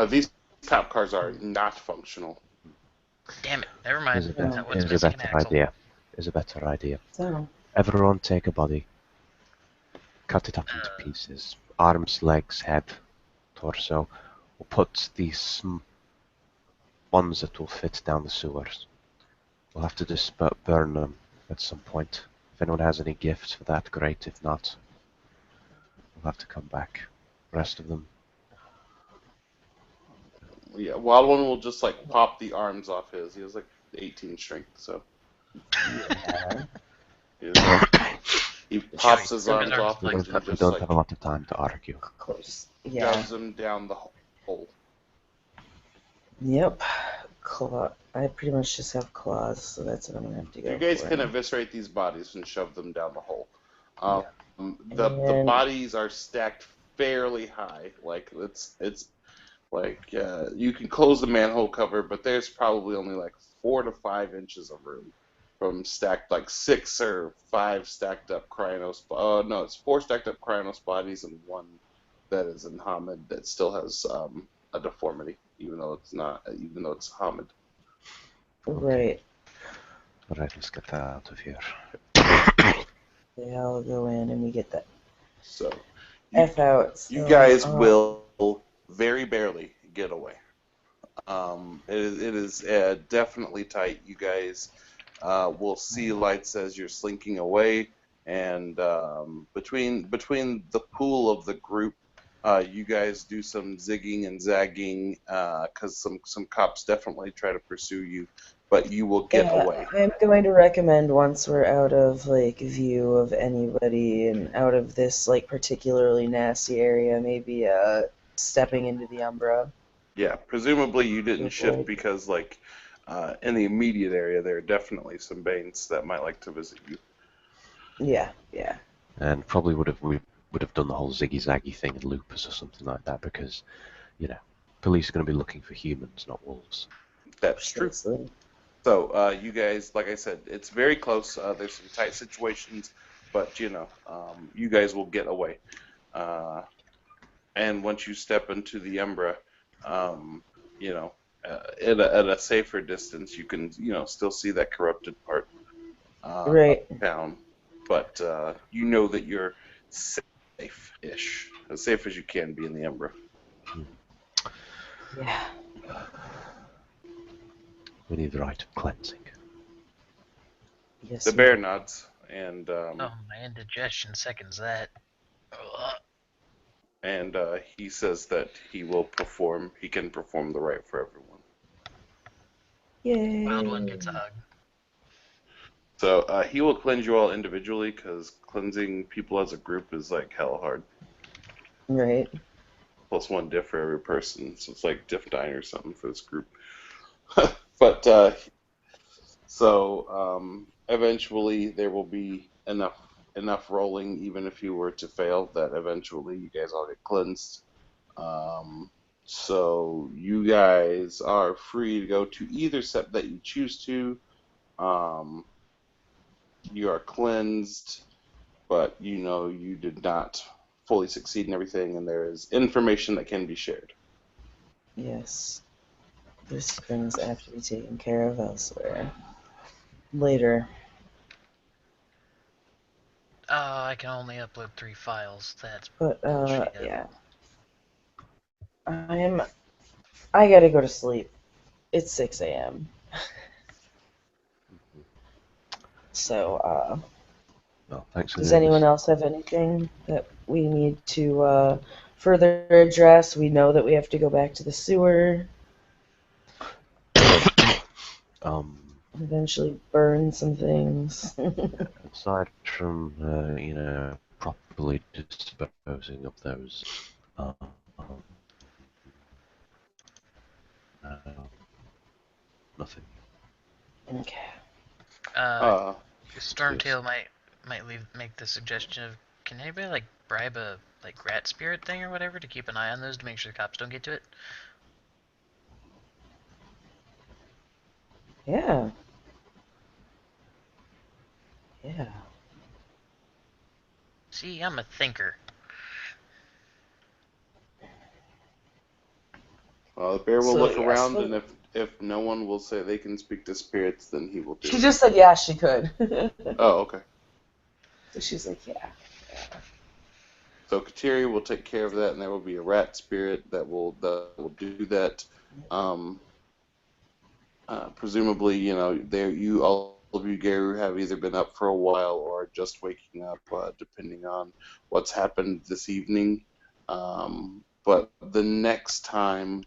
Speaker 3: These top cars are not functional.
Speaker 2: Damn it, never mind.
Speaker 6: Here's
Speaker 2: That one's
Speaker 6: a
Speaker 2: missing an
Speaker 6: better
Speaker 2: axle.
Speaker 6: idea. Here's a better idea.
Speaker 1: So,
Speaker 6: Everyone take a body, cut it up into pieces. Arms, legs, head, torso. We'll put these ones that will fit down the sewers. We'll have to just burn them at some point. If anyone has any gifts for that, great. If not, we'll have to come back. The rest of them.
Speaker 3: Yeah, Wild One will just like pop the arms off his. He has like 18 strength, so
Speaker 1: yeah,
Speaker 3: he pops his
Speaker 2: Joey,
Speaker 3: arms
Speaker 2: his arms
Speaker 3: off
Speaker 2: and
Speaker 3: and
Speaker 2: legs
Speaker 3: then
Speaker 6: We
Speaker 3: just
Speaker 6: don't
Speaker 3: like
Speaker 6: have a lot of time to argue.
Speaker 1: close. Yeah.
Speaker 3: shoves them down the hole.
Speaker 1: Yep. I pretty much just have claws, so that's what I'm gonna have to go
Speaker 3: You guys
Speaker 1: for.
Speaker 3: can eviscerate these bodies and shove them down the hole. The
Speaker 1: And-
Speaker 3: bodies are stacked fairly high. Like it's like you can close the manhole cover, but there's probably only like 4 to 5 inches of room from stacked like 6 or 5 stacked up Cryonos. No, it's 4 stacked up Cryonos bodies and 1 that is in Hamid that still has a deformity, even though it's Hamid.
Speaker 1: Right.
Speaker 6: Alright, let's get that out of here.
Speaker 1: They all go in and we get that
Speaker 3: So
Speaker 1: F out. So,
Speaker 3: you guys will very barely get away. It is definitely tight. You guys will see lights as you're slinking away, and between the pool of the group, you guys do some zigging and zagging because some cops definitely try to pursue you, but you will get away.
Speaker 1: I'm going to recommend once we're out of like view of anybody and out of this like particularly nasty area, maybe stepping into the Umbra.
Speaker 3: Yeah, presumably you didn't
Speaker 1: Good
Speaker 3: shift
Speaker 1: boy.
Speaker 3: because like in the immediate area there are definitely some Banes that might like to visit you.
Speaker 1: Yeah.
Speaker 6: And probably would have would have done the whole ziggy zaggy thing in Lupus or something like that, because police are going to be looking for humans, not wolves.
Speaker 3: That's true.
Speaker 1: Precisely.
Speaker 3: So you guys, like I said, it's very close. There's some tight situations, but you guys will get away. And once you step into the Umbra, you know, at a safer distance, you can still see that corrupted part of
Speaker 1: Right.
Speaker 3: town, but you know that you're safe-ish, as safe as you can be in the Umbra.
Speaker 1: Yeah.
Speaker 6: We need the right of cleansing.
Speaker 1: Yes.
Speaker 3: The
Speaker 1: we
Speaker 3: bear
Speaker 1: do.
Speaker 3: nods, and
Speaker 2: Oh, my indigestion seconds that. Ugh.
Speaker 3: he says that he can perform the rite for everyone.
Speaker 2: Wild one
Speaker 1: Yay.
Speaker 2: gets a hug.
Speaker 3: So he will cleanse you all individually, because cleansing people as a group is like hell hard.
Speaker 1: Right.
Speaker 3: +1 diff for every person, so it's like diff 9 or something for this group. But eventually there will be enough rolling, even if you were to fail, that eventually you guys all get cleansed. So you guys are free to go to either sept that you choose to. You are cleansed, but you did not fully succeed in everything, and there is information that can be shared.
Speaker 1: Yes. There's things that have to be taken care of elsewhere. Later.
Speaker 2: Oh, I can only upload 3 files. That's
Speaker 1: But
Speaker 2: bullshit.
Speaker 1: yeah. I gotta go to sleep. It's 6 a.m. So
Speaker 6: Well, thanks for
Speaker 1: does
Speaker 6: doing
Speaker 1: anyone
Speaker 6: this.
Speaker 1: else have anything that we need to further address? We know that we have to go back to the sewer,
Speaker 6: Um,
Speaker 1: eventually burn some things.
Speaker 6: aside from properly disposing of those, uh, nothing.
Speaker 1: Okay.
Speaker 3: Uh,
Speaker 2: Stormtail might make the suggestion of, can anybody like bribe a rat spirit thing or whatever to keep an eye on those to make sure the cops don't get to it?
Speaker 1: Yeah. Yeah.
Speaker 2: See, I'm a thinker.
Speaker 3: the bear will
Speaker 1: So
Speaker 3: look
Speaker 1: yes,
Speaker 3: around, and if no one will say they can speak to spirits, then he will do
Speaker 1: she
Speaker 3: it.
Speaker 1: just said yeah, she could.
Speaker 3: Oh, okay.
Speaker 1: So she's like, yeah.
Speaker 3: So Kateri will take care of that, and there will be a rat spirit that will do that. Um, Presumably, all of you, Garu, have either been up for a while or just waking up, depending on what's happened this evening. But the next time,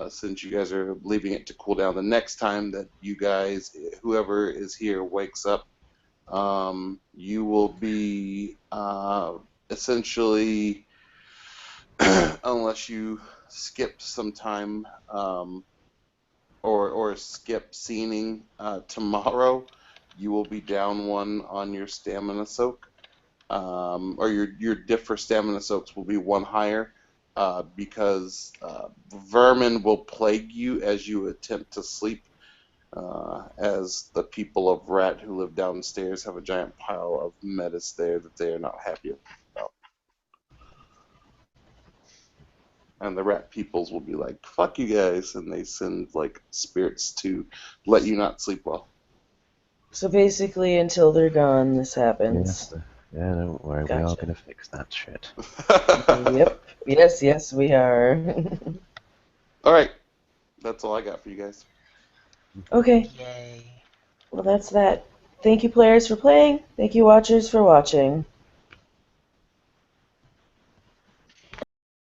Speaker 3: since you guys are leaving it to cool down, the next time that you guys, whoever is here, wakes up, you will be essentially, unless you skip some time, or skip scening tomorrow, you will be down 1 on your stamina soak, or your diff for stamina soaks will be 1 higher, because vermin will plague you as you attempt to sleep, as the people of Rat who live downstairs have a giant pile of metis there that they are not happy about. And the rat peoples will be like, fuck you guys, and they send like spirits to let you not sleep well.
Speaker 1: So basically, until they're gone, this
Speaker 6: Yes,
Speaker 1: happens.
Speaker 6: yeah, don't worry, we are
Speaker 1: Gotcha.
Speaker 6: going to fix that shit.
Speaker 1: Yep. Yes, we are.
Speaker 3: Alright, that's all I got for you guys.
Speaker 1: Okay.
Speaker 2: Yay.
Speaker 1: Well, that's that. Thank you, players, for playing. Thank you, watchers, for watching.